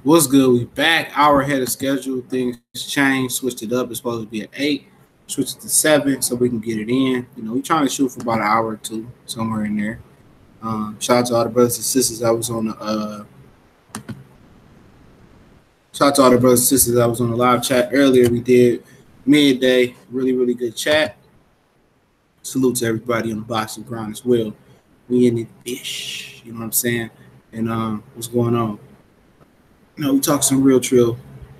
What's good? We back. Hour ahead of schedule. Things changed. Switched it up. It's supposed to be at 8. Switched it to 7 so we can get it in. You know, we're trying to shoot for about an hour or two, somewhere in there. Shout out to all the brothers and sisters that was on the shout out to all the brothers and sisters that was on the live chat earlier. We did midday. Really, really good chat. Salute to everybody on the boxing ground as well. We in it, ish. You know what I'm saying? And what's going on? You know, we talk some real trill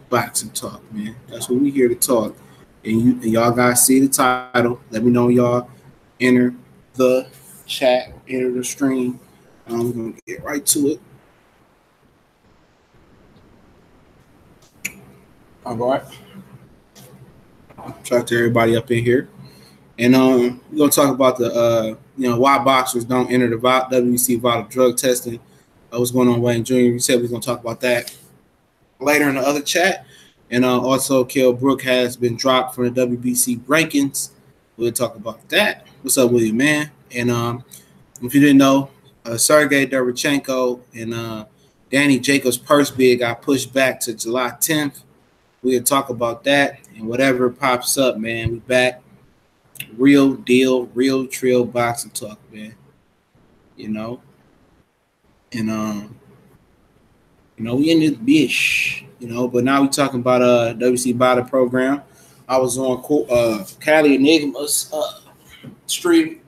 boxing talk, man. That's what we here to talk. And y'all guys see the title. Let me know y'all enter the chat, enter the stream. We're gonna get right to it. All right. Shout out to everybody up in here. And we're gonna talk about the why boxers don't enter the WBC VADA drug testing. What's going on, Wayne Jr.? You said we was gonna talk about that later in the other chat. And also Kell Brook has been dropped from the WBC rankings. We'll talk about that. What's up with you, man? And if you didn't know, Sergiy and Danny Jacobs' purse bid got pushed back to July 10th. We'll talk about that and whatever pops up, man. We back. Real deal, real trill boxing talk, man. You know? And we in this bitch, but now we talking about WBC VADA program. I was on Cali Enigma's stream.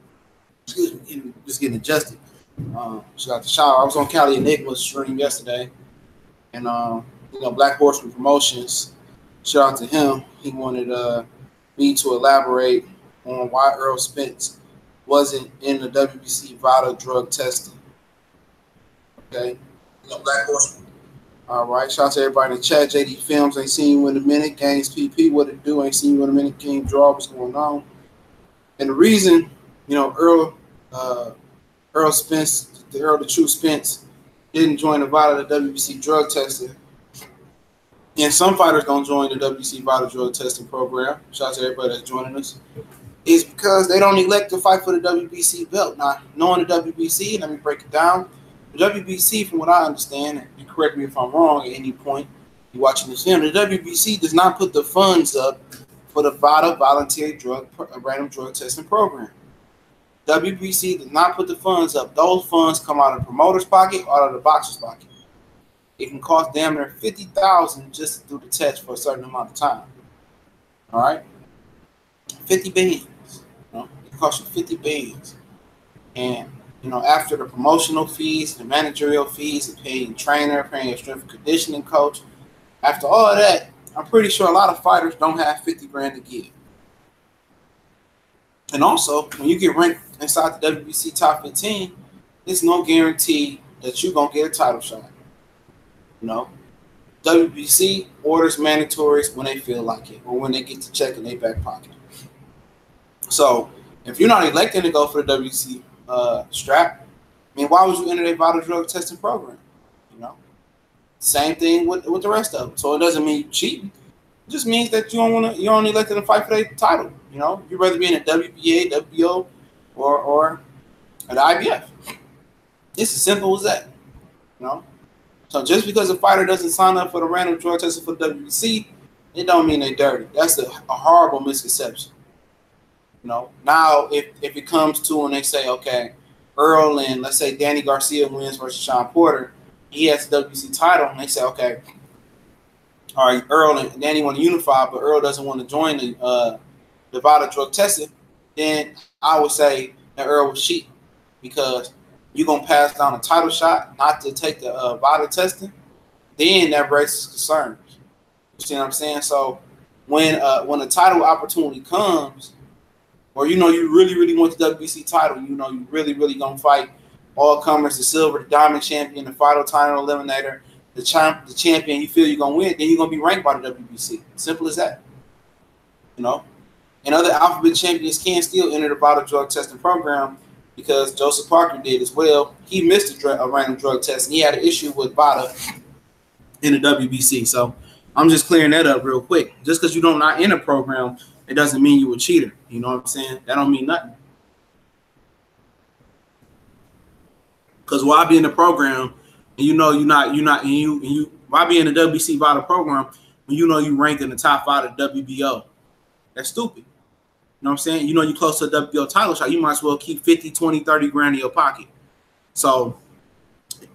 Excuse me, just getting adjusted. Just got the shower. I was on Cali Enigma's stream yesterday, and Black Horseman Promotions. Shout out to him. He wanted me to elaborate on why Earl Spence wasn't in the WBC VADA drug testing. Okay, Black Horseman. All right, shout out to everybody in the chat. JD Films, ain't seen you in a minute. Games PP, what it do? Ain't seen you in a minute. King Draw, what's going on? And the reason, Earl Spence, the true Spence, didn't join the VADA, the WBC drug testing. And some fighters don't join the WBC VADA drug testing program. Shout out to everybody that's joining us. Is because they don't elect to fight for the WBC belt. Now, knowing the WBC, let me break it down. The WBC, from what I understand, and you correct me if I'm wrong at any point, you're watching this film, the WBC does not put the funds up for the VADA voluntary random drug testing program. WBC does not put the funds up. Those funds come out of the promoter's pocket or out of the boxer's pocket. It can cost damn near $50,000 just to do the test for a certain amount of time. All right? 50 bands. It costs you 50 bands. And after the promotional fees, the managerial fees, and paying trainer, paying a strength and conditioning coach, after all of that, I'm pretty sure a lot of fighters don't have 50 grand to give. And also, when you get ranked inside the WBC top 15, there's no guarantee that you're going to get a title shot. WBC orders mandatories when they feel like it or when they get to check in their back pocket. So, if you're not electing to go for the WBC strap, why would you enter a VADA drug testing program? Same thing with the rest of them. So it doesn't mean you cheating. It just means that you don't elect to fight for that title. You'd rather be in a WBA, WBO, or an IBF. It's as simple as that. So just because a fighter doesn't sign up for the random drug testing for the WBC, it don't mean they're dirty. That's a horrible misconception. Now if it comes to and they say, okay, Earl and let's say Danny Garcia wins versus Sean Porter, he has the WBC title, and they say, okay, all right, Earl and Danny want to unify, but Earl doesn't want to join the VADA drug testing, then I would say that Earl was cheating because you're going to pass down a title shot not to take the VADA testing, then that raises concerns. You see what I'm saying? So when a title opportunity comes, or you really, really want the WBC title, you really, really gonna fight all comers, the silver, the diamond champion, the final title eliminator, the champion you feel you're gonna win, then you're gonna be ranked by the WBC. Simple as that. And other alphabet champions can still enter the VADA drug testing program because Joseph Parker did as well. He missed a random drug test and he had an issue with VADA in the WBC. So I'm just clearing that up real quick. Just because you don't not in a program, it doesn't mean you a cheater. You know what I'm saying? That don't mean nothing. Because while I be in the program, and you know and you by being in the WBC VADA program, when you know you ranked in the top 5 of WBO, that's stupid. You know what I'm saying? You know you close to a WBO title shot, you might as well keep 50, 20, 30 grand in your pocket. So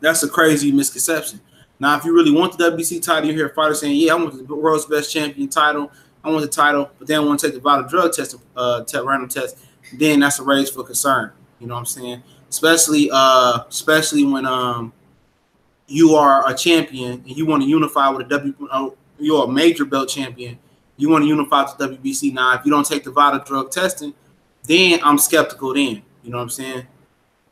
that's a crazy misconception. Now, if you really want the WBC title, you hear a fighter saying, yeah, I want the world's best champion title. I want the title, but they don't want to take the VADA drug test, random test. Then that's a raise for concern. You know what I'm saying? Especially when you are a champion and you want to unify with you're a major belt champion. You want to unify with the WBC. Now, if you don't take the VADA drug testing, then I'm skeptical. Then you know what I'm saying?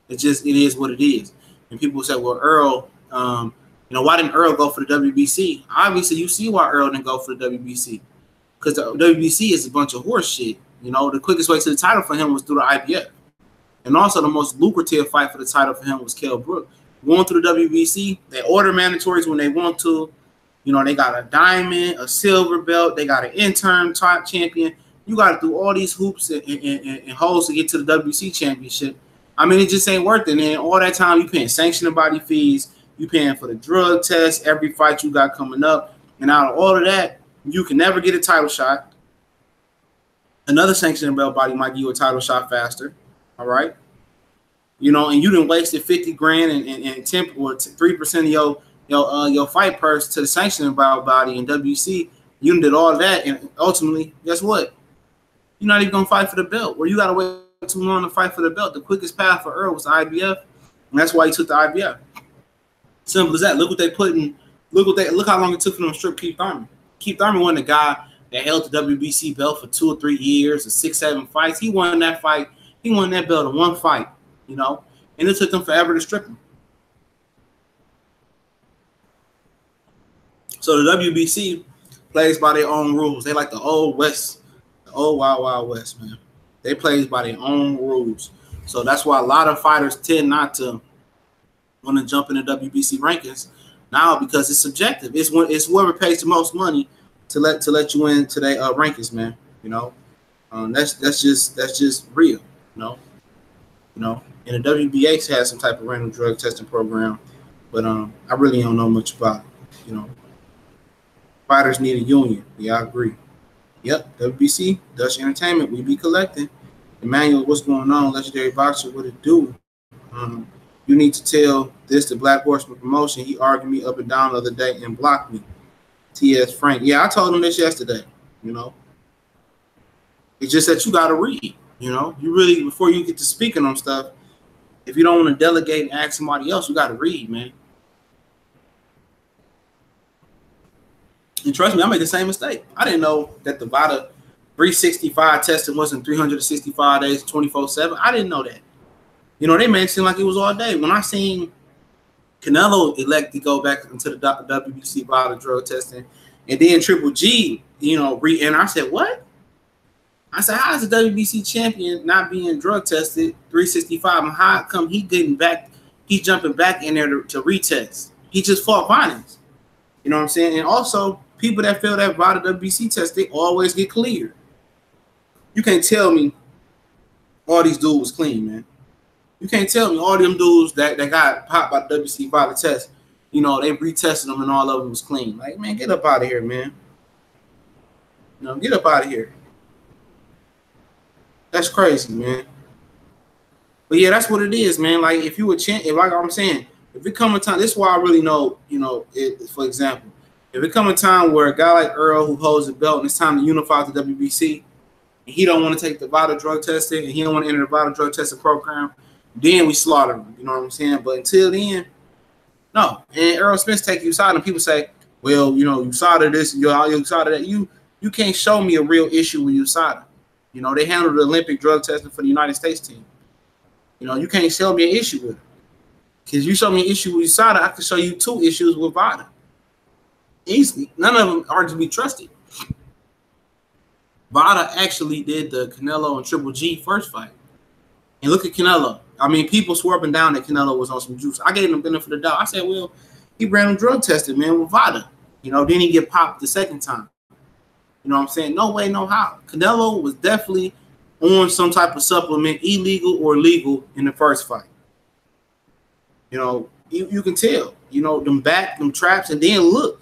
It is what it is. And people say, well, Earl, why didn't Earl go for the WBC? Obviously, you see why Earl didn't go for the WBC. Because the WBC is a bunch of horse shit. You know, the quickest way to the title for him was through the IBF. And also the most lucrative fight for the title for him was Kell Brook. Going through the WBC, they order mandatories when they want to. You know, they got a diamond, a silver belt. They got an interim top champion. You got to do all these hoops and holes to get to the WBC championship. I mean, it just ain't worth it. And then all that time you paying sanctioning body fees. You paying for the drug test, every fight you got coming up. And out of all of that, you can never get a title shot. Another sanctioning belt body might give you a title shot faster. All right. You know, and you done wasted 50 grand and 10 or 3% of your fight purse to the sanctioning body in WC. You done did all that, and ultimately, guess what? You're not even gonna fight for the belt. Or you gotta wait too long to fight for the belt. The quickest path for Earl was the IBF, and that's why he took the IBF. Simple as that. Look what they put in. Look how long it took for them to strip Keith Thurman. Keith Thurman wasn't the guy that held the WBC belt for 2 or 3 years or 6, 7 fights. He won that fight. He won that belt in 1 fight, you know, and it took them forever to strip him. So the WBC plays by their own rules. They like the old West, the old Wild Wild West, man. They plays by their own rules. So that's why a lot of fighters tend not to want to jump in the WBC rankings now, because it's subjective. It's whoever pays the most money to let you into their rankings, man. You know, that's just real. You know. And the WBA has some type of random drug testing program, but I really don't know much about it. You know, fighters need a union. Yeah, I agree. Yep, WBC, Dutch Entertainment, we be collecting. Emmanuel, what's going on? Legendary Boxer, what it do? You need to tell this to Black Horseman Promotion. He argued me up and down the other day and blocked me. T.S. Frank. Yeah, I told him this yesterday, you know. It's just that you got to read, you know. You really, before you get to speaking on stuff, if you don't want to delegate and ask somebody else, you got to read, man. And trust me, I made the same mistake. I didn't know that the VADA 365 testing wasn't 365 days, 24/7. I didn't know that. You know, they made it seem like it was all day. When I seen Canelo elect to go back into the WBC VADA drug testing, and then Triple G, you know, and I said, what? I said, how is the WBC champion not being drug tested 365? And how come he's jumping back in there to retest? He just fought violence. You know what I'm saying? And also, people that fail that VADA WBC test, they always get cleared. You can't tell me all these dudes was clean, man. You can't tell me all them dudes that got popped by the WBC VADA test, you know, they retested them and all of them was clean. Like, man, get up out of here, man. You know, get up out of here. That's crazy, man. But yeah, that's what it is, man. Like, if you like I'm saying, if it come a time, this is why I really know, you know, for example, if it come a time where a guy like Earl who holds the belt and it's time to unify the WBC, and he don't want to take the VADA drug testing and he don't want to enter the VADA drug testing program, then we slaughter him. You know what I'm saying? But until then, no. And Errol Spence take you aside and people say, well, you know, USADA this, you USADA that. You can't show me a real issue with USADA. You know, they handle the Olympic drug testing for the United States team. You know, you can't show me an issue with it. Because you show me an issue with USADA, I can show you 2 issues with VADA. Easily. None of them are to be trusted. VADA actually did the Canelo and Triple G first fight. And look at Canelo. I mean, people swore up and down that Canelo was on some juice. I gave him the benefit of the doubt. I said, well, he random drug tested, man, with VADA. You know, then he get popped the second time. You know what I'm saying? No way, no how. Canelo was definitely on some type of supplement, illegal or legal, in the first fight. You know, you can tell, you know, them traps, and then look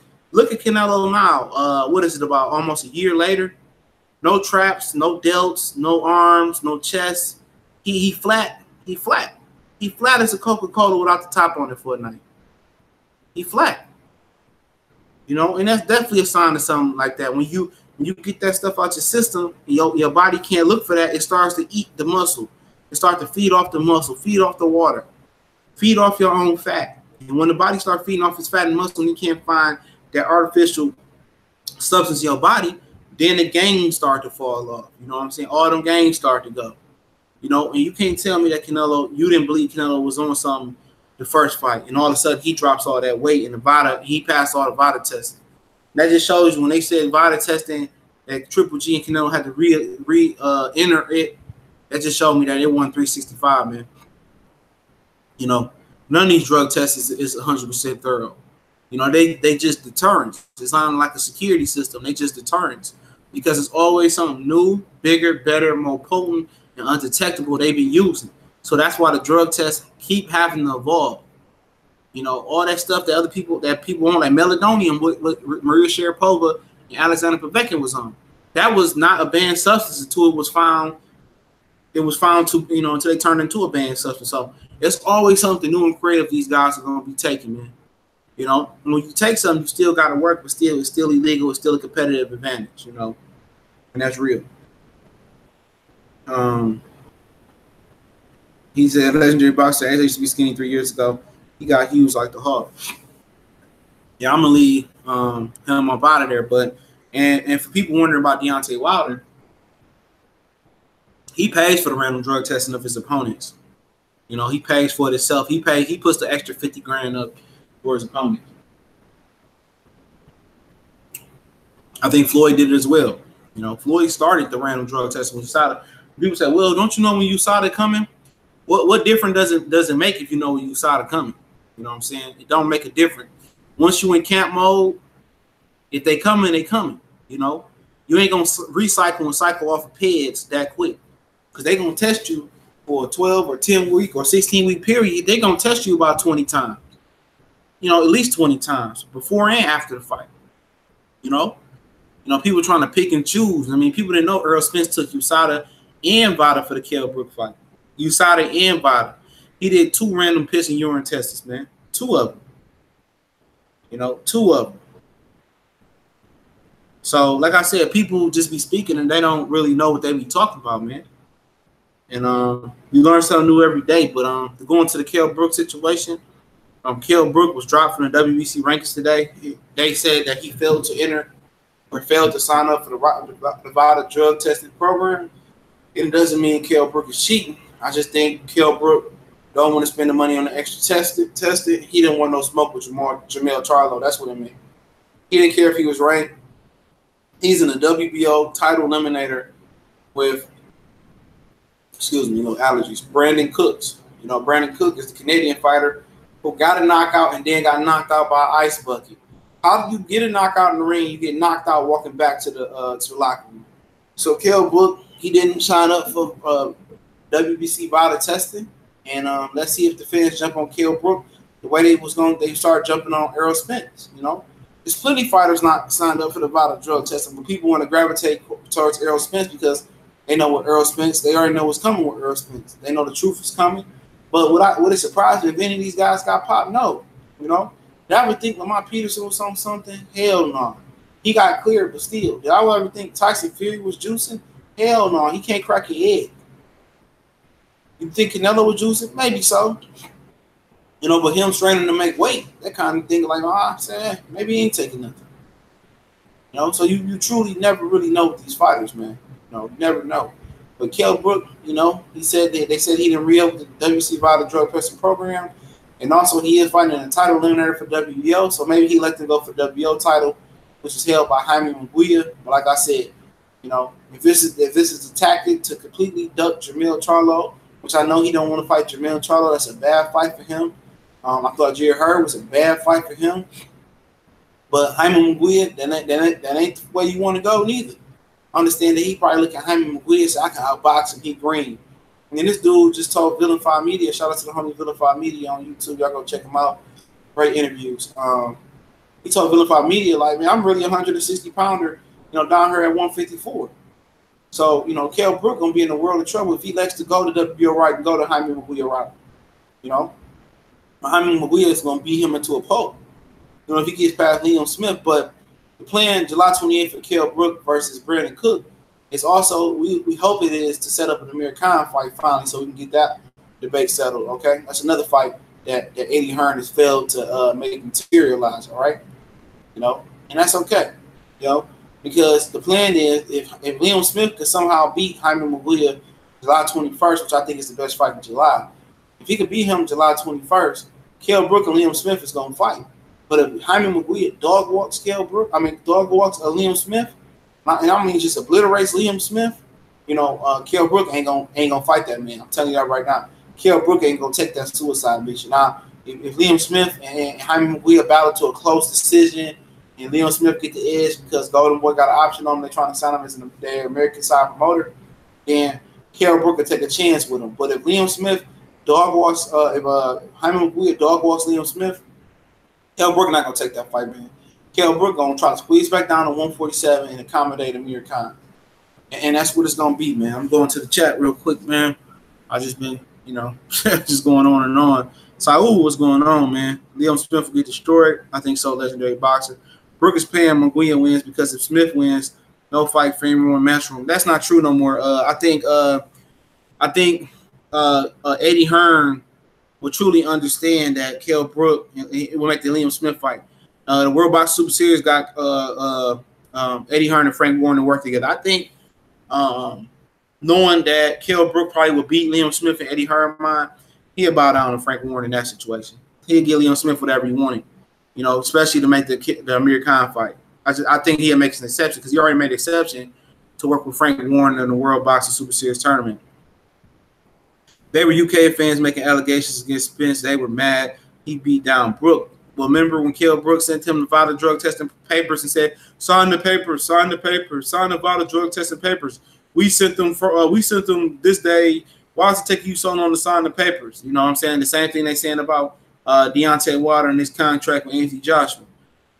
at Canelo now. What is it, about almost a year later? No traps, no delts, no arms, no chest. He flat. He flat. He flat as a Coca-Cola without the top on it for a night. He flat. You know, and that's definitely a sign of something like that. When you get that stuff out your system, your body can't look for that. It starts to eat the muscle. It starts to feed off the muscle, feed off the water, feed off your own fat. And when the body starts feeding off its fat and muscle, and you can't find that artificial substance in your body, then the gains start to fall off. You know what I'm saying? All them gains start to go. You know, and you can't tell me that Canelo, you didn't believe Canelo was on something the first fight, and all of a sudden he drops all that weight, and the VADA, he passed all the VADA testing. That just shows you when they said VADA testing that Triple G and Canelo had to enter it. That just showed me that it won 365, man. You know, none of these drug tests is 100% thorough. You know, they just deterrents. It's not like a security system. They just deterrents because it's always something new, bigger, better, more potent, and undetectable they be using. So that's why the drug tests keep having to evolve. You know, all that stuff that people on, like meldonium, what Maria Sharapova and Alexander Povetkin was on. That was not a banned substance until it was found. It was found to, you know, until they turned into a banned substance. So it's always something new and creative these guys are going to be taking, man. You know, when you take something, you still got to work, but still, it's still illegal. It's still a competitive advantage, you know, and that's real. He's a legendary boxer. I used to be skinny 3 years ago. He got huge like the Hulk. Yeah, I'm gonna leave him up out of there. But and for people wondering about Deontay Wilder, he pays for the random drug testing of his opponents. You know, he pays for it himself. He puts the extra 50 grand up for his opponent. I think Floyd did it as well. You know, Floyd started the random drug testing with USADA. People say, well, don't you know when USADA coming? What difference does it make if you know when USADA coming? You know what I'm saying? It don't make a difference. Once you in camp mode, if they coming, they coming. You know, you ain't gonna recycle and cycle off of PEDs that quick, because they gonna test you for a 12 or 10 week or 16 week period. They gonna test you about 20 times. You know, at least 20 times before and after the fight. You know, people trying to pick and choose. I mean, people didn't know Errol Spence took USADA and VADA for the Kell Brook fight. USADA and VADA. He did 2 random piss and urine tests, man. 2 of them. You know, 2 of them. So, like I said, people just be speaking and they don't really know what they be talking about, man. And you learn something new every day. But going to the Kell Brook situation, Kell Brook was dropped from the WBC rankings today. They said that he failed to enter or failed to sign up for the VADA drug testing program. It doesn't mean Kell Brook is cheating. I just think Kell Brook don't want to spend the money on the extra tested. He didn't want no smoke with Jamel Charlo. That's what it meant. He didn't care if he was ranked. He's in the WBO title eliminator with, allergies. Brandon Cooks. You know, Brandon Cook is the Canadian fighter who got a knockout and then got knocked out by an ice bucket. How do you get a knockout in the ring? You get knocked out walking back to the locker room. So Kell Brook, he didn't sign up for WBC VADA testing, and let's see if the fans jump on Kell Brook the way they start jumping on Errol Spence. You know, there's plenty fighters not signed up for the VADA drug testing, but people want to gravitate towards Errol Spence because they know what Errol Spence. They already know what's coming with Errol Spence. They know the truth is coming. But would it surprise me if any of these guys got popped? No. You know, did I ever think Lamont Peterson was on something? Hell no. He got cleared, but still, did I ever think Tyson Fury was juicing? Hell no. He can't crack your head. You think Canelo was juicing? Maybe so. You know, but him training to make weight, that kind of thing, like, maybe he ain't taking nothing. You know, so you truly never really know with these fighters, man. You know, you never know. But Kell Brook, you know, they said he didn't re-up the WBC VADA drug testing program, and also he is fighting a title eliminator for WBO, so maybe he let them go for the WBO title, which is held by Jaime Munguia. But like I said, you know, if this is a tactic to completely duck Jamel Charlo, which I know he don't want to fight Jamel Charlo, that's a bad fight for him. I thought Jared Hurd was a bad fight for him, but Jaime Munguia, that ain't the way you want to go neither. Understand that he probably look at Jaime Munguia and say, I can outbox him, he green. And then this dude just told Vilify Media, shout out to the homie Vilify Media on YouTube. Y'all go check him out. Great interviews. He told Vilify Media, like, man, I'm really a 160 pounder, down here at 154. So, Kell Brook gonna be in the world of trouble if he likes to go to WBO right and go to Jaime Munguia right. Jaime Munguia is gonna beat him into a pulp. If he gets past Liam Smith, but the plan July 28th for Kell Brook versus Brandon Cook is also, we hope it is, to set up an Amir Khan fight finally so we can get that debate settled, okay? That's another fight that Eddie Hearn has failed to make materialize, all right? And that's okay, because the plan is if Liam Smith could somehow beat Jaime Munguia July 21st, which I think is the best fight in July, if he could beat him July 21st, Kell Brook and Liam Smith is going to fight. But if Jaime Munguia dog walks Liam Smith, and I mean just obliterates Liam Smith, Kell Brook ain't gonna fight that man. I'm telling you that right now. Kell Brook ain't gonna take that suicide mission. Now, if Liam Smith and Jaime Munguia battle to a close decision, and Liam Smith get the edge because Golden Boy got an option on him, they're trying to sign him as their American side promoter, then Kell Brook could take a chance with him. But if Liam Smith dog walks, if Jaime Munguia dog walks Liam Smith, Kell Brook not gonna take that fight, man. Kell Brook gonna try to squeeze back down to 147 and accommodate Amir Khan, and that's what it's gonna be, man. I'm going to the chat real quick, man. I just been, just going on and on. Saul, what's going on, man? Liam Smith will get destroyed. I think so. Legendary boxer. Brook is paying Munguia wins because if Smith wins, no fight, frame room, match room. That's not true no more. I think Eddie Hearn will truly understand that Kell Brook will make the Liam Smith fight. The World Box Super Series got Eddie Hearn and Frank Warren to work together. I think knowing that Kell Brook probably will beat Liam Smith and Eddie Hearn mind, he'll bow down to Frank Warren in that situation. He'll give Liam Smith whatever he wanted, especially to make the Amir Khan fight. I think he'll make an exception because he already made an exception to work with Frank Warren in the World Boxing Super Series tournament. They were UK fans making allegations against Spence. They were mad. He beat down Brook. Well, remember when Kell Brook sent him the VADA drug testing papers and said, sign the papers, sign the papers, sign the VADA drug testing papers. We sent them this day. Why does it take you so long to sign the papers? You know what I'm saying? The same thing they saying about Deontay Wilder and his contract with Anthony Joshua.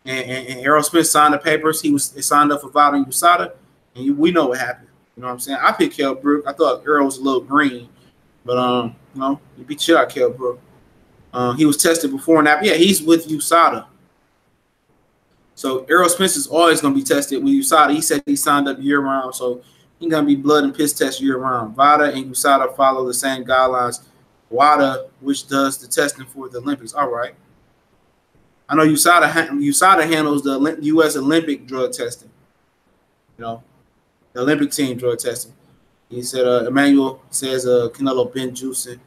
And Errol Spence signed the papers. He signed up for VADA and USADA, and we know what happened. You know what I'm saying? I picked Kell Brook. I thought Errol was a little green, but he beat shit out of Kell Brook. He was tested before and after. Yeah, he's with USADA. So Errol Spence is always going to be tested with USADA. He said he signed up year-round, so he's going to be blood and piss test year-round. VADA and USADA follow the same guidelines. WADA, which does the testing for the Olympics. All right. I know USADA handles the U.S. Olympic drug testing. The Olympic team drug testing. He said, Emmanuel says Canelo been juicing.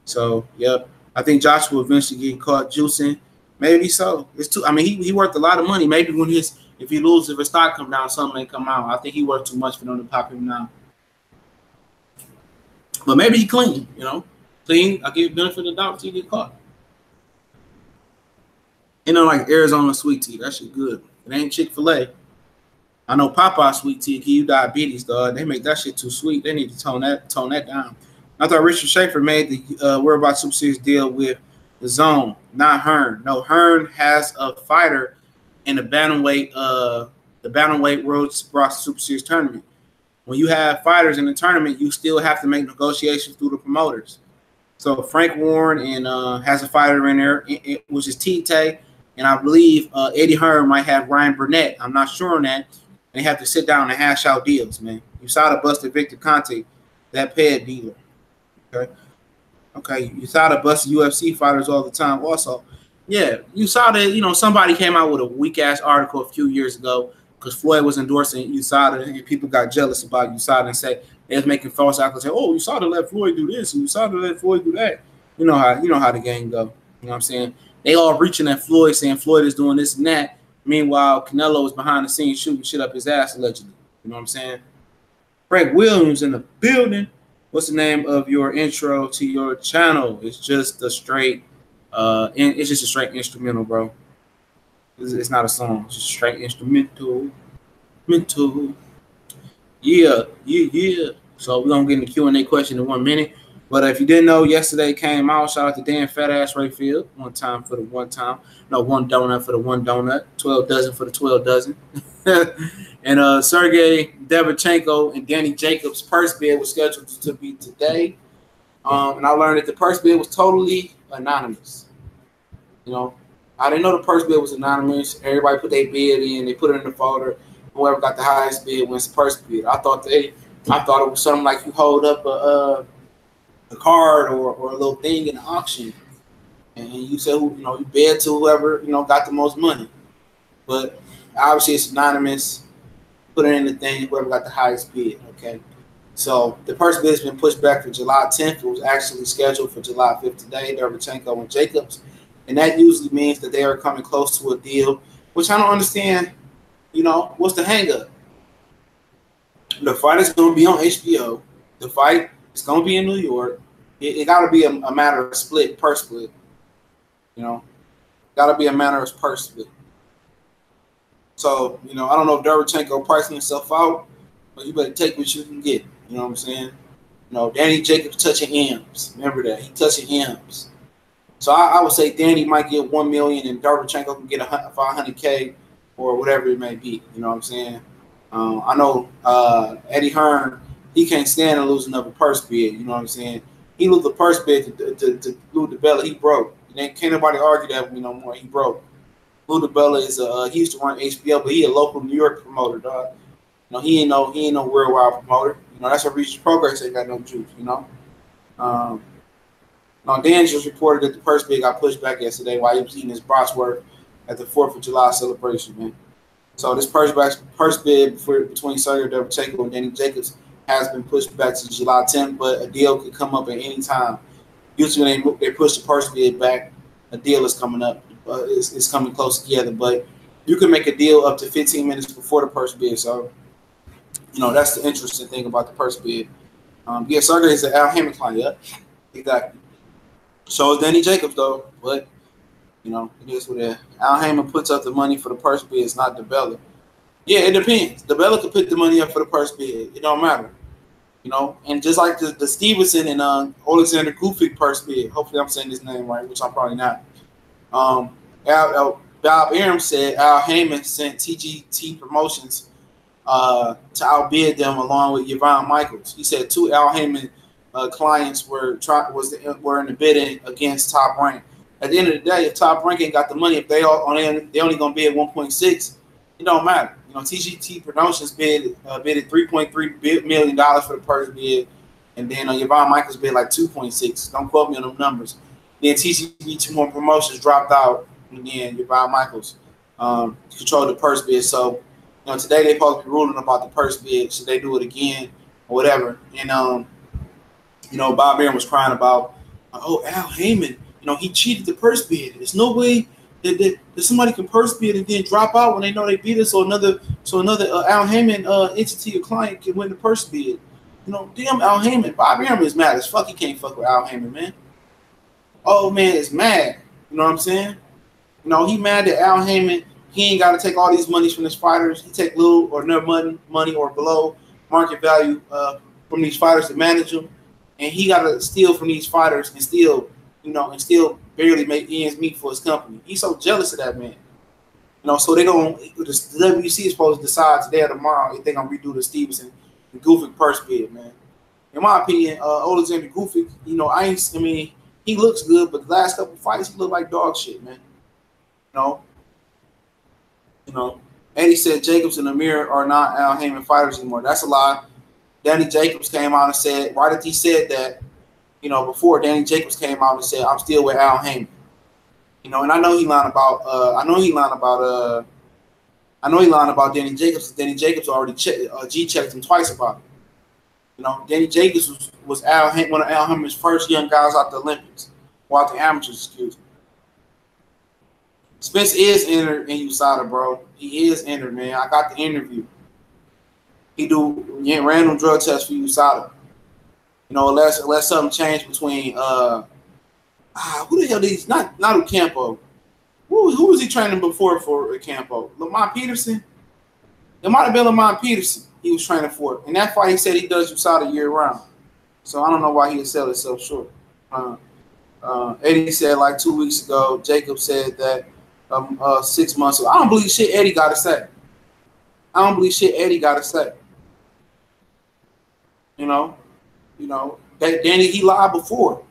So, yep. I think Joshua will eventually get caught juicing. Maybe so. It's too. I mean, he worth a lot of money. Maybe if he loses, if his stock come down, something may come out. I think he worth too much for them to pop him now. But maybe he clean. Clean. I give benefit of the doubt until he get caught. Like Arizona sweet tea. That shit good. It ain't Chick-fil-A. I know Popeye sweet tea give you diabetes, dog. They make that shit too sweet. They need to tone that down. I thought Richard Schaefer made the World Box Super Series deal with the Zone, not Hearn. No, Hearn has a fighter in the bantamweight World Box Super Series tournament. When you have fighters in the tournament, you still have to make negotiations through the promoters. So Frank Warren and has a fighter in there, which is Tite, and I believe Eddie Hearn might have Ryan Burnett. I'm not sure on that. They have to sit down and hash out deals, man. USADA busted Victor Conte, that pad dealer. Okay. USADA busted UFC fighters all the time. Also, yeah, USADA. Somebody came out with a weak ass article a few years ago because Floyd was endorsing USADA, and people got jealous about USADA and said they was making false accusations. Oh, USADA let Floyd do this, and USADA let Floyd do that. You know how the game go. You know what I'm saying? They all reaching at Floyd, saying Floyd is doing this and that. Meanwhile, Canelo is behind the scenes shooting shit up his ass allegedly. You know what I'm saying? Frank Williams in the building. What's the name of your intro to your channel? It's just a straight, it's just a straight instrumental, bro. It's not a song. It's just a straight instrumental. Yeah. So we're gonna get in the Q&A question in 1 minute. But if you didn't know, yesterday came out. Shout out to Dan Fat Ass Rayfield. One time for the one time. No, one donut for the one donut. 12 dozen for the 12 dozen. And Sergiy Devchenko and Danny Jacobs' purse bid was scheduled to be today. And I learned that the purse bid was totally anonymous. You know, I didn't know the purse bid was anonymous. Everybody put their bid in. They put it in the folder. Whoever got the highest bid wins the purse bid. I thought it was something like you hold up a card or a little thing in the auction, and you say you bid to whoever got the most money. But obviously it's anonymous. Put it in the thing. Whoever got the highest bid. Okay. So the purse bid has been pushed back for July 10th. It was actually scheduled for July 5th today. Devchenko and Jacobs, and that usually means that they are coming close to a deal, which I don't understand. What's the hang up? The fight is going to be on HBO. The fight is going to be in New York. It got to be a matter of purse split. Got to be a matter of purse split. So, I don't know if Devchenko pricing himself out, but you better take what you can get. You know what I'm saying? Danny Jacobs touching M's. Remember that. He touching M's. So I would say Danny might get $1 million and Devchenko can get $500K or whatever it may be. You know what I'm saying? I know Eddie Hearn, he can't stand to lose another purse bid. You know what I'm saying? He lose the purse bid to Lou DiBella. He broke. Can't nobody argue that with me no more. He broke. Lou DiBella is he used to run HBO, but he a local New York promoter, dog. He ain't no worldwide promoter. That's a Reach Progress ain't got no juice. Now Dan just reported that the purse bid got pushed back yesterday while he was eating his bratwurst at the 4th of July celebration, man. So this purse bid between Sergiy Devchenko and Danny Jacobs has been pushed back to July 10th, but a deal could come up at any time. Usually when they push the purse bid back, a deal is coming up. It's coming close together, but you can make a deal up to 15 minutes before the purse bid. So, that's the interesting thing about the purse bid. Sergiy is an Al Haymon client. Yeah, exactly. So is Danny Jacobs, though, but it is what it is. Al Haymon puts up the money for the purse bid. It's not DiBella. Yeah, it depends. DiBella could put the money up for the purse bid. It don't matter. And just like the Stevenson and Alexander Goofy purse bid. Hopefully I'm saying his name right, which I'm probably not. Bob Arum said Al Haymon sent TGT Promotions to outbid them along with Yvonne Michaels. He said 2 Al Haymon clients were in the bidding against Top Rank. At the end of the day, if Top Rank ain't got the money, if they only gonna bid 1.6, it don't matter. TGT Promotions bidded $3.3 million for the purse bid, and then Yvonne Michaels bid like 2.6. Don't quote me on them numbers. Then TGT Promotions dropped out, and then Yvonne Michaels controlled the purse bid. So, today they supposed to be ruling about the purse bid. Should they do it again or whatever? And Bob Arum was crying about, Al Haymon. He cheated the purse bid. There's no way that somebody can purse bid and then drop out when they know they beat us, so another Al Haymon entity or client can win the purse bid. Damn Al Haymon. Bob Arum is mad as fuck. He can't fuck with Al Haymon, man. Oh man is mad. You know what I'm saying? He mad that Al Haymon, he ain't got to take all these monies from his fighters. He take little or no money or below market value from these fighters to manage them, and he got to steal from these fighters and still barely make ends meet for his company. He's so jealous of that man. So the WBC is supposed to decide today or tomorrow if they're gonna redo the Stevenson and Gufic purse bid, man. In my opinion, Alexander Gufic, he looks good, but the last couple fights he looked like dog shit, man. Eddie said Jacobs and Amir are not Al Haymon fighters anymore. That's a lie. Danny Jacobs came out and said, right after he said that, before Danny Jacobs came out and said, I'm still with Al Haymon. And I know he lying about Danny Jacobs. Danny Jacobs already G-checked him twice about it. Danny Jacobs was one of Al Haymon's first young guys out the Olympics, or out the amateurs, excuse me. Spence is entered in USADA, bro. He is entered, man. I got the interview. He do random drug tests for USADA. Unless something changed between who the hell these not Ocampo. Who was he training before for Ocampo? Lamont Peterson? It might have been Lamont Peterson he was training for. In that fight, he said he does USADA year round. So I don't know why he'd sell himself short. Eddie said like 2 weeks ago, Jacob said that 6 months ago. I don't believe shit Eddie got to say. I don't believe shit Eddie got to say. You know, that Danny, he lied before.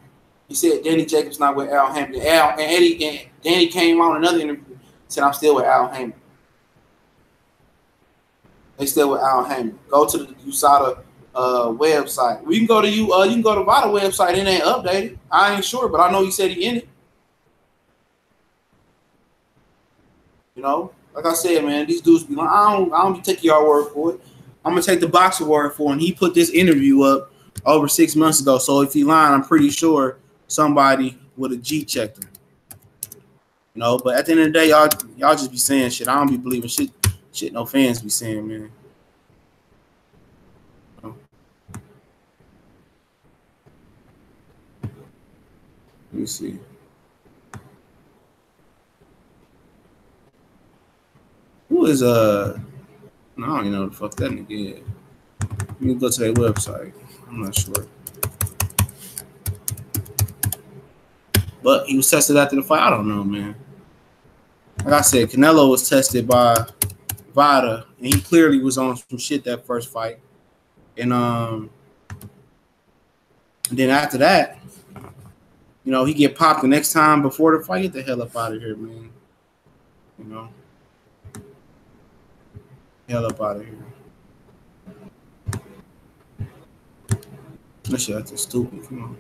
He said Danny Jacobs not with Al Hammond. Danny came on another interview, said I'm still with Al Hammond. They still with Al Hammond. Go to the USADA website. We can go to you can go to VADA website. It ain't updated. I ain't sure, but I know he said he in it. You know, like I said, man, these dudes be like, I don't be taking y'all word for it. I'm gonna take the boxer word for it. And he put this interview up over 6 months ago. So if he lying, I'm pretty sure somebody would have G checked him. You know, but at the end of the day, y'all just be saying shit. I don't be believing shit no fans be saying, man. Let me see. Who is I don't even know what the fuck that nigga is. Let me go to their website. I'm not sure. But he was tested after the fight. I don't know, man. Like I said, Canelo was tested by VADA, and he clearly was on some shit that first fight. And then after that, you know, he get popped the next time before the fight. Get the hell up out of here, man. You know. Hell up out of here. That shit that's stupid. Come on.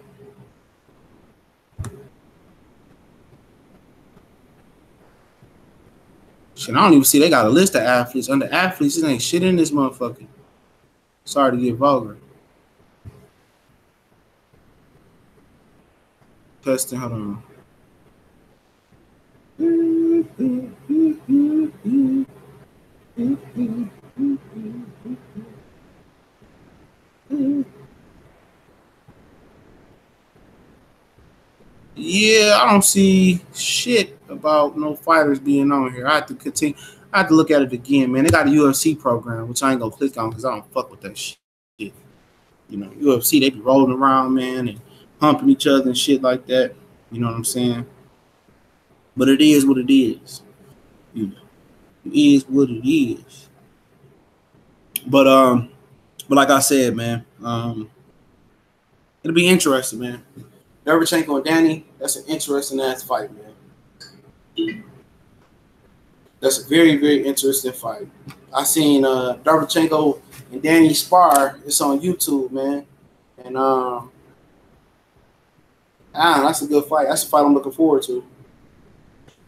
Shit, I don't even see they got a list of athletes. Under athletes, there ain't shit in this motherfucker. Sorry to get vulgar. Testing, hold on. Yeah, I don't see shit about no fighters being on here. I have to continue. I have to look at it again, man. They got a UFC program, which I ain't gonna click on because I don't fuck with that shit. You know, UFC, they be rolling around, man, and humping each other and shit like that. You know what I'm saying? But it is what it is. You know, it is what it is. But like I said, man, it'll be interesting, man. Derevchenko and Danny, that's an interesting ass fight, man. That's a very, very interesting fight. I seen Derevchenko and Danny spar. It's on YouTube, man. And that's a good fight. That's a fight I'm looking forward to.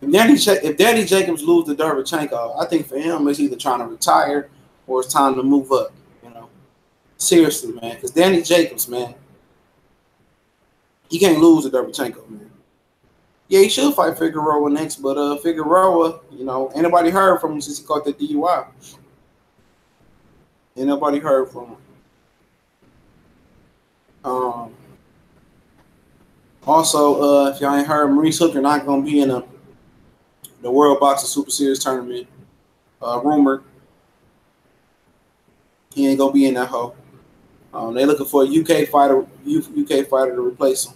If Danny Jacobs lose to Derevchenko, I think for him it's either trying to retire or it's time to move up. You know, seriously, man. Because Danny Jacobs, man, he can't lose to Derevchenko, man. Yeah, he should fight Figueroa next, but Figueroa, you know, ain't nobody heard from him since he caught the DUI. Ain't nobody heard from him. Also, if y'all ain't heard, Maurice Hooker not gonna be in the World Boxing Super Series tournament. Rumored he ain't gonna be in that hole. They looking for a UK fighter to replace him.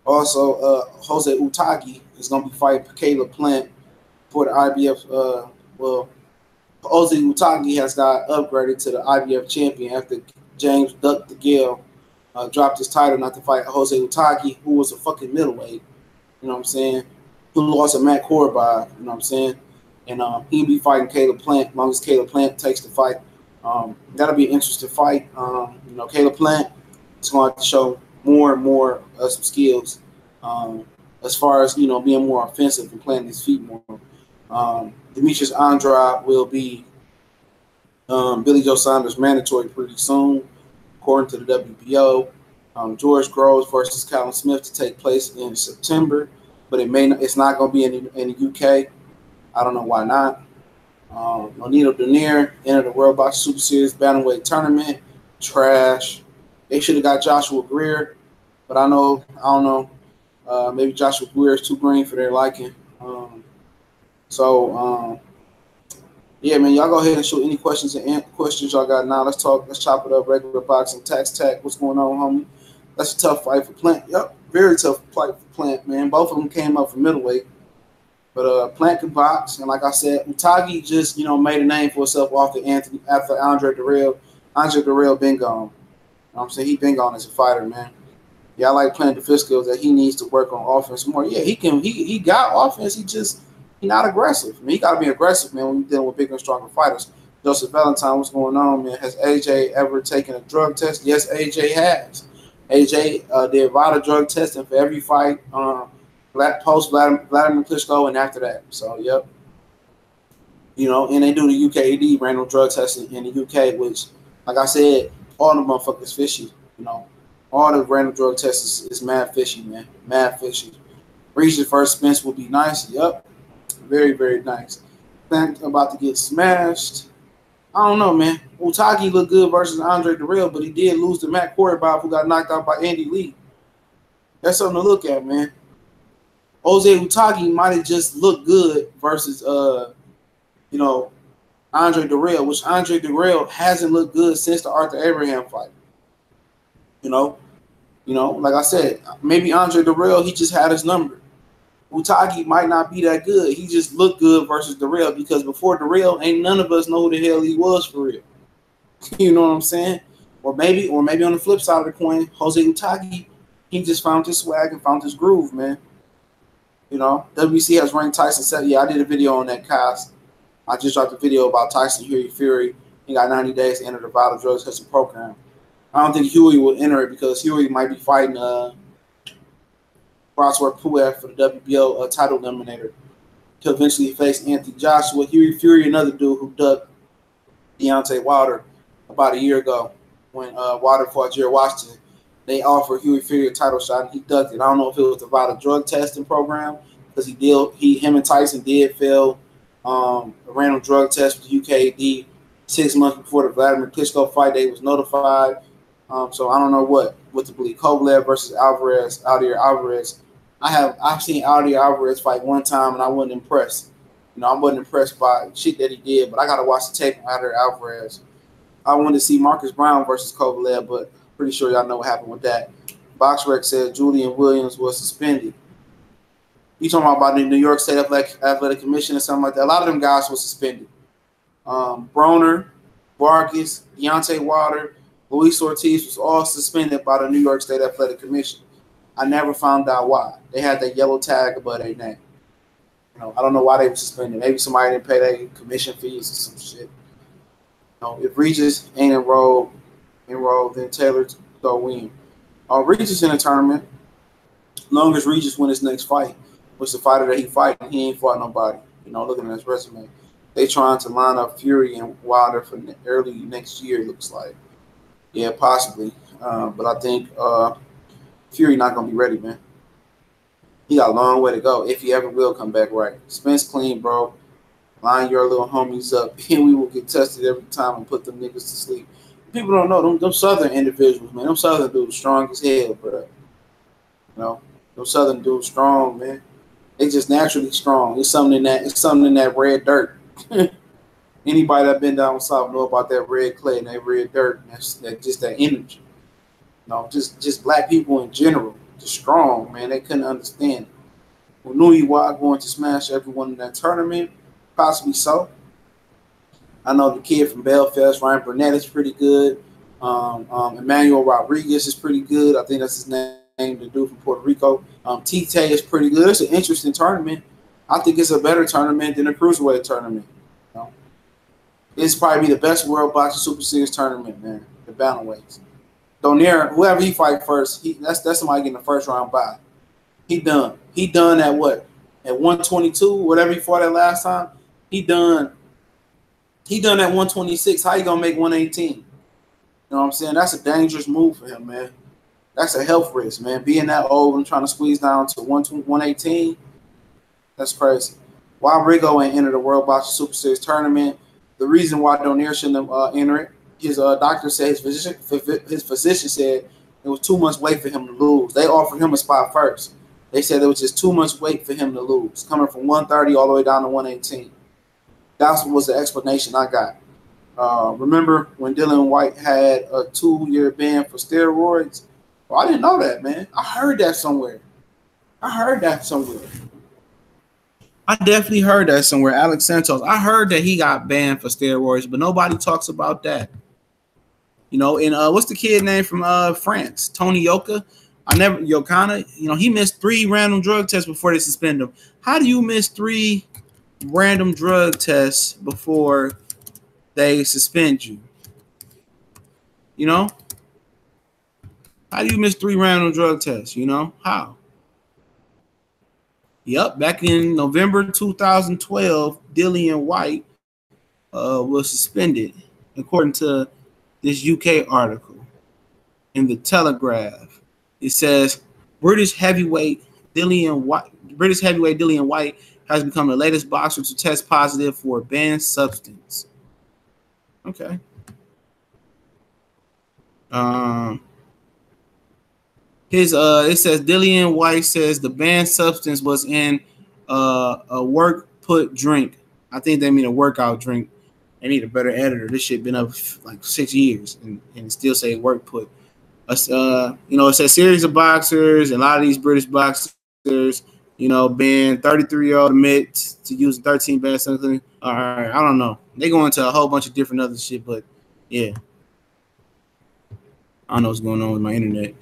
Also, Jose Utagi is going to be fighting Caleb Plant for the IBF. Jose Utagi has got upgraded to the IBF champion after James Duck DeGale dropped his title not to fight Jose Utagi, who was a fucking middleweight. You know what I'm saying? Who lost to Matt Korbai. You know what I'm saying? And he'll be fighting Caleb Plant as long as Caleb Plant takes the fight. That'll be an interesting fight. You know, Caleb Plant is going to have to show more and more some skills as far as, you know, being more offensive and playing his feet more. Demetrius Andrade will be Billy Joe Saunders mandatory pretty soon, according to the WBO. George Groves versus Callum Smith to take place in September, but it's not going to be in the UK. I don't know why not. Nonito Donaire entered the World Boxing Super Series Bantamweight tournament. Trash. They should have got Joshua Greer, but I don't know. Maybe Joshua Greer is too green for their liking. Yeah, man, y'all go ahead and shoot any questions y'all got now. Let's chop it up. Regular boxing, tax tack. What's going on, homie? That's a tough fight for Plant. Yep, very tough fight for Plant, man. Both of them came up from middleweight. But Plant can box, and like I said, Utagi just made a name for himself after Andre Dirrell. Andre Dirrell been gone. You know what I'm saying, he been gone as a fighter, man. Yeah, I like playing the skills that he needs to work on offense more. Yeah, he can. He got offense. He not aggressive. I mean, he got to be aggressive, man, when you're dealing with bigger and stronger fighters. Joseph Valentine, what's going on, man? Has AJ ever taken a drug test? Yes, AJ has. AJ did VADA drug testing for every fight. Post Vladimir Klitschko and after that. So, yep. And they do the UKAD, random drug testing in the UK, which, like I said, all the motherfuckers fishy. All the random drug tests is mad fishy, man. Mad fishy. Regis versus Spence will be nice. Yep. Very, very nice. Think about to get smashed. I don't know, man. Utagi looked good versus Andre Dirrell, but he did lose to Matt Korobov, who got knocked out by Andy Lee. That's something to look at, man. Jose Utagi might have just looked good versus, Andre Dirrell, which Andre Dirrell hasn't looked good since the Arthur Abraham fight. Like I said, maybe Andre Dirrell, he just had his number. Utagi might not be that good. He just looked good versus Dirrell because before Dirrell, ain't none of us know who the hell he was for real. You know what I'm saying? Or maybe on the flip side of the coin, Jose Utagi, he just found his swag and found his groove, man. WBC has ranked Tyson 7. Yeah, I did a video on that cast. I just dropped a video about Tyson Fury. He got 90 days to enter the VADA drug testing program. I don't think Huey will enter it because Huey might be fighting Crossword Puev for the WBO title eliminator to eventually face Anthony Joshua. Huey Fury, another dude who ducked Deontay Wilder about a year ago when Wilder fought Jared Washington. They offered Huey Fury a title shot, and he ducked it. I don't know if it was about a drug testing program because him and Tyson did fail a random drug test with the UKAD 6 months before the Vladimir Klitschko fight. They was notified. So I don't know what to believe. Kovalev versus Aldir Alvarez. I've seen Aldir Alvarez fight one time, and I wasn't impressed. I wasn't impressed by shit that he did, but I got to watch the tape on Aldir Alvarez. I wanted to see Marcus Brown versus Kovalev, but pretty sure y'all know what happened with that. BoxRec said Julian Williams was suspended. You talking about the New York State Athletic Commission or something like that? A lot of them guys were suspended. Broner, Vargas, Deontay Wilder, Luis Ortiz was all suspended by the New York State Athletic Commission. I never found out why. They had that yellow tag above their name. I don't know why they were suspended. Maybe somebody didn't pay their commission fees or some shit. If Regis ain't enrolled, then Taylor go win. Regis in a tournament. As long as Regis win his next fight, which the fighter that he fighting, he ain't fought nobody. Looking at his resume. They trying to line up Fury and Wilder for early next year, it looks like. Yeah, possibly. But I think Fury not going to be ready, man. He got a long way to go if he ever will come back right. Spence clean, bro. Line your little homies up, and we will get tested every time and put them niggas to sleep. People don't know them Southern individuals, man. Them Southern dudes strong as hell, bro. Them Southern dudes strong, man. They just naturally strong. It's something in that red dirt. Anybody that been down south know about that red clay and that red dirt. And that's just that energy. Just black people in general, just strong, man. They couldn't understand it. Well, Nui Wa going to smash everyone in that tournament, possibly so. I know the kid from Belfast, Ryan Burnett, is pretty good. Emmanuel Rodriguez is pretty good. I think that's his name, the dude from Puerto Rico. Tite is pretty good. It's an interesting tournament. I think it's a better tournament than a cruiserweight tournament. It's probably the best World Boxing Super Series tournament, man. The bantamweights. Donaire, whoever he fight first, that's somebody getting the first round bye. He done. He done at what? At 122, whatever he fought at last time. He done at 126. How you gonna make 118? You know what I'm saying? That's a dangerous move for him, man. That's a health risk, man. Being that old and trying to squeeze down to 118, that's crazy. Why Rigo ain't entered the World Boxing Super Series tournament? The reason why Donaire shouldn't have entered it, his doctor said, his physician said it was too much weight for him to lose. They offered him a spot first. They said it was just too much weight for him to lose, coming from 130 all the way down to 118. That was the explanation I got. Remember when Dylan White had a 2-year ban for steroids? Well, I didn't know that, man. I heard that somewhere. I definitely heard that somewhere. Alex Santos. I heard that he got banned for steroids, but nobody talks about that. You know, and what's the kid name from France? Tony Yoka. Yokana. You know, he missed 3 random drug tests before they suspend him. How do you miss 3 random drug tests before they suspend you? You know? How do you miss 3 random drug tests? You know? How? Yep, back in November 2012, Dillian White was suspended, according to this UK article in the Telegraph. It says British heavyweight Dillian White has become the latest boxer to test positive for a banned substance. Okay. It says Dillian White says the banned substance was in a work put drink. I think they mean a workout drink. They need a better editor. This shit been up like 6 years and still say work put. You know, it's a series of boxers, and a lot of these British boxers, you know, banned. 33-year-old admit to using 13 banned something. All right, I don't know. They go into a whole bunch of different other shit, but yeah. I don't know what's going on with my internet.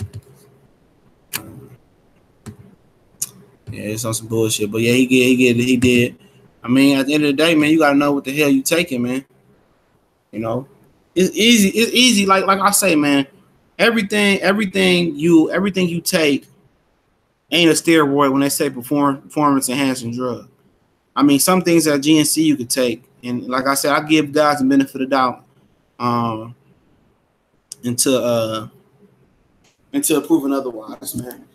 Yeah, it's on some bullshit. But yeah, he did. I mean, at the end of the day, man, you gotta know what the hell you taking, man. You know, it's easy. It's easy. Like I say, man, everything you take ain't a steroid when they say performance enhancing drug. I mean, some things at GNC you could take, and like I said, I give guys the benefit of the doubt until proven otherwise, man.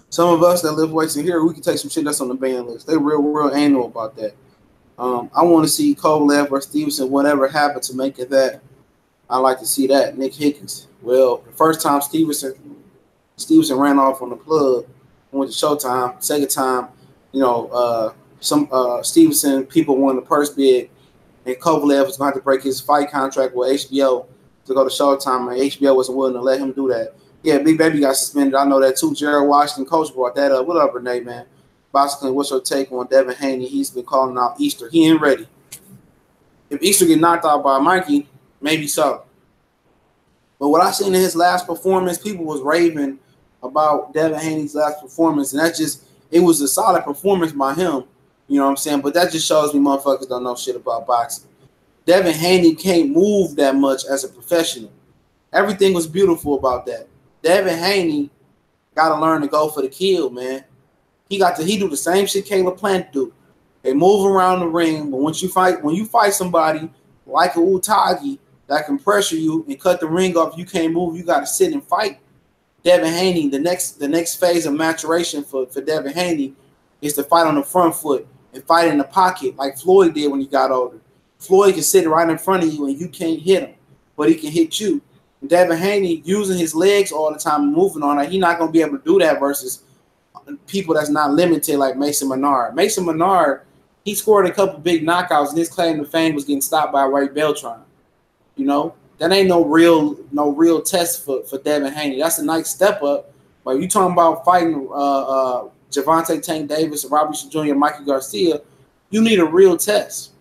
Some of us that live weights in here, we can take some shit that's on the ban list. They real anal about that. I want to see Kovalev or Stevenson, whatever happened to make it that. I like to see that. Nick Higgins. Well, the first time Stevenson ran off on the plug, went to Showtime. Second time, you know, some Stevenson people won the purse bid, and Kovalev was going to have to break his fight contract with HBO to go to Showtime, and HBO wasn't willing to let him do that. Yeah, Big Baby got suspended. I know that too. Jared Washington, coach, brought that up. What up, Renee, man? Basically, what's your take on Devin Haney? He's been calling out Easter. He ain't ready. If Easter get knocked out by Mikey, maybe so. But what I seen in his last performance, people was raving about Devin Haney's last performance, and it was a solid performance by him. You know what I'm saying? But that just shows me motherfuckers don't know shit about boxing. Devin Haney can't move that much as a professional. Everything was beautiful about that. Devin Haney got to learn to go for the kill, man. He do the same shit Caleb Plant do. They move around the ring, but when you fight somebody like a Utagi that can pressure you and cut the ring off, you can't move. You got to sit and fight. Devin Haney, the next phase of maturation for Devin Haney is to fight on the front foot and fight in the pocket like Floyd did when he got older. Floyd can sit right in front of you and you can't hit him, but he can hit you. And Devin Haney using his legs all the time and moving on it, he's not going to be able to do that versus people that's not limited like Mason Menard. Mason Menard, he scored a couple big knockouts, and his claim to fame was getting stopped by Ray Beltran. You know, that ain't no real test for Devin Haney. That's a nice step up. But you talking about fighting Gervonta Tank Davis, Robbie Jr., Mikey Garcia, you need a real test.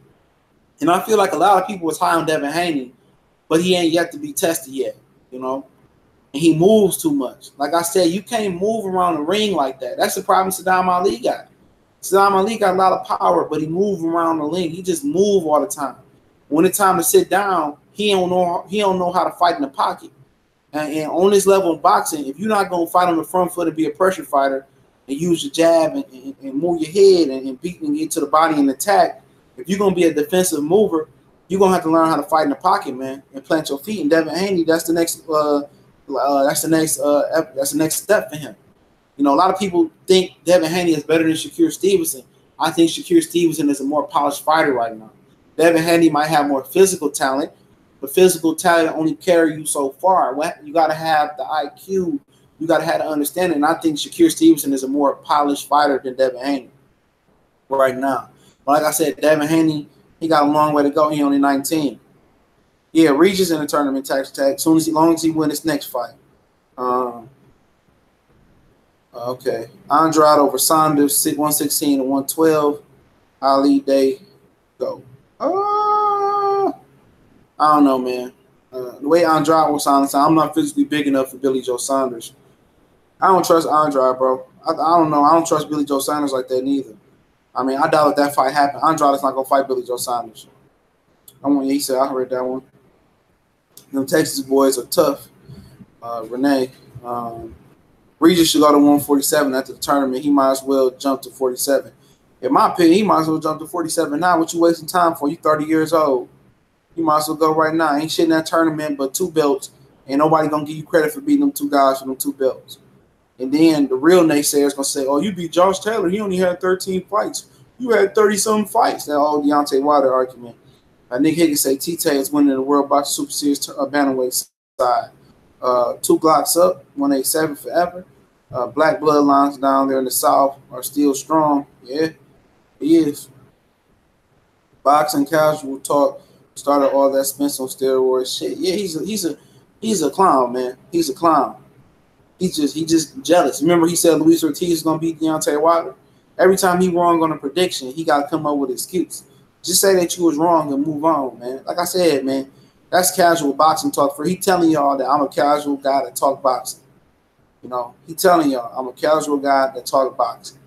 And I feel like a lot of people was high on Devin Haney, but he ain't yet to be tested yet, you know. And he moves too much. Like I said, you can't move around the ring like that. That's the problem Saddam Ali got. Saddam Ali got a lot of power, but he moves around the ring. He just move all the time. When it's time to sit down, he don't know how to fight in the pocket. And on this level of boxing, if you're not going to fight on the front foot and be a pressure fighter and use your jab and move your head and beat and get to the body and attack, if you're going to be a defensive mover, you're going to have to learn how to fight in the pocket, man, and plant your feet. And Devin Haney, that's the next step for him. You know, a lot of people think Devin Haney is better than Shakur Stevenson. I think Shakur Stevenson is a more polished fighter right now. Devin Haney might have more physical talent, but physical talent only carry you so far. You got to have the IQ. You got to have the understanding. And I think Shakur Stevenson is a more polished fighter than Devin Haney right now. But like I said, Devin Haney, he got a long way to go. He only 19. Yeah, Regis in the tournament tax tag. As long as he win his next fight. Okay. Andrade over Saunders, 116 to 112. Ali Day, go. I don't know, man. The way Andrade was sounding, I'm not physically big enough for Billy Joe Saunders. I don't trust Andrade, bro. I don't know. I don't trust Billy Joe Saunders like that neither. I mean, I doubt if that fight happened. Andrade's not going to fight Billy Joe Saunders. He said, I heard that one. Them Texas boys are tough. Renee. Regis should go to 147 after the tournament. He might as well jump to 47. In my opinion, he might as well jump to 47 now. What you wasting time for? You 30 years old. You might as well go right now. Ain't shit in that tournament but 2 belts. Ain't nobody going to give you credit for beating them 2 guys for them 2 belts. And then the real naysayers going to say, oh, you beat Josh Taylor. He only had 13 fights. You had 30-something fights. That old Deontay Wilder argument. Nick Higgins say T-Tay is winning the World Boxing Super Series bantamweight side. 2 Glocks up, 187 forever. Black bloodlines down there in the South are still strong. Yeah, he is. Boxing casual talk started all that Spence on steroids shit. Yeah, he's a clown, man. He's a clown. He just jealous. Remember he said Luis Ortiz is gonna beat Deontay Wilder? Every time he wrong on a prediction, he gotta come up with an excuse. Just say that you was wrong and move on, man. Like I said, man, that's casual boxing talk. For he telling y'all that I'm a casual guy that talk boxing. You know, he telling y'all I'm a casual guy that talk boxing.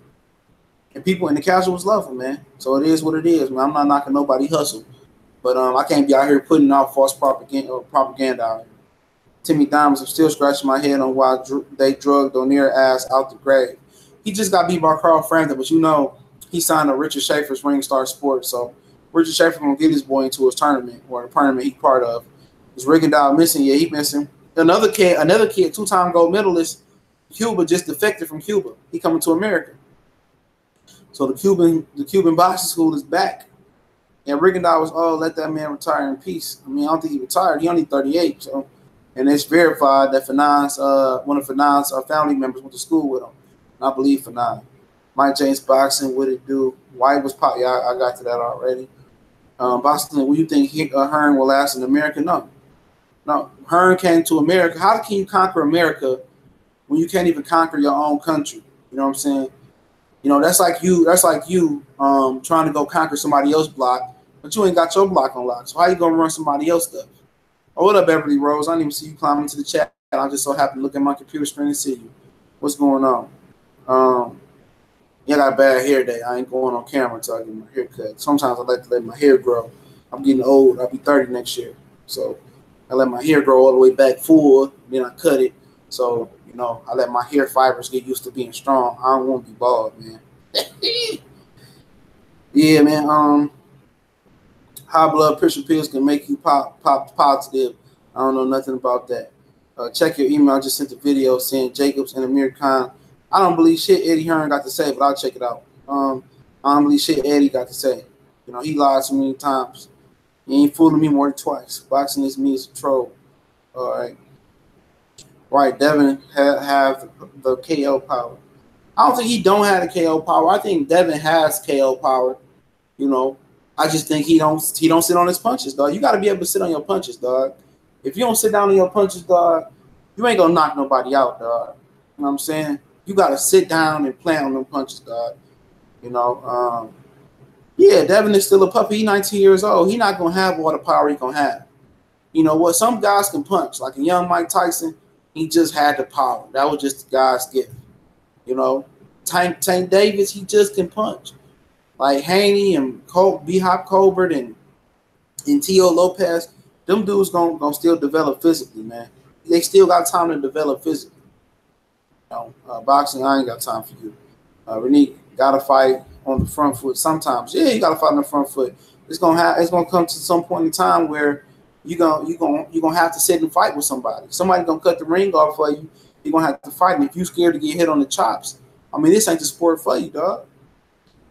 And people in the casuals love him, man. So it is what it is, man. I'm not knocking nobody hustle. But I can't be out here putting out false propaganda out here. Timmy Diamonds, I'm still scratching my head on why they drugged O'Neal ass out the grave. He just got beat by Carl Frampton, but you know he signed to Richard Schaefer's Ringstar Sports. So Richard Schaefer gonna get his boy into his tournament or the tournament he's part of. Is Rigondeaux missing? Yeah, he missing. Another kid, 2-time gold medalist, Cuba, just defected from Cuba. He coming to America. So the Cuban boxing school is back. And Rigondeaux was, let that man retire in peace. I mean, I don't think he retired. He only 38. So, and it's verified that one of Fanon's family members went to school with him. And I believe Fanon. Mike James boxing, what it do? White was pop. Yeah, I got to that already. Boxing, what do you think Hearn will last in America? No. Hearn came to America. How can you conquer America when you can't even conquer your own country? You know what I'm saying? You know, that's like you trying to go conquer somebody else's block, but you ain't got your block on lock. So how you gonna run somebody else's stuff? Oh, what up, Beverly Rose? I didn't even see you climbing into the chat. I just so happened to look at my computer screen and see you. What's going on? Yeah, I got a bad hair day. I ain't going on camera until I get my hair cut. Sometimes I like to let my hair grow. I'm getting old. I'll be 30 next year. So I let my hair grow all the way back full, then I cut it. So, you know, I let my hair fibers get used to being strong. I don't want to be bald, man. Yeah, man. High blood pressure pills can make you pop positive. I don't know nothing about that. Check your email. I just sent a video saying Jacobs and Amir Khan. I don't believe shit Eddie Hearn got to say, but I'll check it out. I don't believe shit Eddie got to say. You know, he lied so many times. He ain't fooling me more than twice. Boxing is me as a troll. All right. Right, Devin have the KO power. I don't think he don't have the KO power. I think Devin has KO power. You know, I just think he don't sit on his punches, dog. You got to be able to sit on your punches, dog. If you don't sit down on your punches, dog, you ain't gonna knock nobody out, dog. You know what I'm saying? You got to sit down and plan on them punches, dog. You know, yeah, Devin is still a puppy. He's 19 years old. He's not gonna have all the power he gonna have. You know what? Some guys can punch, like a young Mike Tyson. He just had the power. That was just the guy's gift. You know, Tank Davis, he just can punch. Like Haney and B-Hop Colbert and Tio Lopez, them dudes gonna still develop physically, man. They still got time to develop physically. You know, boxing, I ain't got time for you. Renee, gotta fight on the front foot sometimes. Yeah, you gotta fight on the front foot. It's gonna come to some point in time where you're gonna have to sit and fight with somebody. Somebody gonna cut the ring off for you. You're gonna have to fight. And if you're scared to get hit on the chops, I mean, this ain't the sport for you, dog.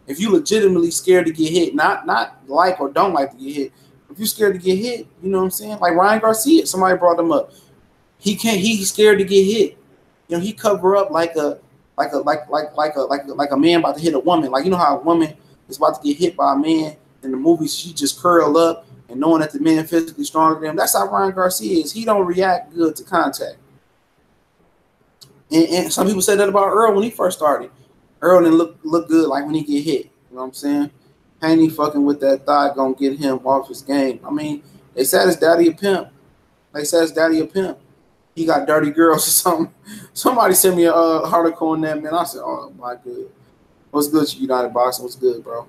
If you legitimately scared to get hit, not like or don't like to get hit, if you're scared to get hit, you know what I'm saying? Like Ryan Garcia, somebody brought him up. He's scared to get hit. You know, he cover up like a man about to hit a woman. Like, you know how a woman is about to get hit by a man in the movies, she just curl up and knowing that the man physically stronger than him. That's how Ryan Garcia is. He don't react good to contact. And some people said that about Earl when he first started. Earl didn't look good like when he get hit. You know what I'm saying? Haney fucking with that thigh gonna get him off his game. I mean, they said his daddy a pimp. They said his daddy a pimp. He got dirty girls or something. Somebody sent me a article on that, man. I said, oh my god. What's good, United Boxing? What's good, bro?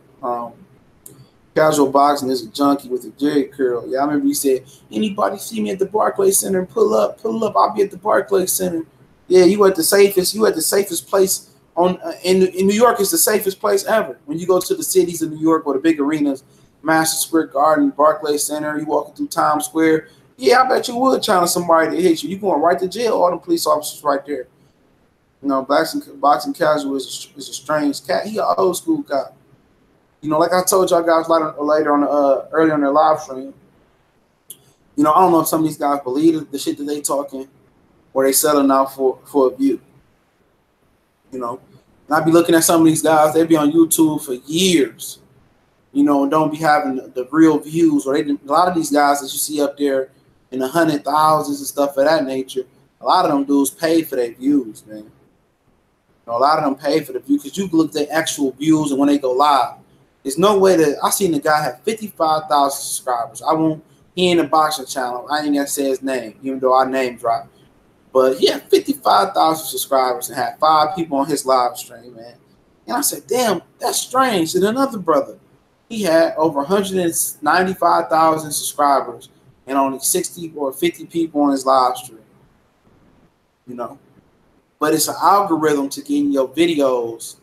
Casual boxing is a junkie with a Jerry curl. Yeah, I remember you said, anybody see me at the Barclays Center, pull up, I'll be at the Barclays Center. Yeah, you at the safest place in New York. Is the safest place ever. When you go to the cities of New York or the big arenas, Madison Square Garden, Barclays Center, you walking through Times Square. Yeah, I bet you would challenge somebody to hit you. You going right to jail. All the police officers right there. You know, boxing casual is a strange cat. He an old school guy. You know, like I told y'all guys earlier on their live stream. You know, I don't know if some of these guys believe the shit that they talking, or they selling out for a view. You know, and I be looking at some of these guys. They be on YouTube for years. You know, and don't be having the real views. Or a lot of these guys that you see up there in the 100,000s and stuff of that nature. A lot of them dudes pay for their views, man. You know, a lot of them pay for the views because you can look at their actual views and when they go live. There's no way that I seen the guy have 55,000 subscribers. He ain't a boxing channel. I ain't gonna say his name, even though our name dropped. But he had 55,000 subscribers and had 5 people on his live stream, man. And I said, damn, that's strange. And another brother, he had over 195,000 subscribers and only 60 or 50 people on his live stream. You know, but it's an algorithm to getting your videos,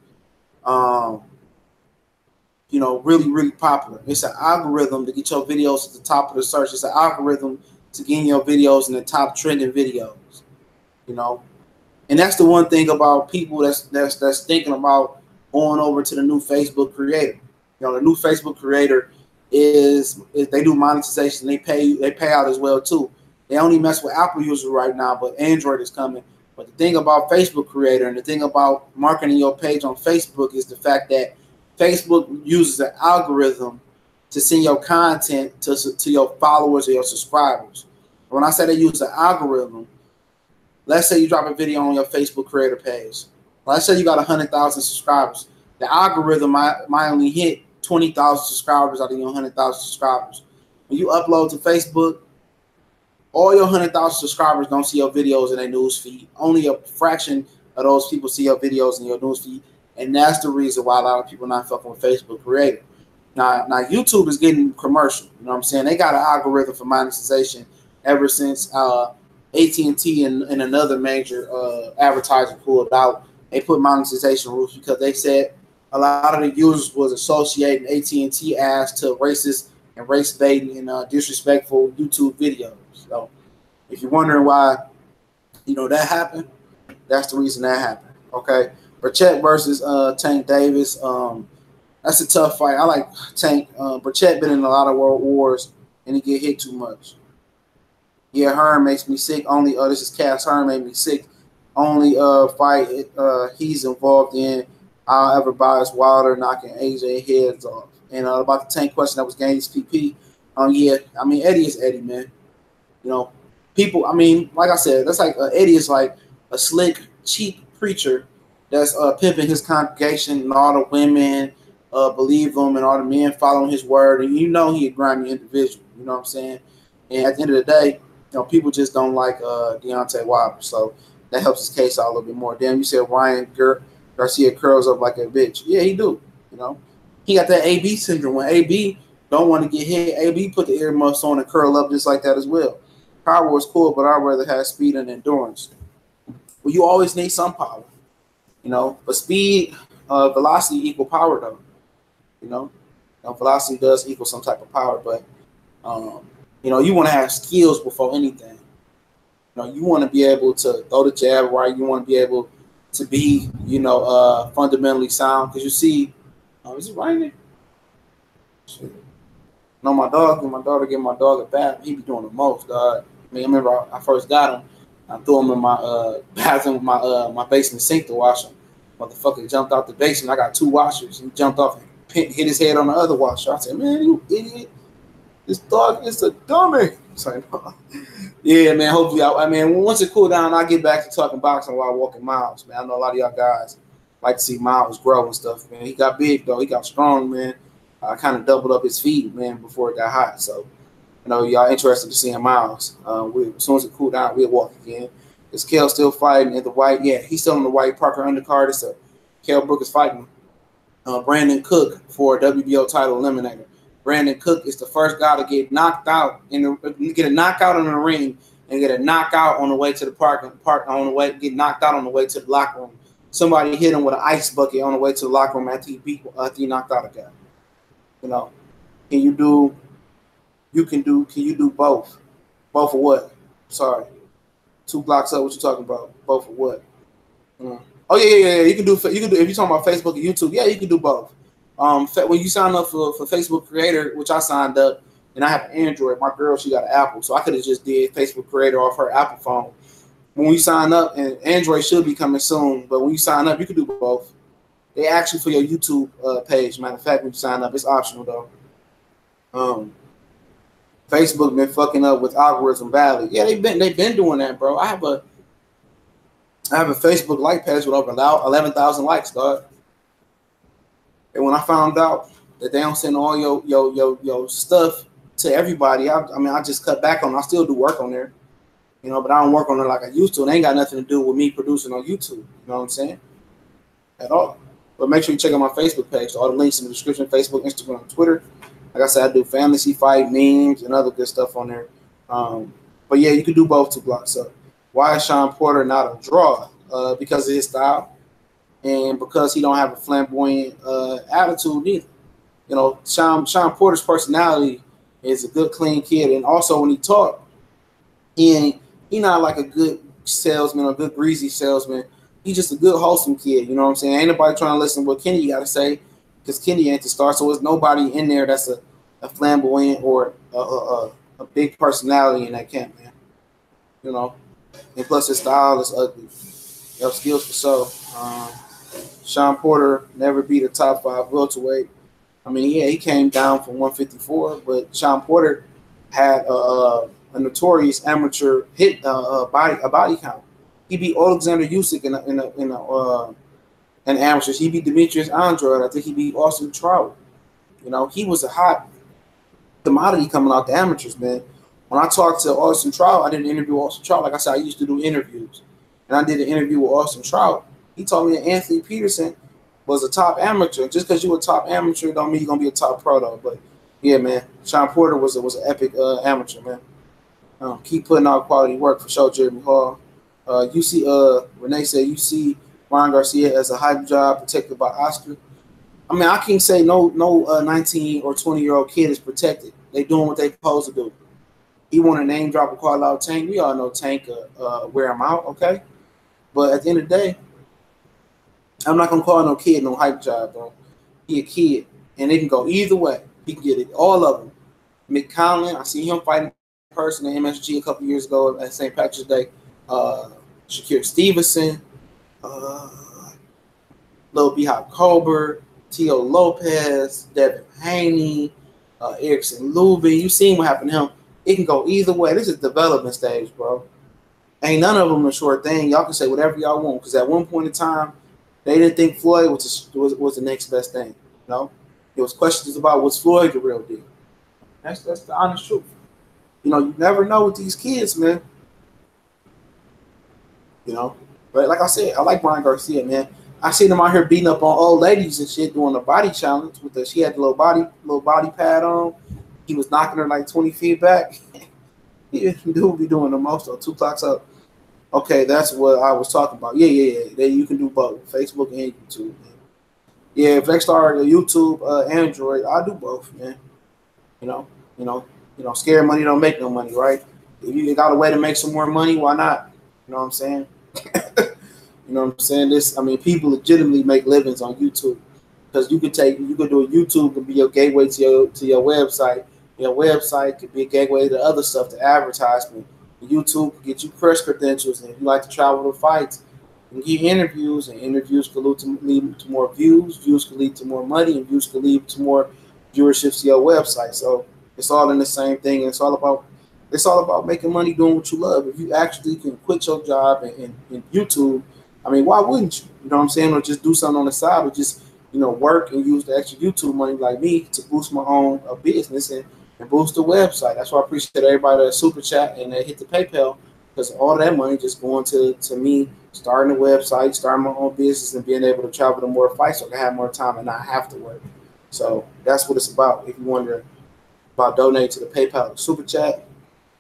you know, really, really popular. It's an algorithm to get your videos at the top of the search. It's an algorithm to getting your videos in the top trending videos. You know, and that's the one thing about people that's thinking about going over to the new Facebook creator. You know, the new Facebook creator is they do monetization. They pay out as well too. They only mess with Apple users right now, but Android is coming. But the thing about Facebook creator and the thing about marketing your page on Facebook is the fact that Facebook uses an algorithm to send your content to your followers or your subscribers. When I say they use the algorithm, let's say you drop a video on your Facebook creator page. Let's say you got 100,000 subscribers. The algorithm might only hit 20,000 subscribers out of your 100,000 subscribers. When you upload to Facebook, all your 100,000 subscribers don't see your videos in their news feed. Only a fraction of those people see your videos in your news feed. And that's the reason why a lot of people not fucking with Facebook creator. Now YouTube is getting commercial. You know what I'm saying? They got an algorithm for monetization ever since AT&T and another major advertiser pulled out. They put monetization rules because they said a lot of the users was associating AT&T ads to racist and race baiting and disrespectful YouTube videos. So if you're wondering why, you know, that happened, that's the reason that happened. Okay. Burchett versus Tank Davis. That's a tough fight. I like Tank. Burchett been in a lot of world wars and he get hit too much. Yeah, Hearn makes me sick. Only this is Cass Hearn made me sick. Only fight he's involved in I'll ever buy is Wilder knocking AJ heads off. And about the Tank question that was Gaines PP. Yeah, I mean Eddie is Eddie, man. You know, people. I mean, like I said, that's like Eddie is like a slick, cheap preacher that's pimping his congregation, and all the women believe him, and all the men following his word. And you know he a grimy individual. You know what I'm saying? And at the end of the day, you know, people just don't like Deontay Wilder, so that helps his case out a little bit more. Damn, you said Ryan Garcia curls up like a bitch. Yeah, he do. You know, he got that AB syndrome. When AB don't want to get hit, AB put the earmuffs on and curl up just like that as well. Power is cool, but I'd rather have speed and endurance. Well, you always need some power, you know. But speed, velocity equal power, though. You know, velocity does equal some type of power, but you know, you want to have skills before anything. You know, you want to be able to throw the jab right. You want to be able to be, you know, fundamentally sound. Because you see, is it raining? Shit. No, my daughter give my dog a bath. He be doing the most, dog. I mean, I remember I first got him. I threw him in my bathroom with my basement sink to wash him. Motherfucker jumped out the basement. I got 2 washers. He jumped off and hit his head on the other washer. I said, man, you idiot. This dog is a dummy. Sorry, no. Yeah, man. Hopefully, I mean, once it cool down, I'll get back to talking boxing while walking Miles, man. I know a lot of y'all guys like to see Miles grow and stuff, man. He got big, though. He got strong, man. I kind of doubled up his feet, man, before it got hot. So, you know, y'all interested to seeing Miles. As soon as it cool down, we'll walk again. Is Kell still fighting at the white? Yeah, he's still on the white Parker undercard. So, Kell Brook is fighting Brandon Cook for a WBO title eliminator. Brandon Cook is the first guy to get knocked out get a knockout in the ring and get a knockout on the way to the get knocked out on the way to the locker room. Somebody hit him with an ice bucket on the way to the locker room after he knocked out a guy. You know, can you do both? Both of what? Sorry. 2 blocks up, what you talking about? Both of what? Oh yeah. You can do if you're talking about Facebook and YouTube, yeah, you can do both. When you sign up for Facebook Creator, which I signed up, and I have an Android, my girl, she got an Apple, so I could have just did Facebook Creator off her Apple phone. When you sign up, and Android should be coming soon, but when you sign up, you can do both. They ask you for your YouTube page. Matter of fact, when you sign up, it's optional though. Facebook been fucking up with algorithm badly. Yeah, they've been doing that, bro. I have a Facebook like page with over 11,000 likes, dog. And when I found out that they don't send all your stuff to everybody, I just cut back on it. I still do work on there, you know, but I don't work on it like I used to. And it ain't got nothing to do with me producing on YouTube. You know what I'm saying? At all. But make sure you check out my Facebook page. All the links in the description: Facebook, Instagram, Twitter. Like I said, I do fantasy fight memes and other good stuff on there. But yeah, you can do both 2 blocks up. Why is Sean Porter not a draw? Because of his style. And because he don't have a flamboyant attitude either. You know, Sean Porter's personality is a good, clean kid. And also when he talk, he not like a good salesman or good greasy salesman. He's just a good, wholesome kid. You know what I'm saying? Ain't nobody trying to listen to what Kenny got to say, because Kenny ain't the star. So there's nobody in there that's a flamboyant or a big personality in that camp, man. You know? And plus his style is ugly. You have skills for so. Sean Porter never beat a top 5 welterweight. I mean, yeah, he came down from 154, but Sean Porter had a notorious amateur hit body count. He beat Alexander Usyk in amateurs. He beat Demetrius Andrade. I think he beat Austin Trout. You know, he was a hot commodity coming out the amateurs, man. When I talked to Austin Trout, I did an interview with Austin Trout. Like I said, I used to do interviews. And I did an interview with Austin Trout. He told me that Anthony Peterson was a top amateur. Just because you were a top amateur don't mean you're going to be a top pro, though. But, yeah, man, Sean Porter was an epic amateur, man. Keep putting out quality work for sure, Jeremy Hall. You see, Renee said, you see Ryan Garcia as a hype job protected by Oscar. I mean, I can't say no 19 or 20-year-old kid is protected. They doing what they supposed to do. He want to name drop and call out Tank. We all know Tank wear him out, okay? But at the end of the day, I'm not going to call no kid no hype job, bro. He a kid, and it can go either way. He can get it, all of them. Mick Conlon, I see him fighting in person at MSG a couple years ago at St. Patrick's Day. Shakir Stevenson, Lil B-Hop Colbert, Tio Lopez, Devin Haney, Erickson Lubin. You seen what happened to him. It can go either way. This is development stage, bro. Ain't none of them a short thing. Y'all can say whatever y'all want, because at one point in time, they didn't think Floyd was the next best thing. You know? There was questions about, was Floyd the real deal? That's the honest truth. You know, you never know with these kids, man. You know? But like I said, I like Brian Garcia, man. I seen him out here beating up on old ladies and shit doing a body challenge with she had the little body pad on. He was knocking her like 20 feet back. Dude be doing the most on 2 blocks up. Okay, that's what I was talking about. Yeah. You can do both, Facebook and YouTube, man. Yeah, if they start YouTube, Android, I'll do both, man. You know, scary money don't make no money, right? If you got a way to make some more money, why not? You know what I'm saying? You know what I'm saying? People legitimately make livings on YouTube, because you could do a YouTube could be your gateway to your website. Your website could be a gateway to other stuff, to advertisement. YouTube could get you press credentials, and if you like to travel to fights, you can get interviews, and interviews could lead to more views. Views could lead to more money, and views could lead to more viewerships to your website. So It's all in the same thing. It's all about making money doing what you love. If you actually can quit your job and YouTube, I mean, why wouldn't you? You know what I'm saying? Or just do something on the side, or just work and use the extra YouTube money like me to boost my own business and boost the website. That's why I appreciate everybody that super chat and they hit the PayPal, because all that money just going to me starting the website, starting my own business, and being able to travel to more fights so I can have more time and not have to work. So that's what it's about. If you wonder about donating to the PayPal super chat,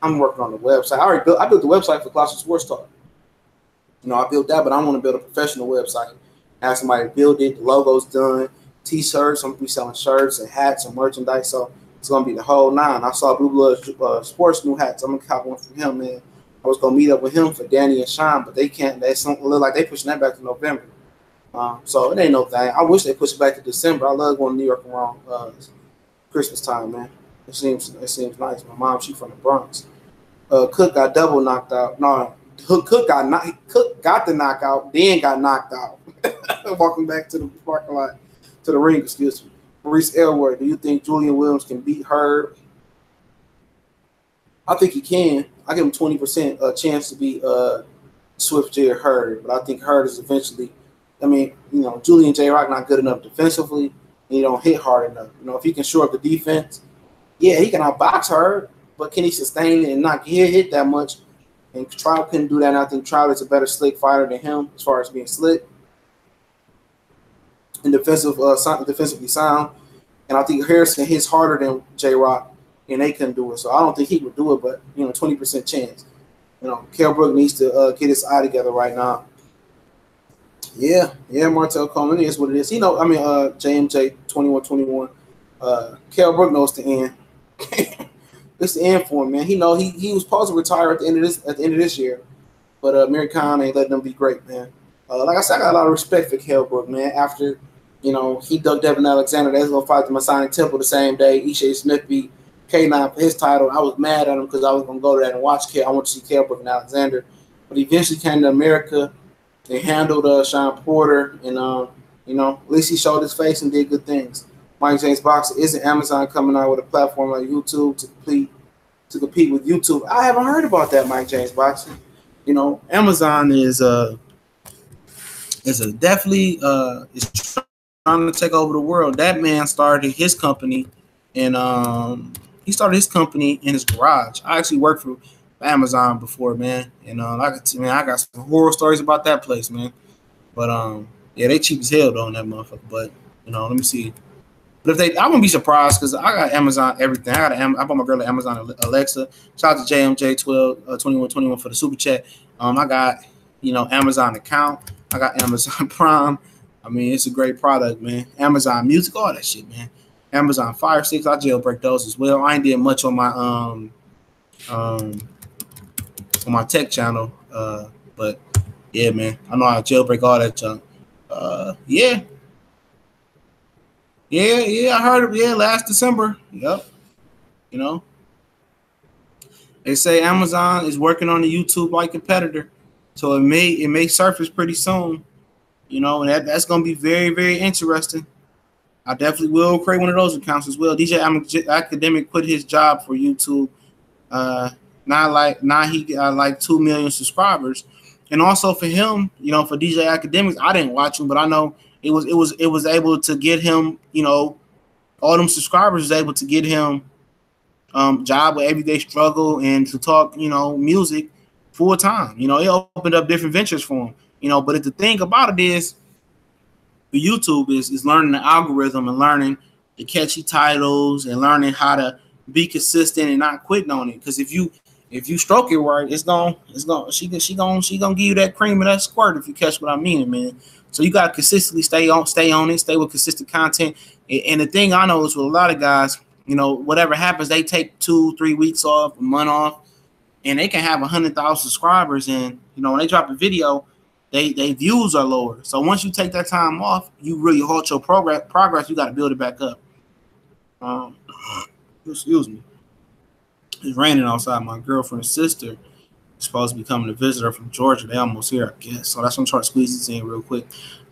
I'm working on the website. I built the website for Classic Sports Talk. I built that, but I want to build a professional website. Have somebody build it. The logo's done. T-shirts. I'm gonna be selling shirts and hats and merchandise. So it's gonna be the whole nine. I saw Blue Blood Sports new hats. I'm gonna cop one from him, man. I was gonna meet up with him for Danny and Sean, but they can't. They look like they pushing that back to November. So it ain't no thing. I wish they pushed it back to December. I love going to New York around Christmas time, man. It seems nice. My mom, she from the Bronx. Cook got double knocked out. No, Cook got the knockout, then got knocked out. Walking back to the parking lot, to the ring, excuse me. Maurice Elward, do you think Julian Williams can beat Herb? I think he can. I give him 20% chance to beat Swift J or Herb, but I think Herb is eventually. I mean, Julian J. Rock not good enough defensively, and he don't hit hard enough. If he can shore up the defense, yeah, he can outbox Herb, but can he sustain it and not get hit that much? And Trout couldn't do that, and I think Trout is a better slick fighter than him as far as being slick and defensively sound. And I think Harrison hits harder than J-Rock, and they couldn't do it. So I don't think he would do it, but, 20% chance. Kell Brook needs to get his eye together right now. Yeah, Martel Coleman is what it is. JMJ 21-21. Kell Brook knows the end. It's the end for him, man. He was supposed to retire at the end of this year, but Amir Khan ain't letting him be great, man. Like I said, I got a lot of respect for Kell Brook, man. After he ducked Devin Alexander, they was gonna fight the Masonic Temple the same day. Ishe Smith beat K9 for his title. I was mad at him because I was gonna go there and watch Kell. I want to see Kell Brook and Alexander, but he eventually came to America. They handled Sean Porter, and at least he showed his face and did good things. Mike James Boxer, isn't Amazon coming out with a platform like YouTube to compete with YouTube? I haven't heard about that, Mike James Boxer. Amazon is definitely is trying to take over the world. That man started his company, and he started his company in his garage. I actually worked for Amazon before, man, and I got some horror stories about that place, man. But yeah, they cheap as hell though on that motherfucker. But let me see. But I wouldn't be surprised because I got Amazon everything. I bought my girl an Amazon Alexa. Shout out to JMJ 2121 for the super chat. I got Amazon account. I got Amazon Prime. I mean, it's a great product, man. Amazon Music, all that shit, man. Amazon Fire Sticks, I jailbreak those as well. I ain't did much on my tech channel, but yeah, man, I know how to jailbreak all that junk. Yeah, I heard it. Yeah, last December. Yep. They say Amazon is working on the YouTube-like competitor, so it may surface pretty soon. And that's gonna be very, very interesting. I definitely will create one of those accounts as well. DJ Academic quit his job for YouTube. Now he got like 2 million subscribers, and also for him, for DJ Academics, I didn't watch him, but I know it was able to get him, all them subscribers was able to get him job with Everyday Struggle and to talk, music full time. It opened up different ventures for him. But the thing about it is, the YouTube is learning the algorithm and learning the catchy titles and learning how to be consistent and not quitting on it. Because if you stroke it right, she gonna give you that cream and that squirt, if you catch what I mean, man. So you gotta consistently stay on it, stay with consistent content. And the thing I know is with a lot of guys, whatever happens, they take 2-3 weeks off, a month off, and they can have 100,000 subscribers. And when they drop a video, they views are lower. So once you take that time off, you really halt your progress. You got to build it back up. Excuse me. It's raining outside. My girlfriend's sister is supposed to be coming to visit her from Georgia. They almost here, I guess. So that's what I'm trying to squeeze this in real quick.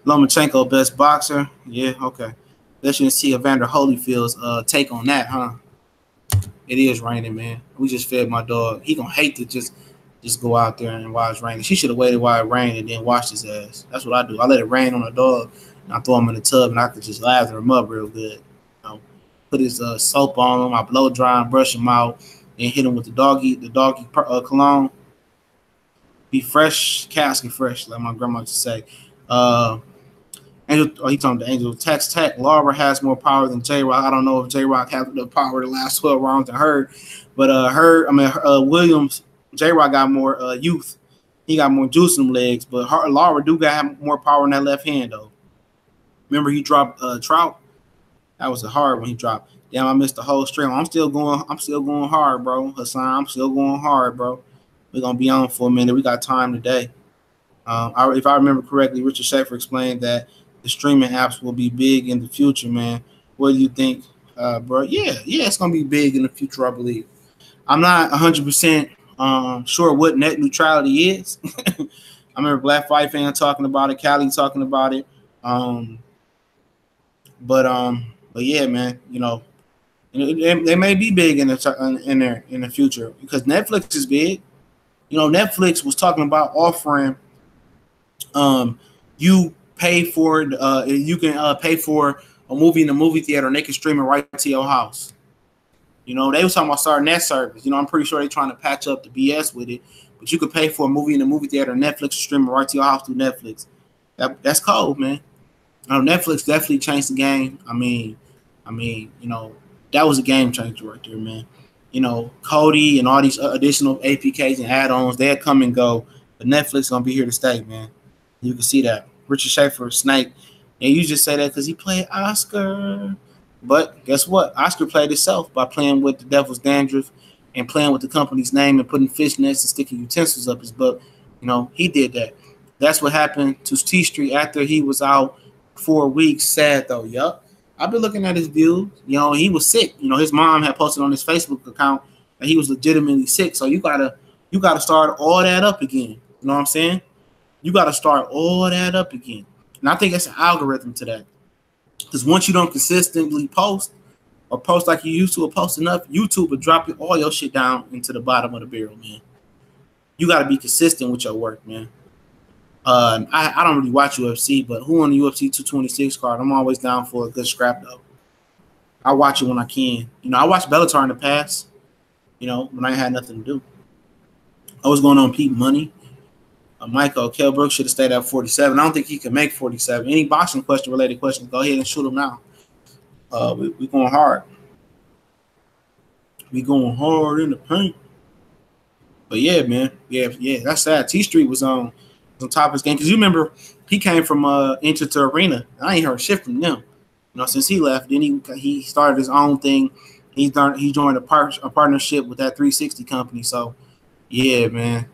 Lomachenko, best boxer. Yeah, okay. Let's just see Evander Holyfield's take on that, huh? It is raining, man. We just fed my dog. He gonna hate to just go out there and while it's raining. She should have waited while it rained and then washed his ass. That's what I do. I let it rain on the dog and I throw him in the tub and I could just lather him up real good. You know, put his soap on him. I blow dry and brush him out and hit him with the doggy cologne. Be fresh, casket fresh, like my grandma used to say. Angel, he talking to Angel. Text Tech. Laura has more power than J Rock. I don't know if J Rock has the power the last 12 rounds to her, but Williams, J Rock got more youth. He got more juice in them legs, but Laura do got more power in that left hand though. Remember he dropped Trout? That was a hard one he dropped. Damn, I missed the whole stream. I'm still going hard, bro. Hassan, I'm still going hard, bro. We're gonna be on for a minute. We got time today. If I remember correctly, Richard Schaefer explained that the streaming apps will be big in the future, man. What do you think, bro? Yeah, it's gonna be big in the future, I believe. I'm not 100% sure what net neutrality is. I remember Black Fight Fan talking about it, Cali talking about it. But yeah, man, you know, they may be big in the future because Netflix is big. You know, Netflix was talking about offering you pay for you can pay for a movie in the movie theater and they can stream it right to your house. You know, they was talking about starting that service. You know, I'm pretty sure they're trying to patch up the BS with it, but you could pay for a movie in the movie theater and Netflix stream it right to your house through Netflix. That's cold, man. Netflix definitely changed the game. I mean, you know, that was a game changer right there, man. You know, Cody and all these additional APKs and add-ons, they'll come and go, but Netflix gonna be here to stay, man. You can see that. Richard Schaefer, Snake, and you just say that because he played Oscar. But guess what? Oscar played himself by playing with the devil's dandruff and playing with the company's name and putting fishnets and sticking utensils up his butt. You know, he did that. That's what happened to T Street after he was out 4 weeks. Sad though, yup. I've been looking at his views. You know, he was sick. You know, his mom had posted on his Facebook account that he was legitimately sick. So you gotta start all that up again. You know what I'm saying? You gotta start all that up again. And I think it's an algorithm to that. Because once you don't consistently post or post like you used to or post enough, YouTube will drop all your shit down into the bottom of the barrel, man. You gotta be consistent with your work, man. I don't really watch UFC, but who on the UFC 226 card? I'm always down for a good scrap though. I watch it when I can. You know, I watched Bellator in the past. You know, when I had nothing to do. I was going on Pete Money. Michael Kell Brook should have stayed at 47. I don't think he can make 47. Any boxing related questions? Go ahead and shoot them now. We going hard. We going hard in the paint. But yeah, man, yeah, that's sad. T Street was on top of his game because you remember he came from Enter to Arena. I ain't heard shit from them. You know, since he left, then he started his own thing. He joined a partnership with that 360 company. So yeah, man.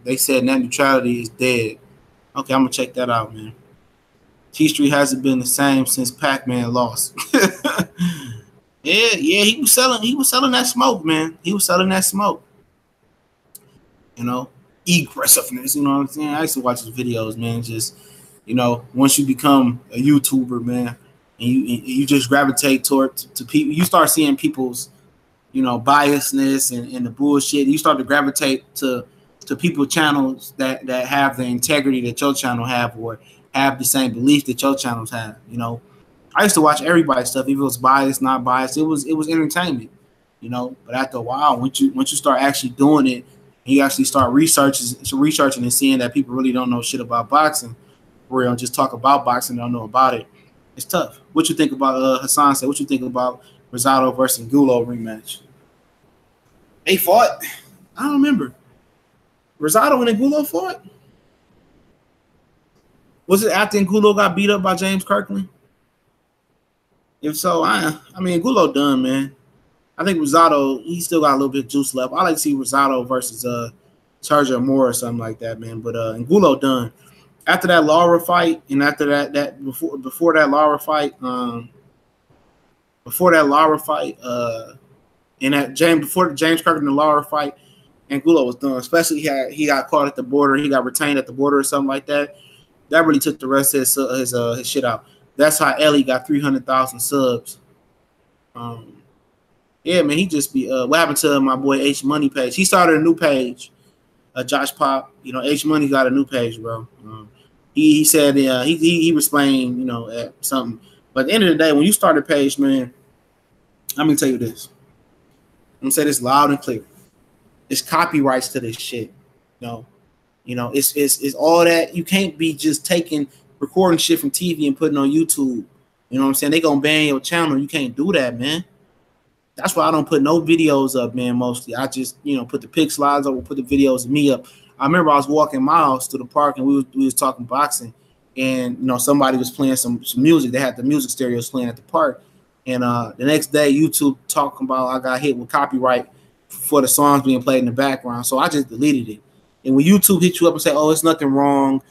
They said net neutrality is dead. Okay, I'm gonna check that out, man. T Street hasn't been the same since Pac-Man lost. yeah, he was selling that smoke, man. He was selling that smoke. You know, aggressiveness. You know what I'm saying? I used to watch his videos, man. Just, you know, once you become a YouTuber, man, and you just gravitate to people, you start seeing people's, you know, biasness and the bullshit. You start to gravitate to people channels that have the integrity that your channel have or have the same belief that your channels have. You know, I used to watch everybody's stuff, even if it was biased, not biased. It was entertainment, you know. But after a while, once you start actually doing it, and you actually start researching and seeing that people really don't know shit about boxing, or you know, just talk about boxing and don't know about it, it's tough. What you think about Hassan said? What you think about Rosado versus Gulo rematch? They fought. I don't remember. Rosado and Angulo fought? Was it after Angulo got beat up by James Kirkland? If so, I mean, Angulo done, man. I think Rosado, he still got a little bit of juice left. I like to see Rosado versus Sergiy Moore or something like that, man. But Angulo done. After that Lara fight, and after that before that Lara fight, and that before the James Kirkland and Lara fight, Angulo was done. Especially he got caught at the border. He got retained at the border or something like that. That really took the rest of his shit out. That's how Ellie got 300,000 subs. Yeah, Yeah, man, he just be what happened to my boy H Money page? He started a new page. Josh Pop, you know, H Money got a new page, bro. He said he was playing, you know, at something. But at the end of the day, when you start a page, man, I'm gonna tell you this. I'm gonna say this loud and clear. It's copyrights to this shit. You know, it's all that. You can't be just recording shit from TV and putting on YouTube. You know what I'm saying? They gonna ban your channel. You can't do that, man. That's why I don't put no videos up, man, mostly. I just, you know, put the pic slides up, put the videos of me up. I remember I was walking miles to the park and we was talking boxing, and, you know, somebody was playing some music. They had the music stereos playing at the park. And the next day, YouTube talking about I got hit with copyright for the songs being played in the background. So I just deleted it. And when YouTube hit you up and say, oh, it's nothing wrong,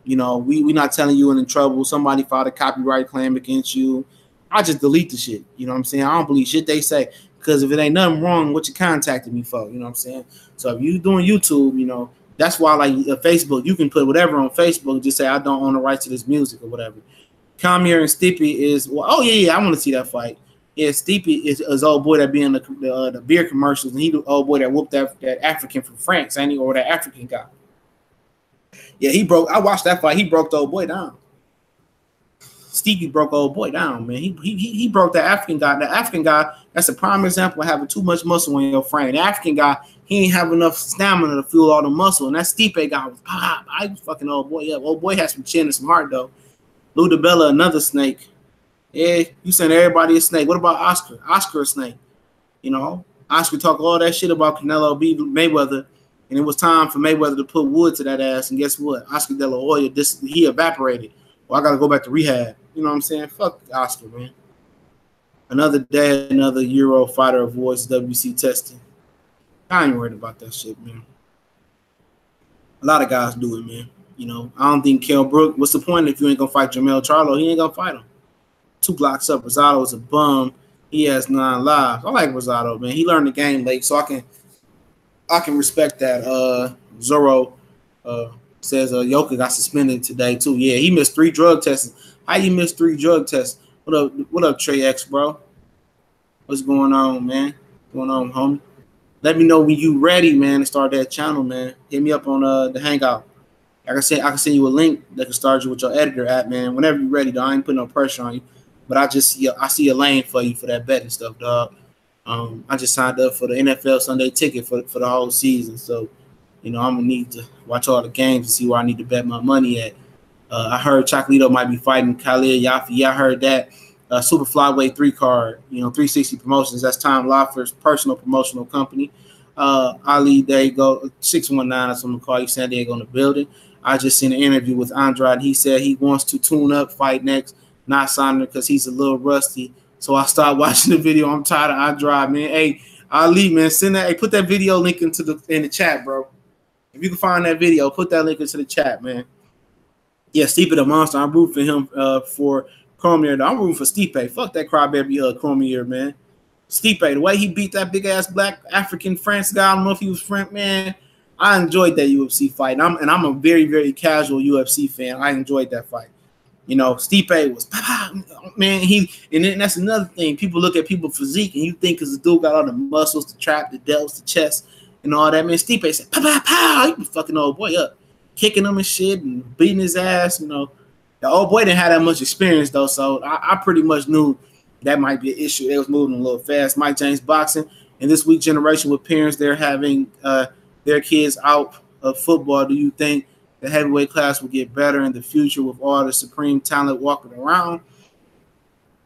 you know, we not telling you in trouble. Somebody filed a copyright claim against you. I just delete the shit. You know what I'm saying? I don't believe shit they say, because if it ain't nothing wrong, what you contacted me for? You know what I'm saying? So if you doing YouTube, you know, that's why, like, Facebook, you can put whatever on Facebook. Just say I don't own the rights to this music or whatever. Kamier and Stipe is, well, oh yeah, I want to see that fight. Yeah, Stipe is old boy that be in the beer commercials, and he the old boy that whooped that African from France, ain't he? Or that African guy. Yeah, I watched that fight. He broke the old boy down. Stevie broke old boy down, man. He broke the African guy. The African guy, that's a prime example of having too much muscle in your frame. The African guy, he ain't have enough stamina to fuel all the muscle. And that Stipe guy was I was fucking old boy up. Old boy has some chin and some heart, though. Lou DiBella, another snake. Yeah, you saying everybody a snake. What about Oscar? Oscar a snake. You know, Oscar talk all that shit about Canelo Mayweather, and it was time for Mayweather to put wood to that ass. And guess what? Oscar De La Hoya, he evaporated. Well, I got to go back to rehab. You know what I'm saying? Fuck Oscar, man. Another day, another Euro fighter avoids WBC testing. I ain't worried about that shit, man. A lot of guys do it, man. You know, I don't think Kell Brook, what's the point if you ain't going to fight Jermell Charlo? He ain't going to fight him. 2 blocks up. Rosado is a bum. He has 9 lives. I like Rosado, man. He learned the game late, so I can respect that. Zorro says Yoka got suspended today too. Yeah, he missed 3 drug tests. How you miss 3 drug tests? What up, Trey X, bro? What's going on, man? What's going on, homie? Let me know when you ready, man, to start that channel, man. Hit me up on the Hangout. Like I said, I can send you a link that can start you with your editor app, man. Whenever you're ready, dog. I ain't putting no pressure on you, but I see a lane for you for that betting stuff, dog. I just signed up for the NFL Sunday ticket for the whole season, so you know I'm gonna need to watch all the games and see where I need to bet my money at. I heard Chocolito might be fighting Khalil Yafi. Yeah, I heard that. Super Flyweight 3 card, you know, 360 Promotions. That's Tom Loffer's personal promotional company. Ali, there you go. 619, that's what I'm gonna call you. San Diego in the building. I just seen an interview with Andrade. He said he wants to tune up, fight next, not signing because he's a little rusty. So I started watching the video. I'm tired of Andrade, man. Hey, Ali, man, send that. Hey, put that video link in the chat, bro. If you can find that video, put that link into the chat, man. Yeah, Stipe the monster. I'm rooting for him for Cormier. I'm rooting for Stipe. Fuck that crybaby Cormier, man. Stipe, the way he beat that big ass black African France guy. I don't know if he was French, man. I enjoyed that UFC fight, and I'm a very, very casual UFC fan. I enjoyed that fight. You know, Stipe was, man, and then that's another thing. People look at people's physique, and you think because the dude got all the muscles, the trap, the delts, the chest, and all that, man. Stipe said, pow, pow, he was fucking old boy up, kicking him and shit and beating his ass, you know. The old boy didn't have that much experience, though, so I pretty much knew that might be an issue. They was moving a little fast. Mike James boxing, and this week generation with parents, they're having their kids out of football. Do you think the heavyweight class will get better in the future with all the supreme talent walking around?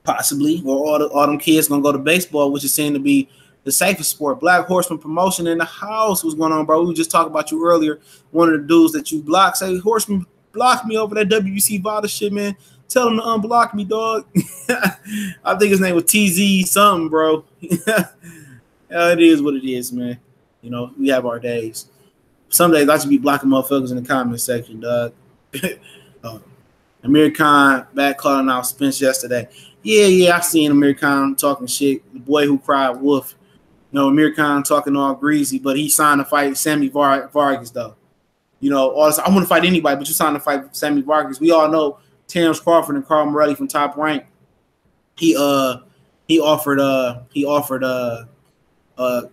Possibly. Or all them kids going to go to baseball, which is seen to be the safest sport. Black Horseman promotion in the house. What's going on, bro? We were just talking about you earlier. One of the dudes that you blocked. Say, Horseman blocked me over that WBC VADA shit, man. Tell him to unblock me, dog. I think his name was TZ something, bro. It is what it is, man. You know, we have our days. Some days I should be blocking motherfuckers in the comment section, dog. Amir Khan back calling out Spence yesterday. Yeah, I seen Amir Khan talking shit. The boy who cried wolf. You know, Amir Khan talking all greasy, but he signed to fight Sammy Vargas, though. You know, I want to fight anybody, but you signed to fight Sammy Vargas. We all know Terrence Crawford and Carl Morelli from Top Rank. He he offered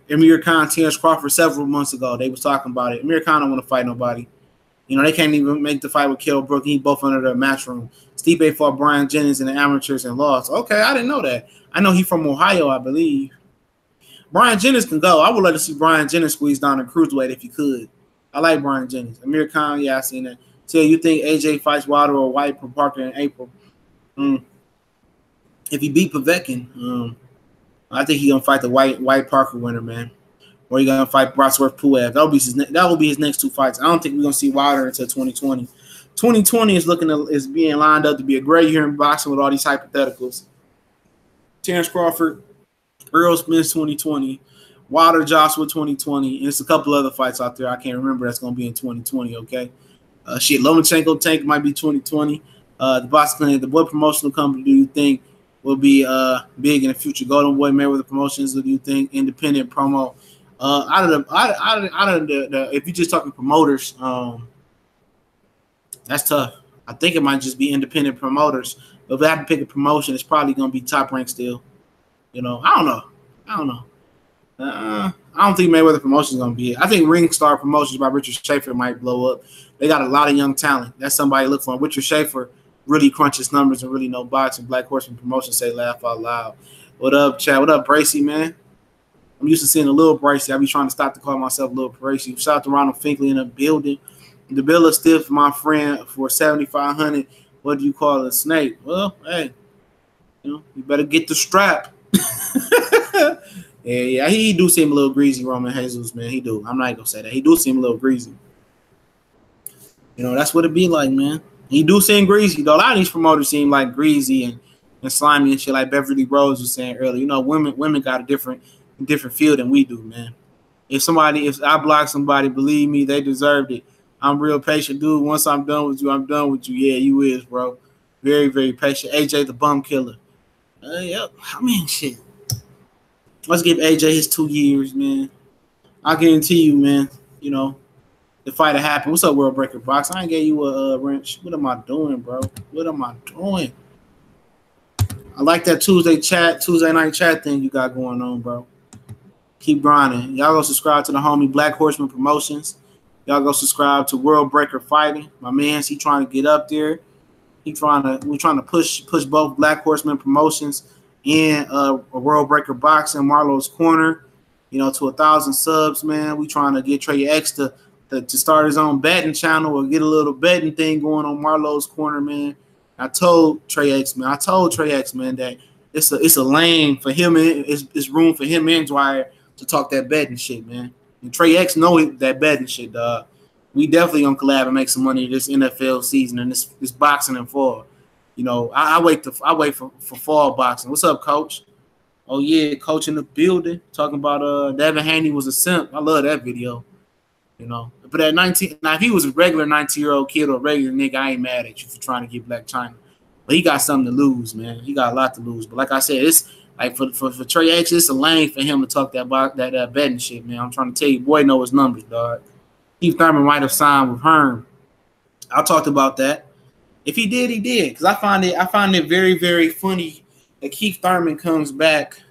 Amir Khan, Terence Crawford several months ago. They was talking about it. Amir Khan don't want to fight nobody. You know, they can't even make the fight with Kell Brook. He both under the match room. Stipe fought Brian Jennings in the amateurs and lost. Okay, I didn't know that. I know he's from Ohio, I believe. Brian Jennings can go. I would like to see Brian Jennings squeeze down the cruiserweight if he could. I like Brian Jennings. Amir Khan, yeah, I seen that. Tell you think AJ fights Wilder or White for Parker in April? If he beat Povetkin, I think he's gonna fight the White Parker winner, man. Or he's gonna fight Brodsworth Puev. That will be his next two fights. I don't think we're gonna see Wilder until 2020. 2020 is being lined up to be a great year in boxing with all these hypotheticals. Terence Crawford, Earl Smith 2020, Wilder Joshua 2020, and it's a couple other fights out there I can't remember that's gonna be in 2020. Okay, Lomachenko Tank might be 2020. The boxing clinic, the what promotional company do you think will be big in the future? Golden Boy Mayweather Promotions. What do you think? Independent promo. Out of the if you're just talking promoters, that's tough. I think it might just be independent promoters. But if I have to pick a promotion, it's probably gonna be Top Rank still. You know, I don't know. I don't think Mayweather Promotions is gonna be it. I think Ring Star Promotions by Richard Schaefer might blow up. They got a lot of young talent. That's somebody to look for. Richard Schaefer really crunches numbers and really know boxing. Black Horseman Promotions say laugh out loud. What up, Chad? What up, Bracy, man? I'm used to seeing a little Bracy. I be trying to stop to call myself Little Bracy. Shout out to Ronald Finkley in the building. The bill is stiff, my friend, for 7,500. What do you call a snake? Well, hey, you better get the strap. yeah, he do seem a little greasy, Roman Jesus, man. He do. I'm not gonna say that. He do seem a little greasy. You know, that's what it be like, man. He do seem greasy, though. A lot of these promoters seem like greasy and slimy and shit, like Beverly Rose was saying earlier. You know, women got a different feel than we do, man. If I block somebody, believe me, they deserved it. I'm real patient, dude. Once I'm done with you, I'm done with you. Yeah, you is, bro. Very, very patient. AJ the bum killer. Yep. I mean, shit. Let's give AJ his 2 years, man. I guarantee you, man, you know, the fight will happen. What's up, World Breaker Box? I ain't gave you a wrench. What am I doing, bro? What am I doing? I like that Tuesday night chat thing you got going on, bro. Keep grinding. Y'all go subscribe to the homie Black Horseman Promotions. Y'all go subscribe to World Breaker Fighting. My man's he trying to get up there. We're trying to push both Black Horseman Promotions and a World Breaker Boxing, Marlowe's Corner, you know, to 1,000 subs, man. We trying to get Trey X to start his own betting channel or get a little betting thing going on Marlowe's Corner, man. I told Trey X, man, that it's a lane for him and it's room for him and Dwyer to talk that betting shit, man. And Trey X know that betting shit, dog. We definitely gonna collab and make some money this NFL season and this boxing and fall. You know, I wait for fall boxing. What's up, Coach? Oh yeah, Coach in the building talking about Devin Haney was a simp. I love that video. You know, but at 19, now if he was a regular 19-year-old kid or a regular nigga, I ain't mad at you for trying to get Black China. But he got something to lose, man. He got a lot to lose. But like I said, it's like for Trey X, it's a lane for him to talk that betting shit, man. I'm trying to tell you, boy, know his numbers, dog. Keith Thurman might have signed with Hearn. I talked about that. If he did, he did. Because I find it very, very funny that Keith Thurman comes back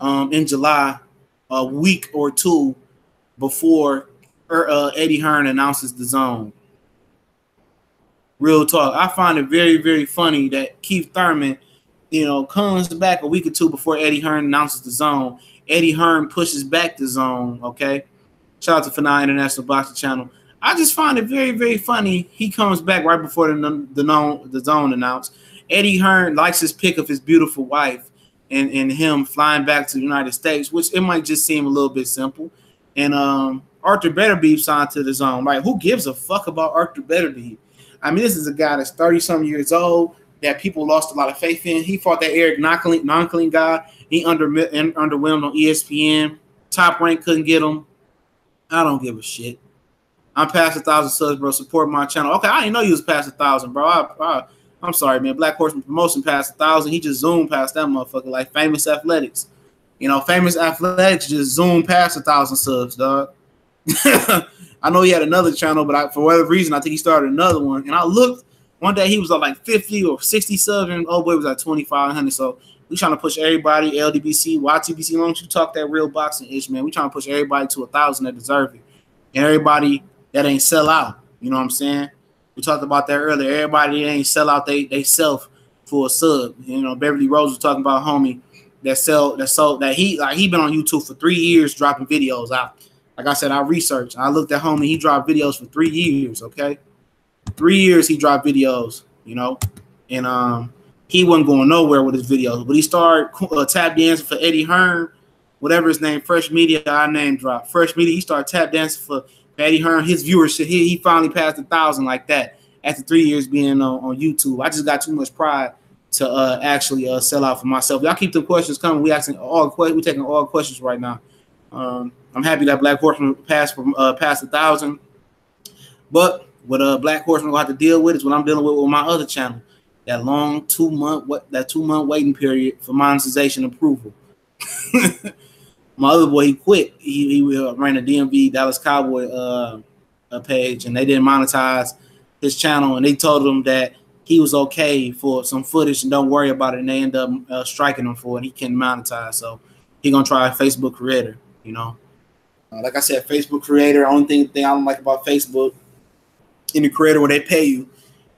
in July, a week or two before Eddie Hearn announces the zone. Real talk. I find it very, very funny that Keith Thurman, you know, comes back a week or two before Eddie Hearn announces the zone. Eddie Hearn pushes back the zone, okay? Shout out to Fanai International Boxing Channel. I just find it very, very funny. He comes back right before the zone announced. Eddie Hearn likes his pick of his beautiful wife and him flying back to the United States, which it might just seem a little bit simple. And Arthur Betterbeef signed to the zone. Like, who gives a fuck about Arthur Betterbeef? I mean, this is a guy that's 30-something years old that people lost a lot of faith in. He fought that Eric Nonclean guy. He underwhelmed on ESPN. Top Rank couldn't get him. I don't give a shit. I'm past 1,000 subs, bro. Support my channel. Okay, I didn't know you was past 1,000, bro. I'm sorry, man. Black Horseman Promotion past 1,000. He just zoomed past that motherfucker like Famous Athletics. You know, Famous Athletics just zoomed past 1,000 subs, dog. I know he had another channel, but for whatever reason, I think he started another one. And I looked one day, he was at like 50 or 60 subs, and oh boy, was at 2,500. So We trying to push everybody, LDBC, YTBC, as long as you talk that real boxing ish, man. We trying to push everybody to 1,000 that deserve it. And everybody that ain't sell out. You know what I'm saying? We talked about that earlier. Everybody that ain't sell out, they self for a sub. You know, Beverly Rose was talking about a homie that he been on YouTube for 3 years dropping videos out. Like I said, I researched. I looked at homie. He dropped videos for 3 years. Okay, 3 years he dropped videos. You know, and he wasn't going nowhere with his videos, but he started tap dancing for Eddie Hearn, whatever his name, Fresh Media. I name drop Fresh Media. He started tap dancing for Eddie Hearn. His viewership, he finally passed 1,000 like that after 3 years being on YouTube. I just got too much pride to actually sell out for myself. Y'all keep the questions coming. We taking all questions right now. I'm happy that Black Horseman passed 1,000, but what Black Horseman gonna have to deal with is what I'm dealing with my other channel. That long 2 month waiting period for monetization approval. My other boy, he quit. He ran a DMV Dallas Cowboy page, and they didn't monetize his channel, and they told him that he was okay for some footage and don't worry about it, and they end up striking him for it. He can't monetize, so he gonna try Facebook Creator. You know, like I said, Facebook Creator. Only thing I don't like about Facebook in the Creator where they pay you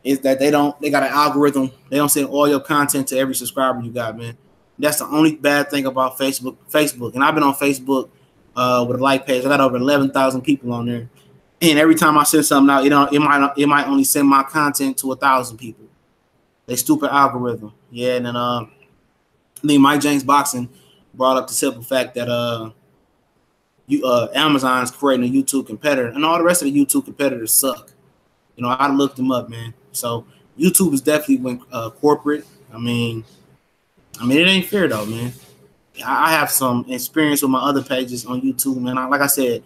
is that they got an algorithm. They don't send all your content to every subscriber you got, man. That's the only bad thing about Facebook. And I've been on Facebook with a like page. I got over 11,000 people on there. And every time I send something out, it might only send my content to 1,000 people. They stupid algorithm. Yeah, and then I think Mike James Boxing brought up the simple fact that Amazon is creating a YouTube competitor, and all the rest of the YouTube competitors suck. You know, I looked them up, man. So YouTube is definitely went corporate. I mean, it ain't fair though, man. I have some experience with my other pages on YouTube, man. Like I said,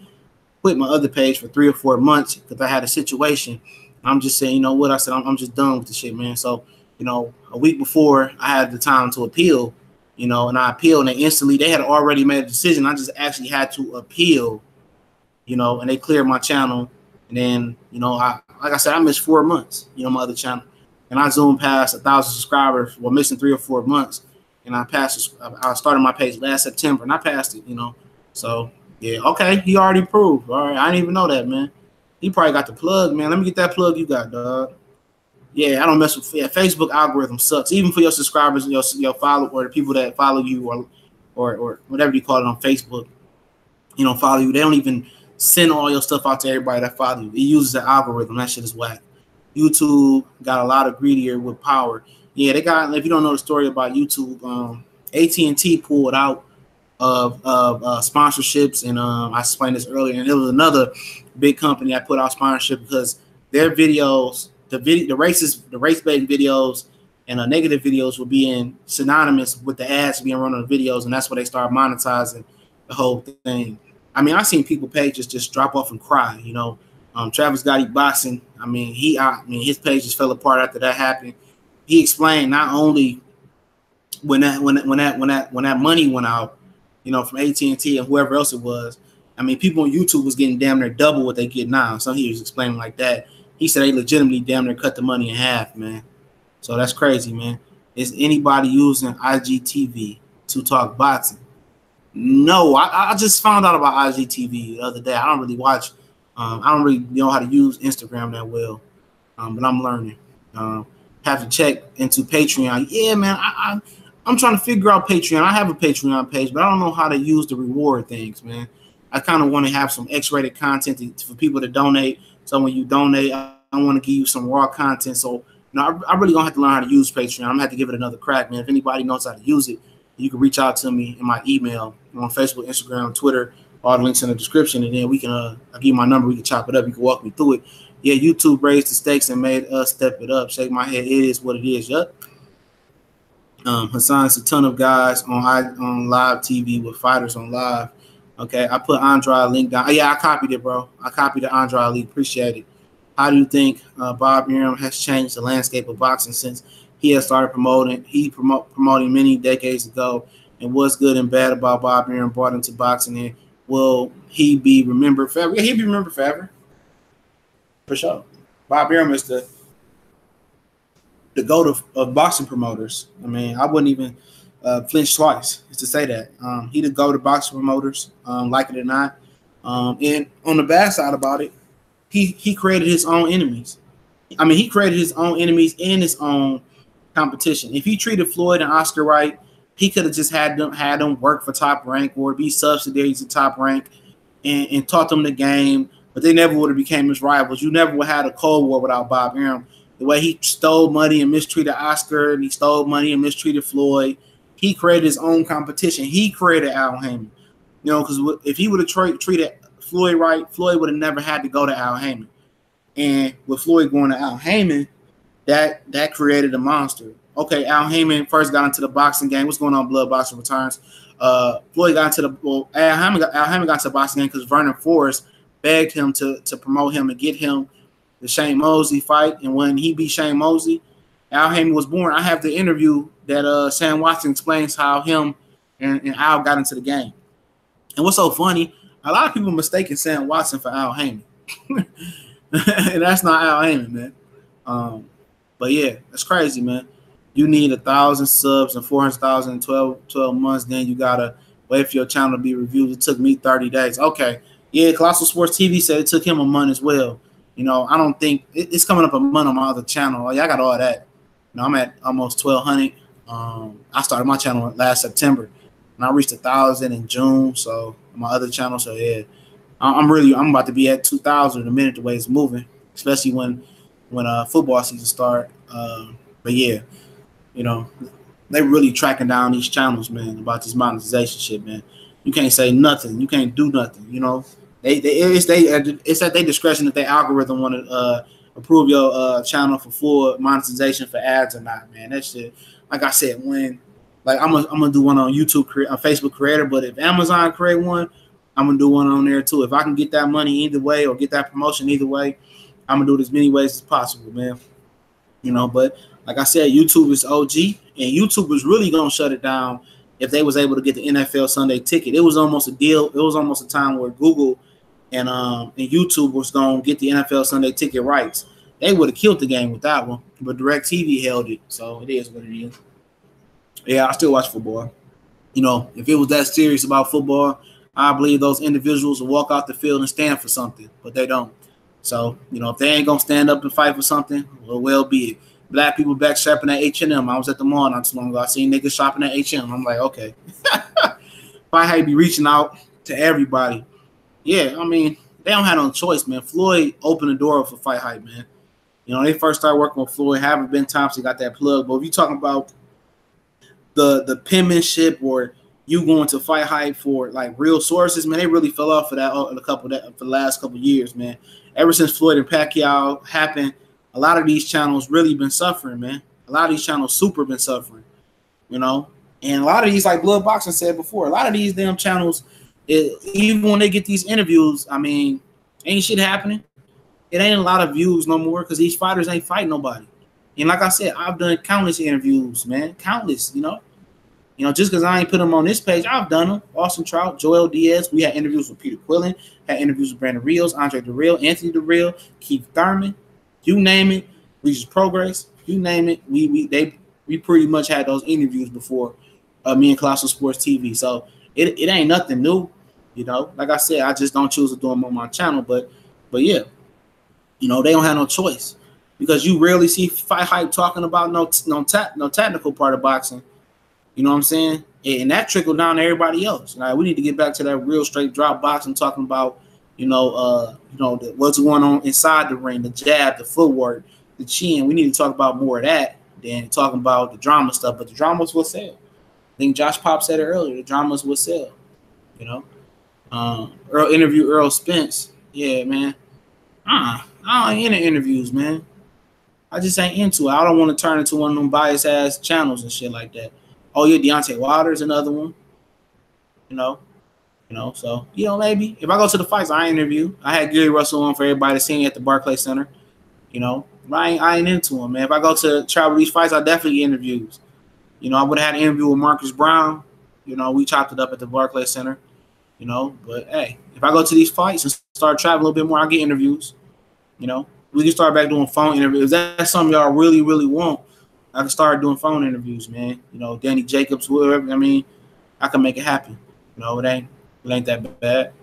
quit my other page for 3 or 4 months because I had a situation. I'm just saying, you know what? I said, I'm just done with the shit, man. So, you know, a week before I had the time to appeal, you know, and I appealed, and they had already made a decision. I just actually had to appeal, you know, and they cleared my channel. And then, you know, like I said, I missed 4 months, you know, my other channel. And I zoomed past 1,000 subscribers while missing 3 or 4 months. And I started my page last September, and I passed it, you know. So, yeah, okay, he already proved. All right, I didn't even know that, man. He probably got the plug, man. Let me get that plug you got, dog. Yeah, I don't mess with Facebook algorithm sucks. Even for your subscribers and your follow, or the people that follow you, or whatever you call it on Facebook, you know, follow you. They don't even send all your stuff out to everybody that follow you. It uses the algorithm. That shit is whack. YouTube got a lot of greedier with power. Yeah, they got. If you don't know the story about YouTube, AT&T pulled out of sponsorships, and I explained this earlier. And it was another big company that put out sponsorship because their videos, the race baiting videos, and negative videos were being synonymous with the ads being run on the videos, and that's where they started monetizing the whole thing. I mean, I seen people pages just drop off and cry. You know, Travis Gotti Boxing. I mean, his page just fell apart after that happened. He explained not only when that money went out, you know, from AT&T and whoever else it was. I mean, people on YouTube was getting damn near double what they get now. So he was explaining like that. He said they legitimately damn near cut the money in half, man. So that's crazy, man. Is anybody using IGTV to talk boxing? No, I just found out about IGTV the other day. I don't really watch. I don't really know how to use Instagram that well, but I'm learning. Have to check into Patreon. Yeah, man, I'm trying to figure out Patreon. I have a Patreon page, but I don't know how to use the reward things, man. I kind of want to have some X-rated content for people to donate. So when you donate, I want to give you some raw content. So, you know, I really gonna have to learn how to use Patreon. I'm gonna have to give it another crack, man. If anybody knows how to use it, you can reach out to me in my email on Facebook, Instagram, Twitter. All the links in the description, and then we can I'll give you my number. We can chop it up. You can walk me through it. Yeah, YouTube raised the stakes and made us step it up. Shake my head. It is what it is. Yup. Hassan, it's a ton of guys on live TV with fighters on live. Okay, I put Andrade link down. Oh, yeah, I copied it, bro. I copied the Andrade link. Appreciate it. How do you think Bob Arum has changed the landscape of boxing since he has started promoting? He promoting many decades ago. And what's good and bad about Bob Arum brought into boxing? And will he be remembered forever? Yeah, he'll be remembered forever. For sure. Bob Arum is the GOAT of boxing promoters. I mean, I wouldn't even flinch twice, is to say that. He did go to boxing promoters, like it or not. And on the bad side about it, he created his own enemies. I mean, he created his own enemies in his own competition. If he treated Floyd and Oscar right, he could have just had them work for Top Rank or be subsidiaries to Top Rank and taught them the game, but they never would have became his rivals. You never would have had a Cold War without Bob Arum. The way he stole money and mistreated Oscar, and he stole money and mistreated Floyd, he created his own competition. He created Al Haymon. You know, because if he would have treated Floyd right, Floyd would have never had to go to Al Haymon. And with Floyd going to Al Haymon, that created a monster. Okay, Al Haymon first got into the boxing game. What's going on, Blood Boxing Returns? Floyd got into Al Haymon got into the boxing game because Vernon Forrest begged him to promote him and get him the Shane Mosley fight. And when he beat Shane Mosley, Al Haymon was born. I have the interview that Sam Watson explains how him and Al got into the game. And what's so funny, a lot of people mistaken Sam Watson for Al Haymon. And that's not Al Haymon, man. But yeah, that's crazy, man. You need 1,000 subs and 400,000 in 12 months. Then you gotta wait for your channel to be reviewed. It took me 30 days. Okay, yeah. Colossal Sports TV said it took him a month as well. You know, I don't think it's coming up a month on my other channel. Oh, yeah, I got all that. You know, I'm at almost 1,200. I started my channel last September, and I reached 1,000 in June. So my other channel. So yeah, I'm about to be at 2,000 in a minute. The way it's moving, especially when football season start. But yeah, you know, they really tracking down these channels, man, about this monetization shit, man. You can't say nothing. You can't do nothing. You know, it's at their discretion if their algorithm want to approve your channel for full monetization for ads or not, man. That shit, like I said, I'm gonna do one on YouTube, on Facebook Creator, but if Amazon create one, I'm gonna do one on there too. If I can get that money either way or get that promotion either way, I'm gonna do it as many ways as possible, man. You know, but like I said, YouTube is OG, and YouTube was really gonna shut it down if they was able to get the NFL Sunday Ticket. It was almost a deal. It was almost a time where Google and YouTube was gonna get the NFL Sunday Ticket rights. They would have killed the game with that one, but DirecTV held it, so it is what it is. Yeah, I still watch football. You know, if it was that serious about football, I believe those individuals will walk out the field and stand for something, but they don't. So, you know, if they ain't gonna stand up and fight for something, well be it. Black people back shopping at H&M. I was at the mall not too long ago. I seen niggas shopping at H&M. I'm like, okay. Fight Hype be reaching out to everybody. Yeah, I mean, they don't have no choice, man. Floyd opened the door for Fight Hype, man. You know, they first started working with Floyd. Haven't been Thompson got that plug. But if you talking about the penmanship or you going to Fight Hype for like real sources, man, they really fell off for that for the last couple years, man. Ever since Floyd and Pacquiao happened, a lot of these channels really been suffering, man. A lot of these channels super been suffering, you know. And a lot of these, like Blood Boxing said before, a lot of these damn channels, even when they get these interviews, I mean, ain't shit happening. It ain't a lot of views no more because these fighters ain't fighting nobody. And like I said, I've done countless interviews, man. Countless, you know. You know, just because I ain't put them on this page, I've done them. Austin Trout, Joel Diaz. We had interviews with Peter Quillen, had interviews with Brandon Rios, Andre Durrell, Anthony Durrell, Keith Thurman. You name it, Regis Progress. You name it, we pretty much had those interviews before me and Colossal Sports TV. So it ain't nothing new, you know. Like I said, I just don't choose to do them on my channel. But yeah, you know, they don't have no choice because you rarely see Fight Hype talking about no technical part of boxing. You know what I'm saying? And that trickled down to everybody else. Like, we need to get back to that real straight drop boxing, talking about, what's going on inside the ring, the jab, the footwork, the chin. We need to talk about more of that than talking about the drama stuff. But the dramas will sell. I think Josh Pop said it earlier. The dramas will sell. You know, Earl Spence. Yeah, man. I ain't into interviews, man. I just ain't into it. I don't want to turn into one of them biased ass channels and shit like that. Oh yeah, Deontay Wilder's another one. You know, so maybe if I go to the fights, I interview. I had Gary Russell on for everybody to see at the Barclays Center. You know, I ain't into him, man. If I go to Travel Beach fights, I definitely get interviews. You know, I would have had an interview with Marcus Brown. You know, we chopped it up at the Barclays Center. You know, but hey, if I go to these fights and start traveling a little bit more, I get interviews. You know, we can start back doing phone interviews. If that's something y'all really, really want, I can start doing phone interviews, man. You know, Danny Jacobs, whoever. I mean, I can make it happen. You know, it ain't that bad.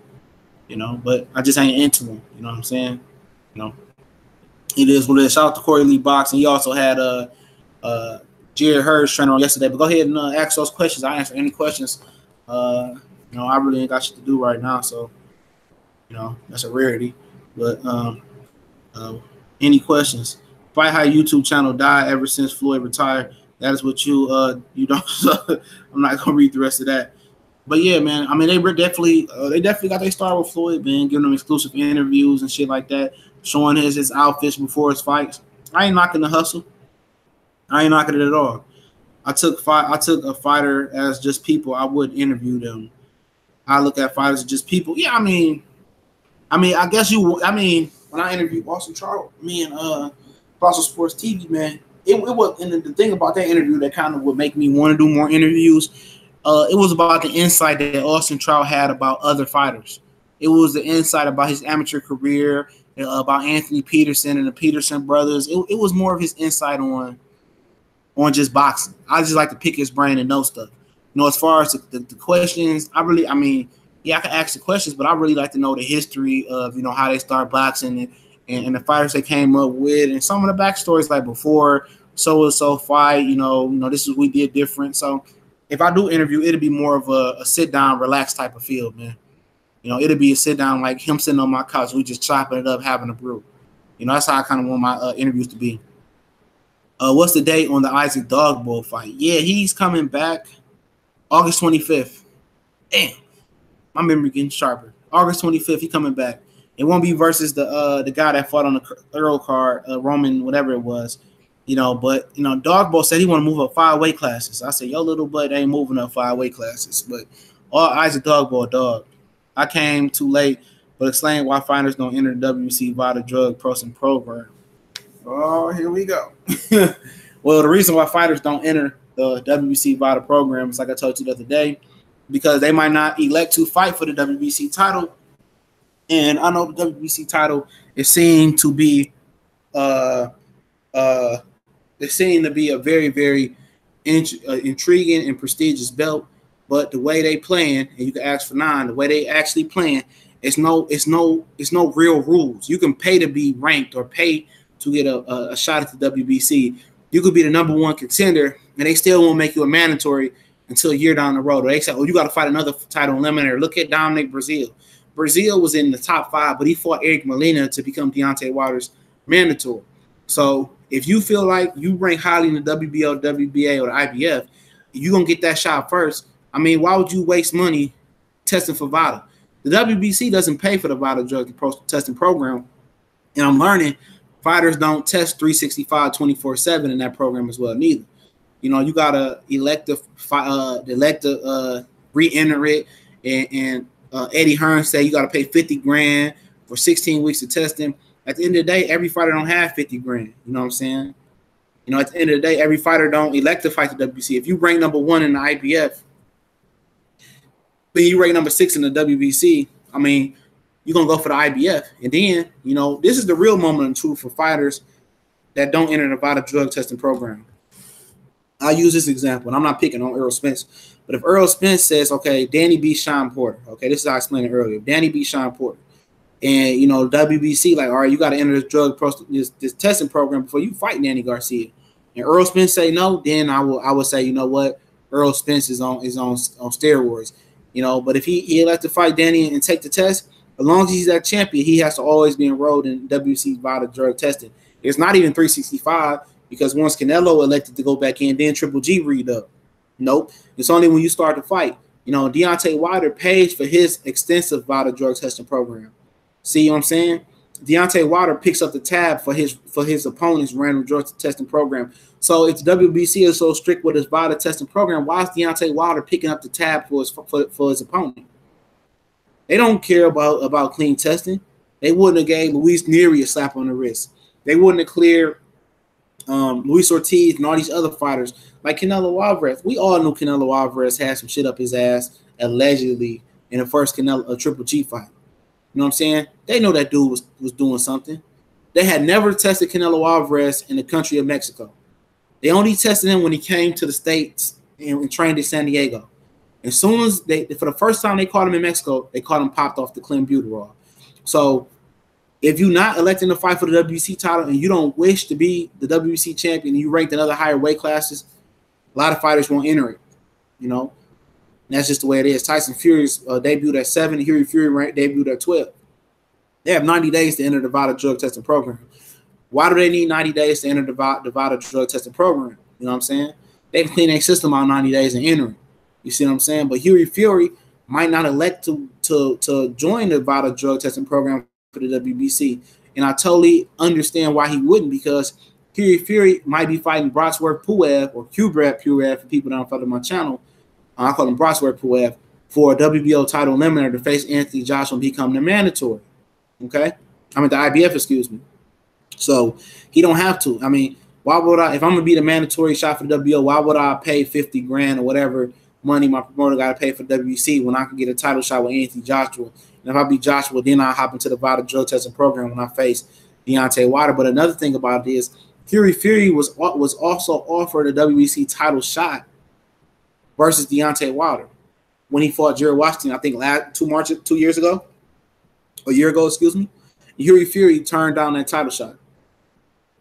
You know, but I just ain't into him. You know what I'm saying? You know, it is what it is. Shout out to Corey Lee Boxing. He also had Jared Hurds trainer on yesterday. But go ahead and ask those questions. I answer any questions. You know, I really ain't got shit to do right now, so you know that's a rarity. But any questions? Fight High YouTube channel died ever since Floyd retired. That is what you don't. I'm not gonna read the rest of that. But yeah, man. I mean, they definitely got their start with Floyd, man, giving them exclusive interviews and shit like that, showing his outfits before his fights. I ain't knocking the hustle. I ain't knocking it at all. I took a fighter as just people. I would interview them. I look at fighters as just people. Yeah, I mean, I guess when I interviewed Boston Charles, me and Boston Sports TV, man, it was, and the thing about that interview that kind of would make me want to do more interviews. It was about the insight that Austin Trout had about other fighters. It was the insight about his amateur career, about Anthony Peterson and the Peterson brothers. It was more of his insight on just boxing. I just like to pick his brain and know stuff. You know, as far as the questions, I can ask the questions, but I really like to know the history of, you know, how they start boxing and the fighters they came up with and some of the backstories, like before so fight, you know, this is what we did different. So if I do interview, it'll be more of a sit down, relaxed type of feel, man. You know, it'll be a sit down, like him sitting on my couch, we just chopping it up, having a brew. You know, that's how I kind of want my interviews to be. What's the date on the Isaac Dogboe fight? Yeah, he's coming back August 25th. Damn, my memory getting sharper. August 25th, he coming back. It won't be versus the guy that fought on the Earl card, Roman, whatever it was. You know, but, you know, Dogboe said he want to move up 5 weight classes. I said, yo, little butt ain't moving up 5 weight classes. But Isaac Dogboe, dog. I came too late, but explain why fighters don't enter the WBC VADA drug processing program. Oh, here we go. Well, the reason why fighters don't enter the WBC VADA program is, like I told you the other day, because they might not elect to fight for the WBC title. And I know the WBC title is seen to be a very, very intriguing and prestigious belt. But the way they playing, and you can ask for 9, the way they actually playing, it's no real rules. You can pay to be ranked or pay to get a shot at the WBC. You could be the #1 contender, and they still won't make you a mandatory until a year down the road. Or they say, oh, you got to fight another title eliminator. Look at Dominic Breazeale. Breazeale was in the top 5, but he fought Eric Molina to become Deontay Wilder's mandatory. So if you feel like you rank highly in the WBO, WBA, or the IBF, you're going to get that shot first. I mean, why would you waste money testing for VADA? The WBC doesn't pay for the VADA drug testing program, and I'm learning fighters don't test 365 24/7 in that program as well neither. You know, you gotta elect to re-enter it, and Eddie Hearn said you gotta pay $50,000 for 16 weeks of testing. At the end of the day, every fighter don't have $50,000. You know what I'm saying? You know, at the end of the day, every fighter don't elect to fight the WBC. If you rank #1 in the IBF, but you rank #6 in the WBC, I mean, you're going to go for the IBF. And then, you know, this is the real moment of truth for fighters that don't enter the VADA drug testing program. I'll use this example, and I'm not picking on Errol Spence. But if Errol Spence says, okay, Danny beat Sean Porter. Okay, this is how I explained it earlier. If Danny beat Sean Porter. And, you know, WBC, like, all right, you got to enter this testing program before you fight Danny Garcia. And Errol Spence say no, then I would say, you know what, Errol Spence is on steroids. You know, but if he elect to fight Danny and take the test, as long as he's that champion, he has to always be enrolled in WBC VADA drug testing. It's not even 365 because once Canelo elected to go back in, then Triple G read up. Nope. It's only when you start to fight. You know, Deontay Wilder pays for his extensive VADA drug testing program. See what I'm saying? Deontay Wilder picks up the tab for his opponent's random drug testing program. So if the WBC is so strict with his VADA testing program, why is Deontay Wilder picking up the tab for his opponent? They don't care about clean testing. They wouldn't have gave Luis Nery a slap on the wrist. They wouldn't have cleared Luis Ortiz and all these other fighters like Canelo Alvarez. We all knew Canelo Alvarez had some shit up his ass allegedly in the first Triple G fight. You know what I'm saying? They know that dude was doing something. They had never tested Canelo Alvarez in the country of Mexico. They only tested him when he came to the States and trained in San Diego. As soon as for the first time they caught him in Mexico, they caught him popped off the clenbuterol. So if you're not electing to fight for the WBC title and you don't wish to be the WBC champion and you ranked in other higher weight classes, a lot of fighters won't enter it. You know, and that's just the way it is. Tyson Fury's debuted at 7, and Hifi debuted at 12. They have 90 days to enter the VADA drug testing program. Why do they need 90 days to enter the VADA drug testing program? You know what I'm saying? They can clean their system out 90 days and enter it. You see what I'm saying? But Hifi might not elect to join the VADA drug testing program for the WBC. And I totally understand why he wouldn't, because Hifi might be fighting Brosworth Puev, or Kubrat Puev for people that don't follow my channel. I call him Brosworth Puev, for a WBO title eliminator to face Anthony Joshua and become the mandatory. Okay? I mean the IBF, excuse me. So he don't have to. I mean, why would I, if I'm gonna be the mandatory shot for the WBO, why would I pay 50 grand or whatever money my promoter got to pay for WBC when I can get a title shot with Anthony Joshua? And if I beat Joshua, then I hop into the VADA drug testing program when I face Deontay Wilder. But another thing about it is Hifi was also offered a WBC title shot versus Deontay Wilder when he fought Jared Washington, I think 2 years ago, a year ago, excuse me. Hifi turned down that title shot.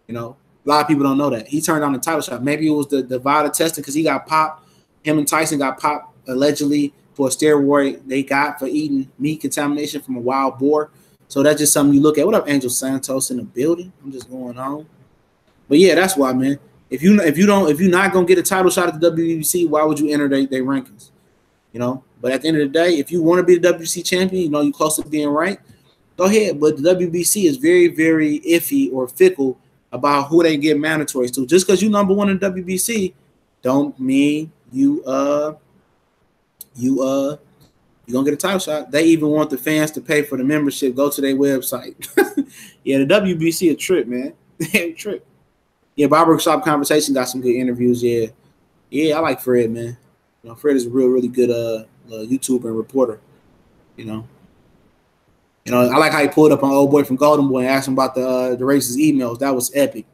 You know, a lot of people don't know that. He turned down the title shot. Maybe it was the VADA testing because he got popped. Him and Tyson got popped allegedly for a steroid they got for eating meat contamination from a wild boar. So that's just something you look at. What up, Angel Santos in the building? I'm just going on. But yeah, that's why, man. If you're not gonna get a title shot at the WBC, why would you enter their rankings? You know. But at the end of the day, if you want to be the WBC champion, you know you're close to being ranked, go ahead. But the WBC is very, very iffy or fickle about who they get mandatories to. Just because you're number one in the WBC, don't mean you're gonna get a title shot. They even want the fans to pay for the membership. Go to their website. Yeah, the WBC a trip, man. A trip. Yeah, Barbershop Conversation got some good interviews. Yeah, I like Fred, man. You know, Fred is a really good YouTuber and reporter. You know, I like how he pulled up on old boy from Golden Boy and asked him about the racist emails. That was epic.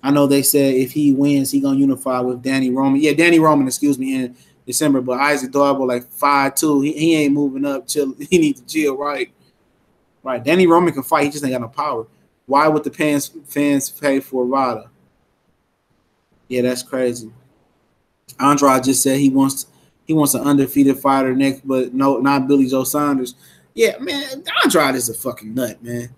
I know they said if he wins, he gonna unify with Danny Roman. Yeah, Danny Roman, excuse me, in December. But Isaac Darbo, like 5'2", he ain't moving up. Chill. He needs to chill, right? Right. Danny Roman can fight. He just ain't got no power. Why would the fans pay for VADA? Yeah, that's crazy. Andrade just said he wants an undefeated fighter next, but no, not Billy Joe Saunders. Yeah, man, Andrade is a fucking nut, man.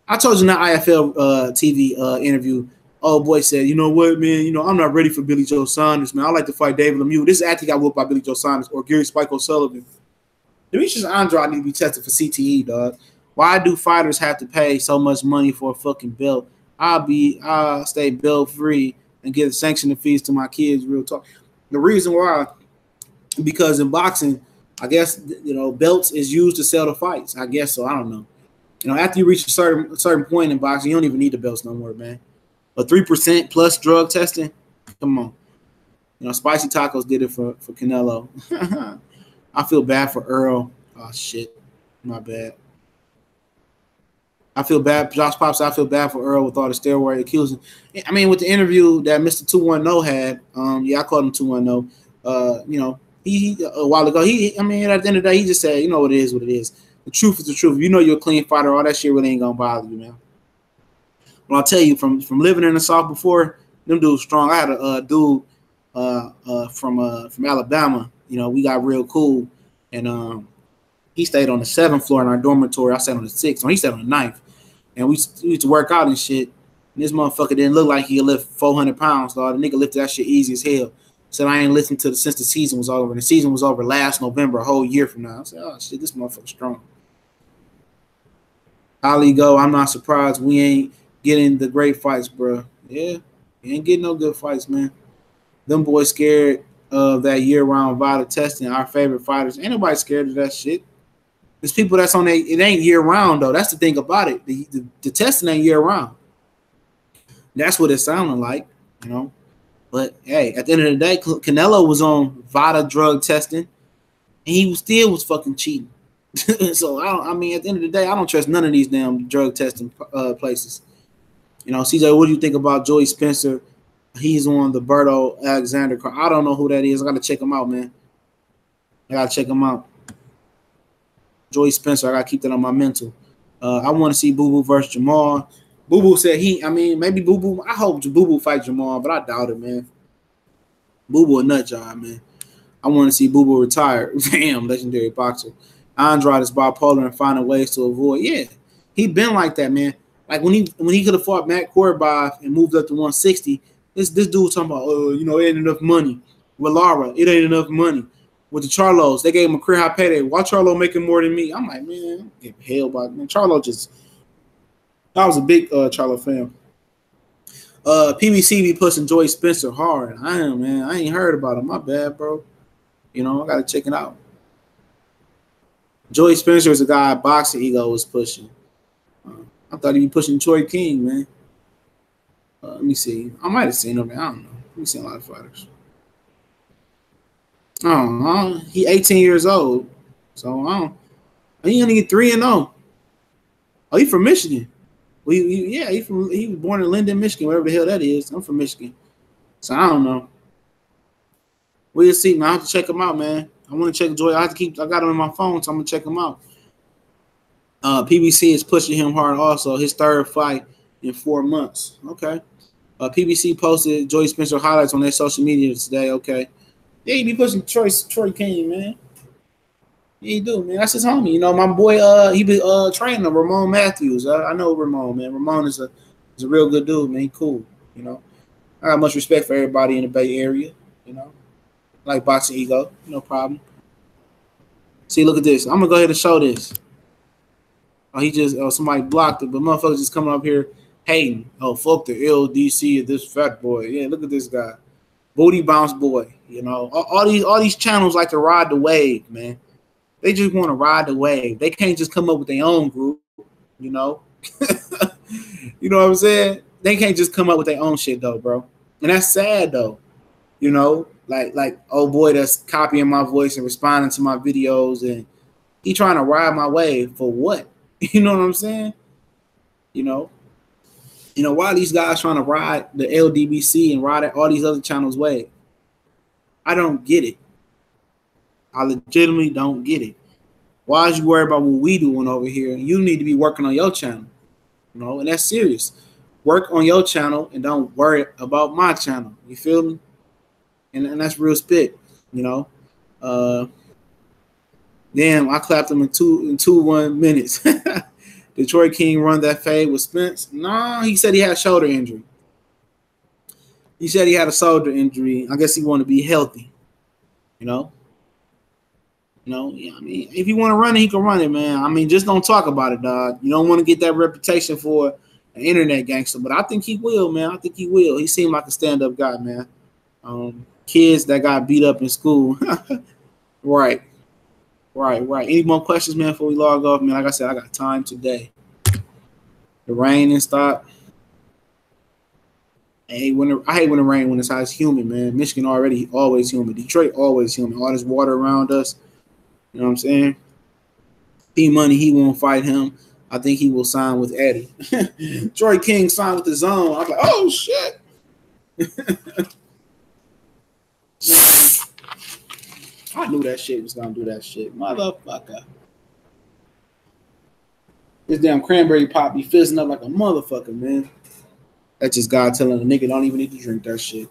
I told you in that IFL TV interview. Oh boy said, you know what, man? You know, I'm not ready for Billy Joe Saunders, man. I like to fight David Lemieux. This is after he got whooped by Billy Joe Saunders or Gary Spike O'Sullivan. Demetrius Andrade need to be tested for CTE, dog. Why do fighters have to pay so much money for a fucking belt? I'll stay belt free and give sanctioning fees to my kids. Real talk. The reason why, because in boxing, I guess, you know, belts is used to sell the fights. I guess so. I don't know. You know, after you reach a certain point in boxing, you don't even need the belts no more, man. But 3% plus drug testing, come on. You know, Spicy Tacos did it for Canelo. I feel bad for Earl. Oh shit, my bad. I feel bad. Josh Pops, I feel bad for Earl with all the steroid accusing. I mean, with the interview that Mr. 210 had, yeah, I called him 210. You know, he a while ago, I mean, at the end of the day, he just said, you know, what it is, what it is. The truth is the truth. You know you're a clean fighter, all that shit really ain't gonna bother you, man. Well, I'll tell you, from living in the South before, them dudes strong. I had a dude from Alabama. You know, we got real cool, and he stayed on the 7th floor in our dormitory. I sat on the 6th, and he sat on the 9th. And we used to work out and shit. And this motherfucker didn't look like he could lift 400 pounds, dog. The nigga lifted that shit easy as hell. Said I ain't listened to since the season was over. And the season was over last November, a whole year from now. I said, oh shit, this motherfucker's strong. Ali go, I'm not surprised we ain't getting the great fights, bro. Yeah, we ain't getting no good fights, man. Them boys scared of that year-round VADA testing. Our favorite fighters. Ain't nobody scared of that shit. There's people that's on it ain't year-round, though. That's the thing about it. The testing ain't year-round. That's what it sounded like, you know. But, hey, at the end of the day, Canelo was on VADA drug testing, and he still was fucking cheating. So, I mean, at the end of the day, I don't trust none of these damn drug testing places. You know, CJ, what do you think about Joey Spencer He's on the Berto Alexander card. I don't know who that is. I gotta check him out, man. I gotta check him out. Joey Spencer. I gotta keep that on my mental. I want to see Boo Boo versus Jamal. Boo Boo said maybe Boo Boo. I hope Boo Boo fight Jamal, but I doubt it, man. Boo Boo a nut job, man. I want to see Boo Boo retire. Damn, legendary boxer. Andrade is bipolar and finding ways to avoid. Yeah, he been like that, man. Like when he could have fought Matt Korobov and moved up to 160. This dude talking about, it ain't enough money. With Lara, it ain't enough money. With the Charlos, they gave him a career high payday. Why Charlo making more than me? I'm like, man, I'm getting hell by man. Charlo just. I was a big Charlo fan. PBC be pushing Joey Spencer hard. I am, man. I ain't heard about him. My bad, bro. I gotta check it out. Joey Spencer is a guy Boxing Ego was pushing. I thought he'd be pushing Troy King, man. Let me see. I might have seen him. I don't know. We've seen a lot of fighters. I don't know. He 18 years old. So I don't. He only get 3-0. Oh, he from Michigan. Well, he was born in Linden, Michigan, wherever the hell that is. I'm from Michigan. So I don't know. We'll see, man. I have to check him out, man. I want to check Joy. I got him on my phone, so I'm gonna check him out. PBC is pushing him hard also. His third fight in 4 months. Okay. PBC posted Joey Spencer highlights on their social media today. Okay. Yeah, he be pushing Troy King, man. Yeah, he do, man. That's his homie. My boy, he be training Ramon Matthews. I know Ramon, man. Ramon is a real good dude, man. He cool, I got much respect for everybody in the Bay Area, Like Boxing Ego, no problem. See, look at this. I'm gonna go ahead and show this. Oh, somebody blocked it, but motherfuckers just coming up here hating. Oh, fuck the LDC of this fat boy. Yeah, look at this guy. Booty bounce boy. All these channels like to ride the wave, man. They just want to ride the wave. They can't just come up with their own group, You know what I'm saying? They can't just come up with their own shit though, bro. And that's sad though. Like oh boy that's copying my voice and responding to my videos and he trying to ride my wave for what? You know what I'm saying? Why are these guys trying to ride the LDBC and ride all these other channels' wave? I don't get it. I legitimately don't get it. Why is you worried about what we doing over here? You need to be working on your channel, and that's serious. Work on your channel and don't worry about my channel. You feel me? And that's real spit, Damn, I clapped him in 2-1 minutes. Detroit King run that fade with Spence? No, he said he had a shoulder injury. He said he had a shoulder injury. I guess he wanted to be healthy, Yeah, if you want to run it, he can run it, man. Just don't talk about it, dog. You don't want to get that reputation for an internet gangster, but I think he will, man. I think he will. He seemed like a stand-up guy, man. Kids that got beat up in school. Right. Any more questions, man, before we log off, man? Like I said, I got time today. The rain and stop. I hate when the rain when it's hot. It's humid, man. Michigan always humid. Detroit always humid. All this water around us. You know what I'm saying? P-Money, he won't fight him. I think he will sign with Eddie. Troy King signed with the Zone. I was like, oh, shit. I knew that shit was going to do that shit. Motherfucker. This damn cranberry pop be fizzing up like a motherfucker, man. That's just God telling a nigga don't even need to drink that shit.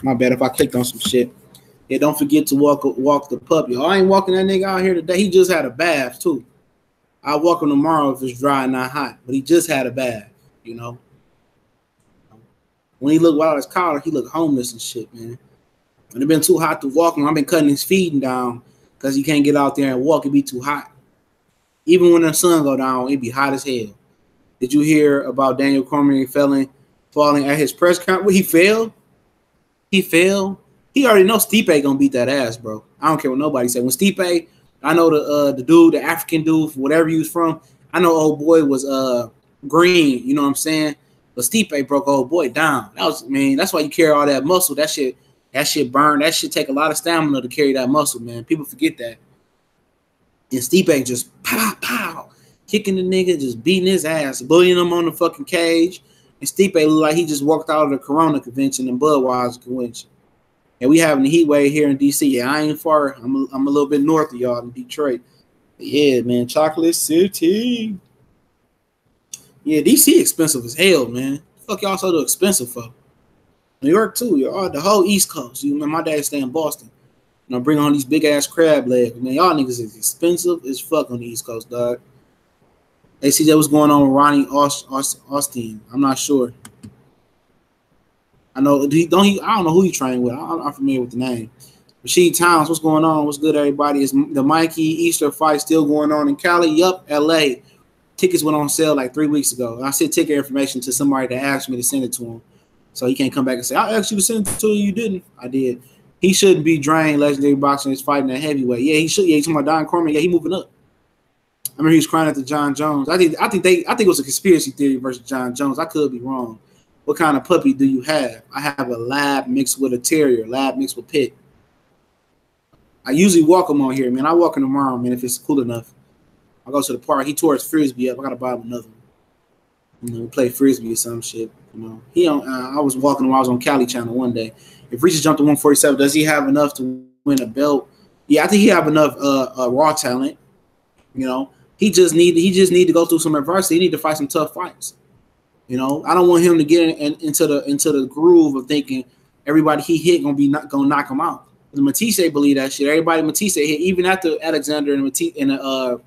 My bad if I clicked on some shit. Yeah, don't forget to walk the puppy. I ain't walking that nigga out here today. He just had a bath, too. I'll walk him tomorrow if it's dry and not hot. But he just had a bath, When he looked without his collar, he looked homeless and shit, man. When it been too hot to walk him, I've been cutting his feeding down because he can't get out there and walk. It be too hot. Even when the sun go down, it be hot as hell. Did you hear about Daniel Cormier falling at his press conference? Well, he failed. He already knows Stipe gonna beat that ass, bro. I don't care what nobody say. When Stipe, I know the dude, the African dude, whatever he was from. I know old boy was green. You know what I'm saying? But Stipe broke old boy down. That's why you carry all that muscle. That shit burn. That shit take a lot of stamina to carry that muscle, man. People forget that. And Stipe just pow, kicking the nigga, just beating his ass, bullying him on the fucking cage. And Stipe look like he just walked out of the Corona convention and Budweiser convention. And we having the heat wave here in DC. Yeah, I ain't far. I'm a little bit north of y'all in Detroit. But yeah, man, Chocolate City. Yeah, DC expensive as hell, man. Fuck y'all so expensive for? New York too. Y'all the whole East Coast. You know, my dad stay in Boston. You know, bring on these big ass crab legs. Man, y'all niggas is expensive as fuck on the East Coast, dog. Hey, CJ, what's going on with Ronnie Austin? I'm not sure. I know I don't know who he trained with. I'm familiar with the name. Rasheed Towns, what's going on? What's good, everybody? Is the Mikey Easter fight still going on in Cali? Yup, LA. Tickets went on sale like 3 weeks ago. I sent ticket information to somebody that asked me to send it to him. So he can't come back and say, I asked you to send it to you. You didn't. I did. He shouldn't be drained. Legendary boxing is fighting at heavyweight. Yeah, he should. Yeah, he's talking about Don Cormier. Yeah, he moving up. I remember he was crying at the John Jones. I think it was a conspiracy theory versus John Jones. I could be wrong. What kind of puppy do you have? I have a lab mixed with a terrier, lab mixed with pit. I usually walk him on here, man. I walk him tomorrow, man, if it's cool enough. I go to the park. He tore his frisbee up. I gotta buy him another one. You know, play frisbee or some shit. You know, I was walking while I was on Cali Channel one day. If Reaches jumped to 147, does he have enough to win a belt? Yeah, I think he have enough raw talent. You know, he just need to go through some adversity. He need to fight some tough fights. You know, I don't want him to get into the groove of thinking everybody he hit gonna knock him out. The Matisse believe that shit. Everybody Matisse hit, even after Alexander and Matisse in the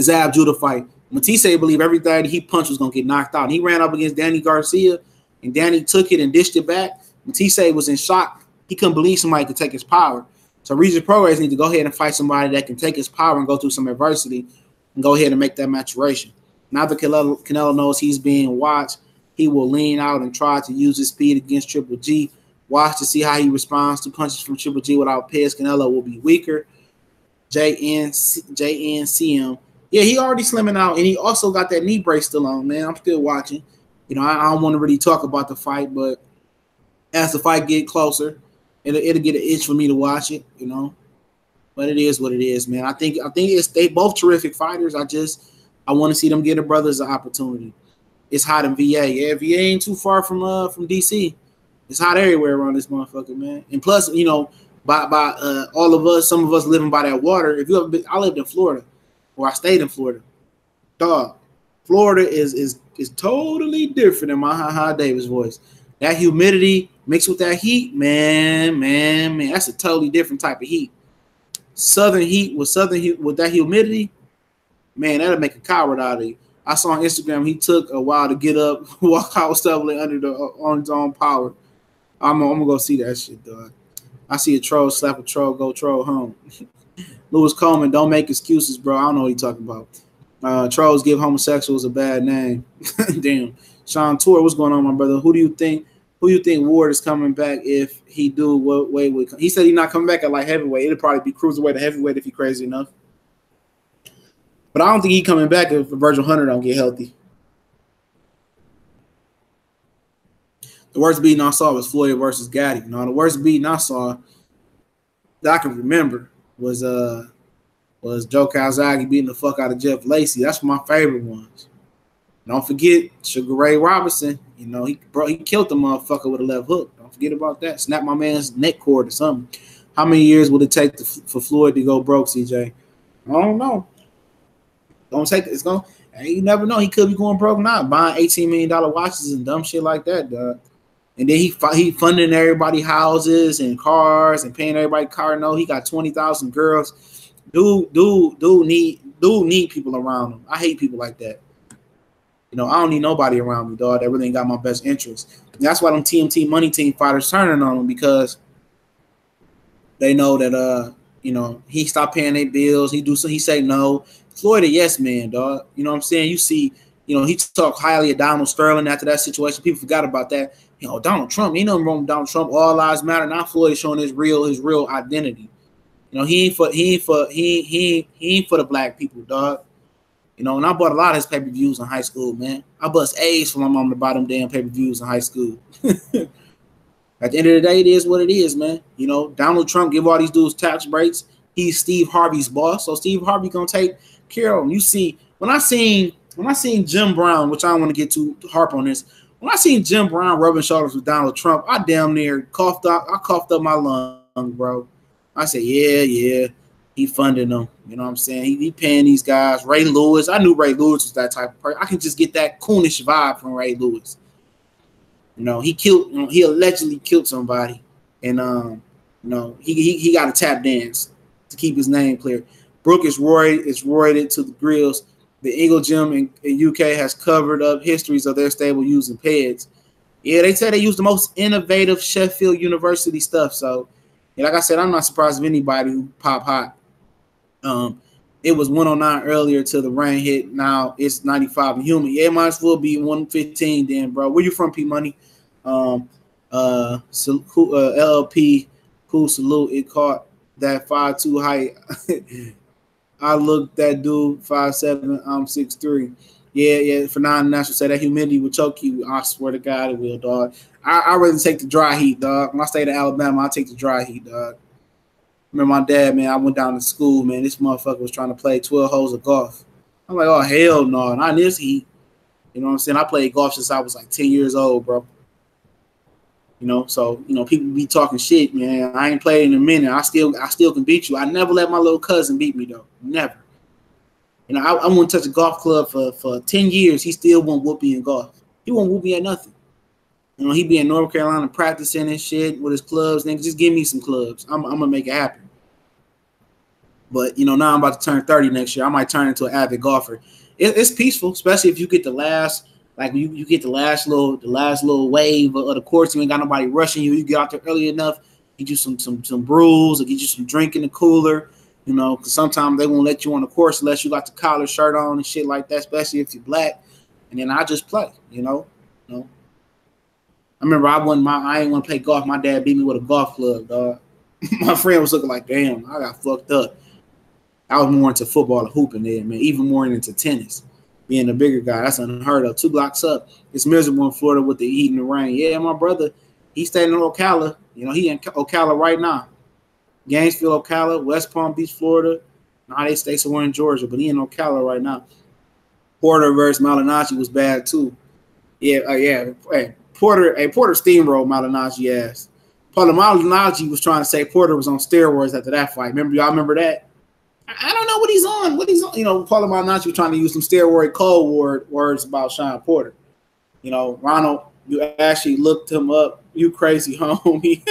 Zab Judah fight. Matisse believe everything he punched was gonna get knocked out. And he ran up against Danny Garcia, and Danny took it and dished it back. Matisse was in shock. He couldn't believe somebody could take his power. So Regis Progress need to go ahead and fight somebody that can take his power and go through some adversity and go ahead and make that maturation. Now that Canelo knows he's being watched, he will lean out and try to use his speed against Triple G. Watch to see how he responds to punches from Triple G without pads. Canelo will be weaker. JNCM. Yeah, he already slimming out, and he also got that knee brace still on, man. I'm still watching. You know, I don't want to really talk about the fight, but as the fight get closer, it'll get an itch for me to watch it, you know. But it is what it is, man. I think they both terrific fighters. I want to see them give the brothers an opportunity. It's hot in VA. Yeah, VA ain't too far from DC. It's hot everywhere around this motherfucker, man. And plus, you know, by all of us, some of us living by that water. If you ever been, I lived in Florida, or I stayed in Florida. Dog, Florida is totally different in my Ha Davis voice. That humidity mixed with that heat, man, that's a totally different type of heat. Southern heat with that humidity, man, that'll make a coward out of you. I saw on Instagram he took a while to get up, walk out stumbling on his own power. I'm gonna go see that shit, dog. I see a troll slap a troll, go troll home. Lewis Coleman, don't make excuses, bro. I don't know what you're talking about. Trolls give homosexuals a bad name. Damn. Sean Tour, what's going on, my brother? Who do you think Ward is coming back if he do what way would come? He said he's not coming back at light heavyweight. It'll probably be cruiserweight to heavyweight if he's crazy enough. But I don't think he's coming back if Virgil Hunter don't get healthy. The worst beating I saw was Floyd versus Gaddy. You know, the worst beating I saw that I can remember was Joe Calzaghe beating the fuck out of Jeff Lacey. That's my favorite ones. Don't forget Sugar Ray Robinson. You know, he killed the motherfucker with a left hook. Don't forget about that. Snap my man's neck cord or something. How many years would it take for Floyd to go broke, CJ? I don't know. Don't take it. It's going. You never know. He could be going broke now, buying $18 million watches and dumb shit like that, dog. And then he funding everybody houses and cars and paying everybody car note. He got 20,000 girls. Dude need people around him. I hate people like that. You know, I don't need nobody around me, dog, that really ain't got my best interest. And that's why them TMT money team fighters turning on him, because they know that you know, he stopped paying their bills. He say no. Floyd a yes man, dog. You know what I'm saying? You see, you know, he talked highly of Donald Sterling after that situation. People forgot about that. You know, Donald Trump, ain't nothing wrong with Donald Trump. All lives matter. Now Floyd is showing his real identity. You know, he ain't for the black people, dog. You know, and I bought a lot of his pay-per-views in high school, man. I bust A's for my mom to buy them damn pay-per-views in high school. At the end of the day, it is what it is, man. You know, Donald Trump give all these dudes tax breaks. He's Steve Harvey's boss, so Steve Harvey gonna take care of him. You see, when I seen when I seen Jim Brown, which I don't want to get too harp on this, when I seen Jim Brown rubbing shoulders with Donald Trump, I damn near coughed up. I coughed up my lung, bro. I said, yeah, he funding them. You know what I'm saying? He paying these guys. Ray Lewis, I knew Ray Lewis was that type of person. I can just get that coonish vibe from Ray Lewis. You know, he allegedly killed somebody, and he got a tap dance to keep his name clear. Brook is roided to the grills. The Eagle Gym in UK has covered up histories of their stable using PEDs. Yeah, they say they use the most innovative Sheffield University stuff. So, like I said, I'm not surprised if anybody who pop hot. It was 109 earlier till the rain hit. Now it's 95 and humid. Yeah, it might as well be 115 then, bro. Where you from, P Money? LLP, cool salute. It caught that 5'2" height. I looked that dude 5'7", I'm 6'3". Yeah. For non-national, say that humidity will choke you. I swear to God it will, dog. I rather take the dry heat, dog. When I stayed in Alabama, I take the dry heat, dog. Remember my dad, man, I went down to school, man. This motherfucker was trying to play 12 holes of golf. I'm like, oh, hell no, not in this heat. You know what I'm saying? I played golf since I was like 10 years old, bro. You know, so, people be talking shit, man. I ain't played in a minute. I still can beat you. I never let my little cousin beat me, though. Never. I wouldn't touch a golf club for 10 years. He still won't whoop me in golf. He won't whoop me at nothing. He be in North Carolina practicing and shit with his clubs. Nigga, just give me some clubs. I'm going to make it happen. But, now I'm about to turn 30 next year. I might turn into an avid golfer. It's peaceful, especially if you get the last, like you get the last little wave of the course. You ain't got nobody rushing you. You get out there early enough, get you some brews, or get you some drink in the cooler. Because sometimes they won't let you on the course unless you got the collar shirt on and shit like that, especially if you're black. And then I just play, I remember I ain't want to play golf. My dad beat me with a golf club, dog. My friend was looking like, damn, I got fucked up. I was more into football and hooping then, man, even more into tennis. Being a bigger guy, that's unheard of. 2 blocks up. It's miserable in Florida with the heat and the rain. Yeah, my brother, he stayed in Ocala. He in Ocala right now. Gainesville, Ocala, West Palm Beach, Florida. Nah, they stay somewhere in Georgia, but he in Ocala right now. Porter versus Malignaggi was bad too. Yeah. Hey, Porter steamrolled Malignaggi ass. Malignaggi was trying to say Porter was on steroids after that fight. Y'all remember that? I don't know what he's on. Paulo Malignaggi was trying to use some steroid code words about Sean Porter. Ronald, you actually looked him up. You crazy, homie.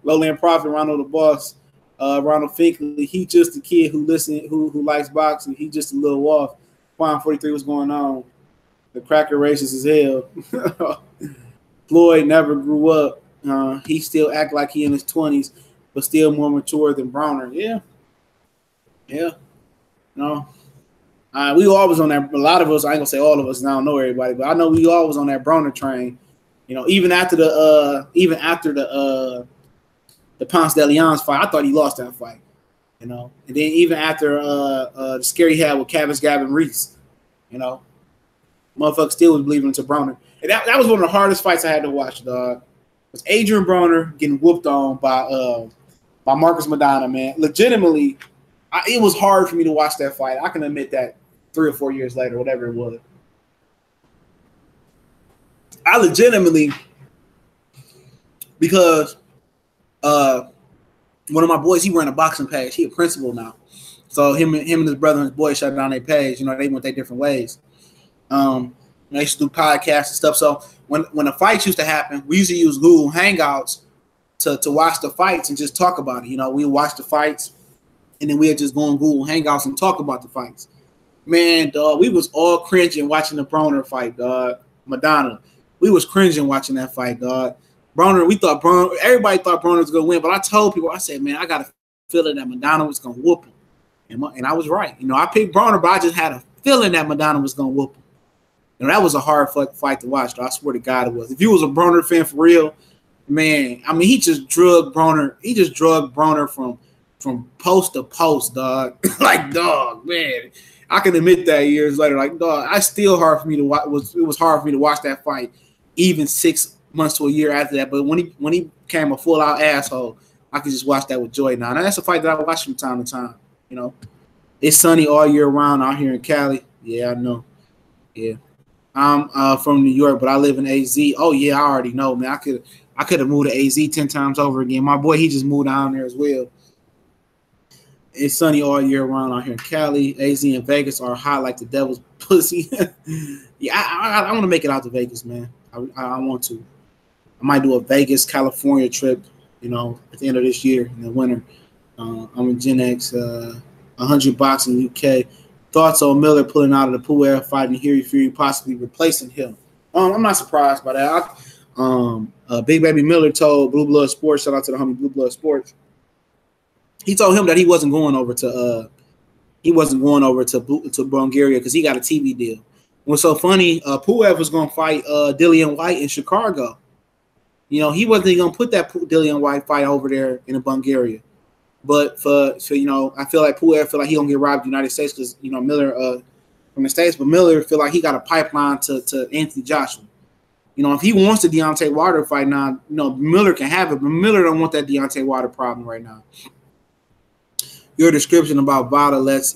Lowland Prophet, Ronald the boss. Ronald Finkley, he just a kid who likes boxing. He just a little off. Fine 43, what's going on? The cracker racist as hell. Floyd never grew up. He still act like he in his 20s, but still more mature than Browner. Yeah. We always on that. A lot of us, I ain't gonna say all of us, and I don't know everybody, but I know we always on that Browner train. Even after the Ponce de Leon's fight, I thought he lost that fight. And then even after the scare he had with Cavis Gavin Reese, motherfucker still was believing into Browner. And that was one of the hardest fights I had to watch, dog. It was Adrian Browner getting whooped on by Marcus Madonna, man. Legitimately, it was hard for me to watch that fight. I can admit that 3 or 4 years later, whatever it was. I legitimately, because one of my boys, he ran a boxing page. He a principal now. So him and his brother and his boy shut down their page. They went their different ways. They used to do podcasts and stuff. So when the fights used to happen, we used to use Google Hangouts to watch the fights and just talk about it. We would watch the fights, and then we'd just go on Google Hangouts and talk about the fights. Man, dog, we was all cringing watching the Browner fight, dog. Madonna. We was cringing watching that fight, dog. Browner, everybody thought Browner was going to win, but I told people, I said, man, I got a feeling that Madonna was going to whoop him. And I was right. I picked Browner, but I just had a feeling that Madonna was going to whoop him. That was a hard fight to watch, though. I swear to God it was. If you was a Browner fan for real, man, he just drugged Browner. He just drugged Browner from post to post, dog. Like, dog, man. I can admit that years later. Like, dog, it was hard for me to watch that fight, even 6 months to a year after that. But when he became a full out asshole, I could just watch that with joy now. And that's a fight that I watch from time to time. It's sunny all year round out here in Cali. Yeah, I know. Yeah. I'm from New York, but I live in AZ. Oh yeah, I already know, man. I could have moved to AZ 10 times over again. My boy, he just moved down there as well. It's sunny all year round out here in Cali. AZ and Vegas are hot like the devil's pussy. Yeah, I want to make it out to Vegas, man. I want to. I might do a Vegas, California trip, you know, at the end of this year in the winter. I'm in Gen X, 100 boxing UK. Thoughts on Miller pulling out of the Puel fight and Hifi possibly replacing him. I'm not surprised by that. Big Baby Miller told Blue Blood Sports, shout out to the homie Blue Blood Sports. He told him that he wasn't going over to Bulgaria because he got a TV deal. What's so funny, Puel was going to fight Dillian White in Chicago. You know, he wasn't going to put that Dillian White fight over there in Bulgaria. But for you know, I feel like Puel feel like he gonna get robbed in the United States because you know Miller from the States, but Miller feel like he got a pipeline to Anthony Joshua. You know, if he wants the Deontay Wilder fight now, you know, Miller can have it, but Miller don't want that Deontay Wilder problem right now. Your description about VADA, let's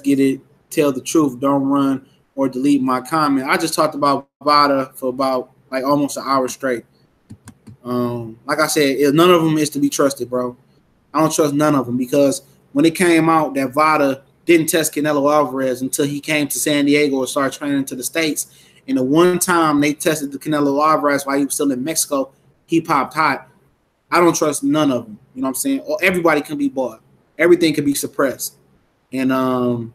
get it, tell the truth, don't run or delete my comment. I just talked about VADA for about like almost an hour straight. Like I said, none of them is to be trusted, bro. I don't trust none of them because when it came out that VADA didn't test Canelo Alvarez until he came to San Diego or started training to the States, and the one time they tested the Canelo Alvarez while he was still in Mexico, he popped hot. I don't trust none of them. You know what I'm saying? Everybody can be bought. Everything can be suppressed. And oh,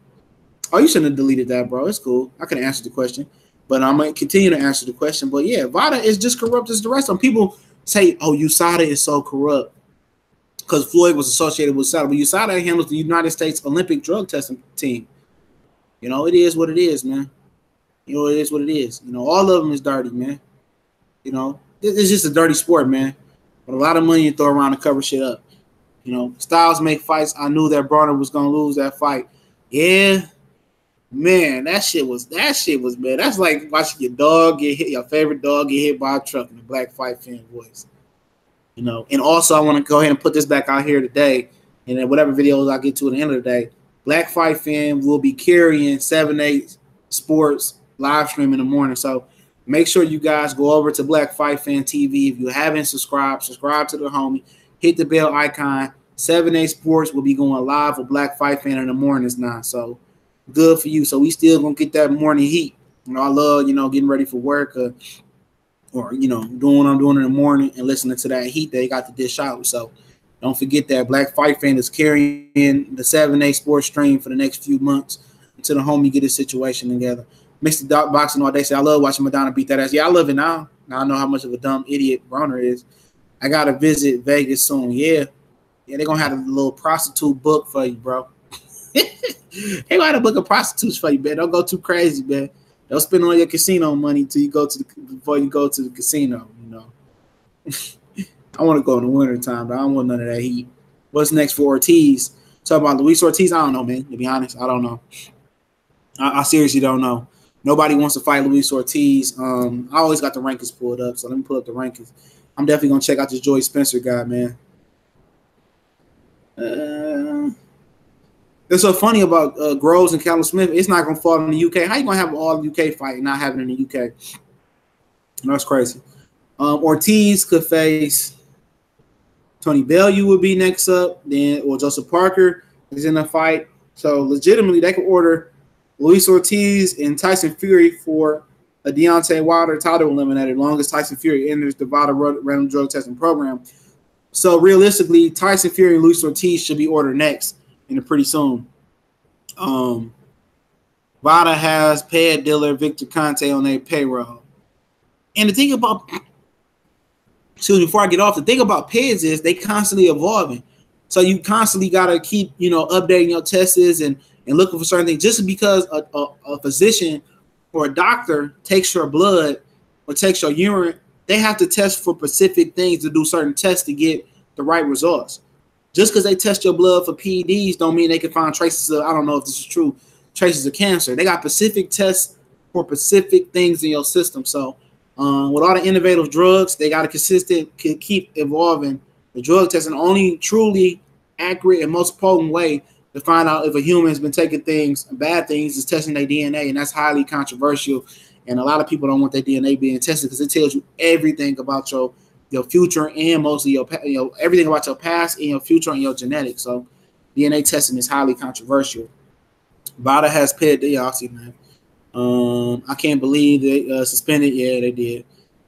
you shouldn't have deleted that, bro. It's cool. I can answer the question, but I'm gonna continue to answer the question. But yeah, VADA is just corrupt as the rest of them. People say, "Oh, USADA is so corrupt." Because Floyd was associated with USADA. But USADA handles the United States Olympic drug testing team. You know, it is what it is, man. You know, it is what it is. You know, all of them is dirty, man. You know, it's just a dirty sport, man. But a lot of money you throw around to cover shit up. You know, styles make fights. I knew that Bronner was going to lose that fight. Yeah. Man, that shit was, man. That's like watching your dog get hit, your favorite dog get hit by a truck in a Black Fight fan voice. You know, and also I want to go ahead and put this back out here today, and then whatever videos I get to at the end of the day, Black Fight Fan will be carrying 7-8 Sports live stream in the morning. So make sure you guys go over to Black Fight Fan TV. If you haven't subscribed, subscribe to the homie, hit the bell icon. 7-8 Sports will be going live with Black Fight Fan in the mornings now. So good for you. So we still gonna get that morning heat. You know, I love, you know, getting ready for work. Or, you know, doing what I'm doing in the morning and listening to that heat they got to dish out. So don't forget that Black Fight Fan is carrying the 7-8 Sports stream for the next few months until the homie get his situation together. Mr. Boxing all day say, I love watching Madonna beat that ass. Yeah, I love it now. Now I know how much of a dumb idiot Bronner is. I got to visit Vegas soon. Yeah, they're going to have a little prostitute book for you, bro. They going to have a book of prostitutes for you, man. Don't go too crazy, man. Don't spend all your casino money till you go to before you go to the casino, you know. I want to go in the winter time, but I don't want none of that heat. What's next for Ortiz? Talk about Luis Ortiz? I don't know, man. To be honest, I don't know. I seriously don't know. Nobody wants to fight Luis Ortiz. I always got the rankings pulled up, so let me pull up the rankings. I'm definitely gonna check out this Joey Spencer guy, man. It's so funny about Groves and Callum Smith. It's not going to fall in the UK. How you going to have all UK fight and not have it in the UK? That's crazy. Ortiz could face Tony Bellew would be next up. Then, or Joseph Parker is in the fight. So legitimately, they could order Luis Ortiz and Tyson Fury for a Deontay Wilder title eliminator, as long as Tyson Fury enters the VADA random drug testing program. So realistically, Tyson Fury and Luis Ortiz should be ordered next. Pretty soon. VADA has Pad Diller, Victor Conte on their payroll. And the thing about, before I get off, the thing about PEDs is they constantly evolving. So you constantly got to keep, you know, updating your tests and looking for certain things. Just because a physician or a doctor takes your blood or takes your urine, they have to test for specific things to do certain tests to get the right results. Just because they test your blood for PEDs don't mean they can find traces of, I don't know if this is true, traces of cancer. They got specific tests for specific things in your system. So with all the innovative drugs, they got to keep evolving the drug testing. The only truly accurate and most potent way to find out if a human has been taking things, bad things, is testing their DNA, and that's highly controversial. And a lot of people don't want their DNA being tested because it tells you everything about your future and mostly your everything about your past and your future and your genetics. So DNA testing is highly controversial. VADA has paid the oxy, man. I can't believe they suspended. Yeah, they did.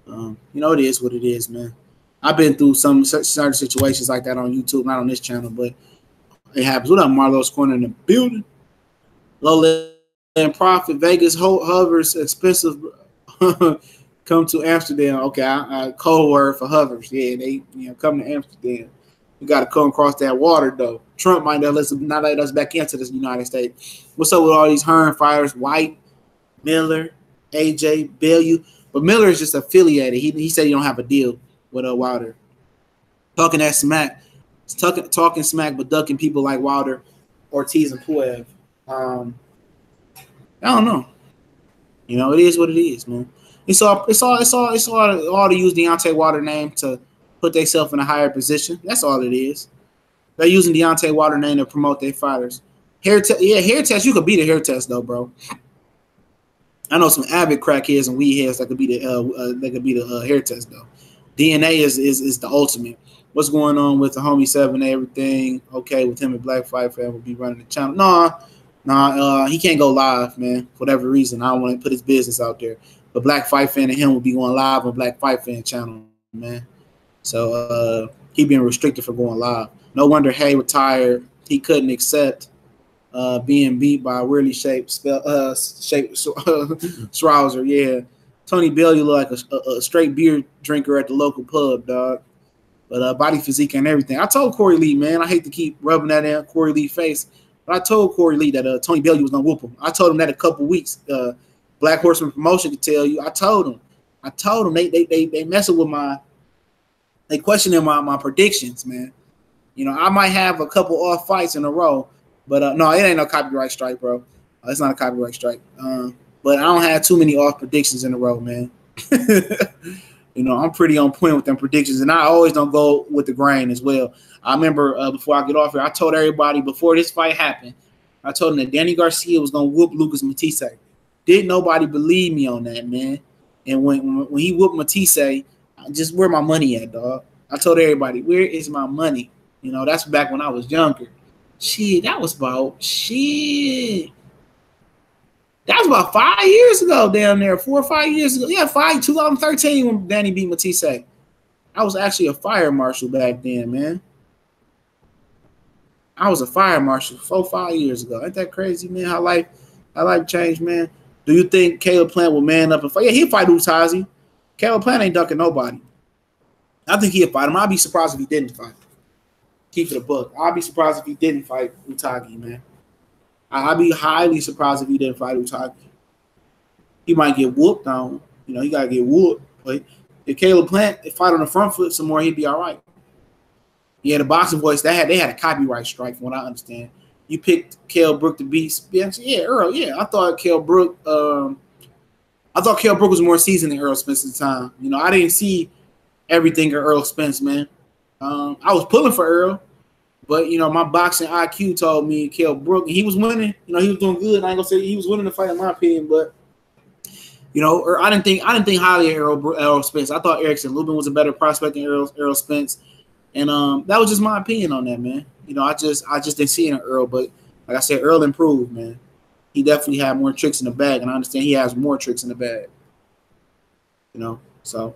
It is what it is, man. I've been through some certain situations like that on YouTube, not on this channel, but it happens. What up, Marlo's Corner in the building? Low land profit. Vegas hovers expensive. Come to Amsterdam. Okay, code word for hovers. Yeah, they come to Amsterdam. We got to come across that water though. Trump might not let us back into this United States. What's up with all these Hearn fighters? White, Miller, AJ, Bellew. But Miller is just affiliated. He said he don't have a deal with Wilder. Talking that smack. Talking smack, but ducking people like Wilder, Ortiz, and Puev. I don't know. It is what it is, man. It's all to use Deontay Wilder name to put themselves in a higher position. That's all it is. They're using Deontay Wilder name to promote their fighters. Hair test. You could beat a hair test though, bro. I know some avid crackheads and weed heads that could be the hair test though. DNA is the ultimate. What's going on with the homie 7A? Everything okay with him and Black Fight Fan will be running the channel? Nah, he can't go live, man. For whatever reason, I don't want to put his business out there. But Black Fight Fan and him will be going live on Black Fight Fan channel, man. So he being restricted for going live. No wonder Hay retired. He couldn't accept being beat by a weirdly shaped Strouser. Yeah, Tony Bellew look like a straight beer drinker at the local pub, dog. But body physique and everything. I told Corey Lee, man, I hate to keep rubbing that in Corey Lee's face, but I told Corey Lee that Tony Bellew was gonna whoop him. I told him that a couple weeks. Black Horseman Promotion could tell you. I told him they messing with they questioning my predictions, man. I might have a couple off fights in a row, but no, it ain't no copyright strike, bro. It's not a copyright strike. But I don't have too many off predictions in a row, man. I'm pretty on point with them predictions, and I always don't go with the grain as well. I remember before I get off here, I told everybody before this fight happened, I told them that Danny Garcia was going to whoop Lucas Matisse. Didn't nobody believe me on that, man. And when he whooped Matisse, just where my money at, dog? I told everybody, where is my money? That's back when I was younger. That was about 5 years ago down there, 4 or 5 years ago. Yeah, 2013 when Danny beat Matisse. I was actually a fire marshal back then, man. I was a fire marshal 4 or 5 years ago. Ain't that crazy, man? How life changed, man. Do you think Caleb Plant will man up and fight? Yeah, he'll fight Utazi. Caleb Plant ain't ducking nobody. I think he'll fight him. I'd be surprised if he didn't fight. Keep it a buck. I'd be surprised if he didn't fight Utagi, man. I'd be highly surprised if he didn't fight Utagi. He might get whooped on. He got to get whooped. But if Caleb Plant fight on the front foot some more, he'd be all right. Yeah, the boxing voice, they had a copyright strike from what I understand. You picked Kell Brook to beat. Yeah, Earl. Yeah, I thought Kell Brook was more seasoned than Earl Spence at the time. I didn't see everything in Earl Spence, man. I was pulling for Earl, but my boxing IQ told me Kell Brook, and he was winning. He was doing good. I ain't gonna say he was winning the fight in my opinion, but I didn't think highly of Earl Spence. I thought Erickson Lubin was a better prospect than Earl Spence, and that was just my opinion on that, man. I just didn't see it in Earl, but like I said, Earl improved, man. He definitely had more tricks in the bag, and I understand he has more tricks in the bag. So.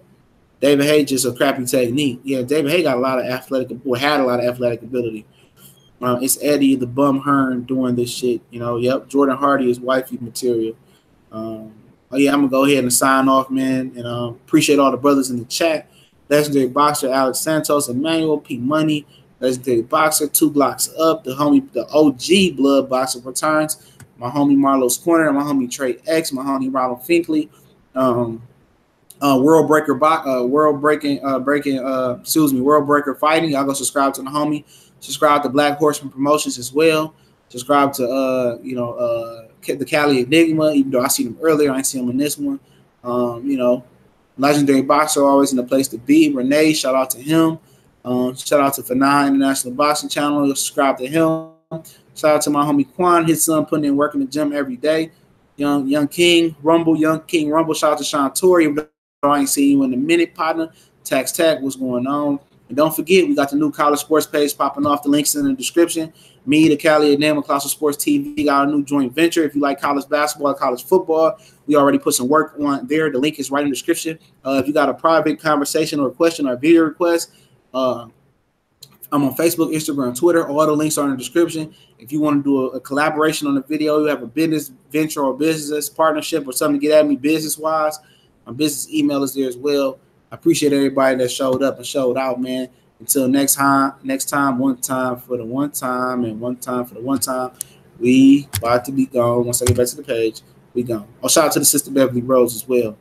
David Hay just a crappy technique. Yeah, David Hay had a lot of athletic ability. It's Eddie the Bum Hearn doing this shit. Yep. Jordan Hardy is wifey material. I'm gonna go ahead and sign off, man. And appreciate all the brothers in the chat. Legendary boxer Alex Santos, Emmanuel P. Money, legendary boxer 2 blocks up. The OG blood boxer returns. My homie Marlo's Corner, my homie Trey X, my homie Ronald Finkley. World Breaker Fighting. Y'all go subscribe to the homie. Subscribe to Black Horseman Promotions as well. Subscribe to the Cali Enigma, even though I seen him earlier, I ain't seen him in this one. Legendary boxer, always in the place to be. Renee, shout out to him. Shout out to Fanan International Boxing Channel. Subscribe to him. Shout out to my homie Quan, his son putting in work in the gym every day. Young King Rumble. Shout out to Sean Torrey. I ain't seen you in a minute, partner. Tax Tag, what's going on? And don't forget, we got the new college sports page popping off. The links in the description. Me, the Cali and Name of Classic Sports TV got a new joint venture. If you like college basketball, college football, we already put some work on there. The link is right in the description. If you got a private conversation or a question or a video request, I'm on Facebook, Instagram, Twitter. All the links are in the description. If you want to do a collaboration on a video, you have a business venture or business partnership or something to get at me business-wise, my business email is there as well. I appreciate everybody that showed up and showed out, man. Until next time, one time for the one time and one time for the one time. We about to be gone. Once I get back to the page, we gone. Oh, shout out to the Sister Beverly Rose as well.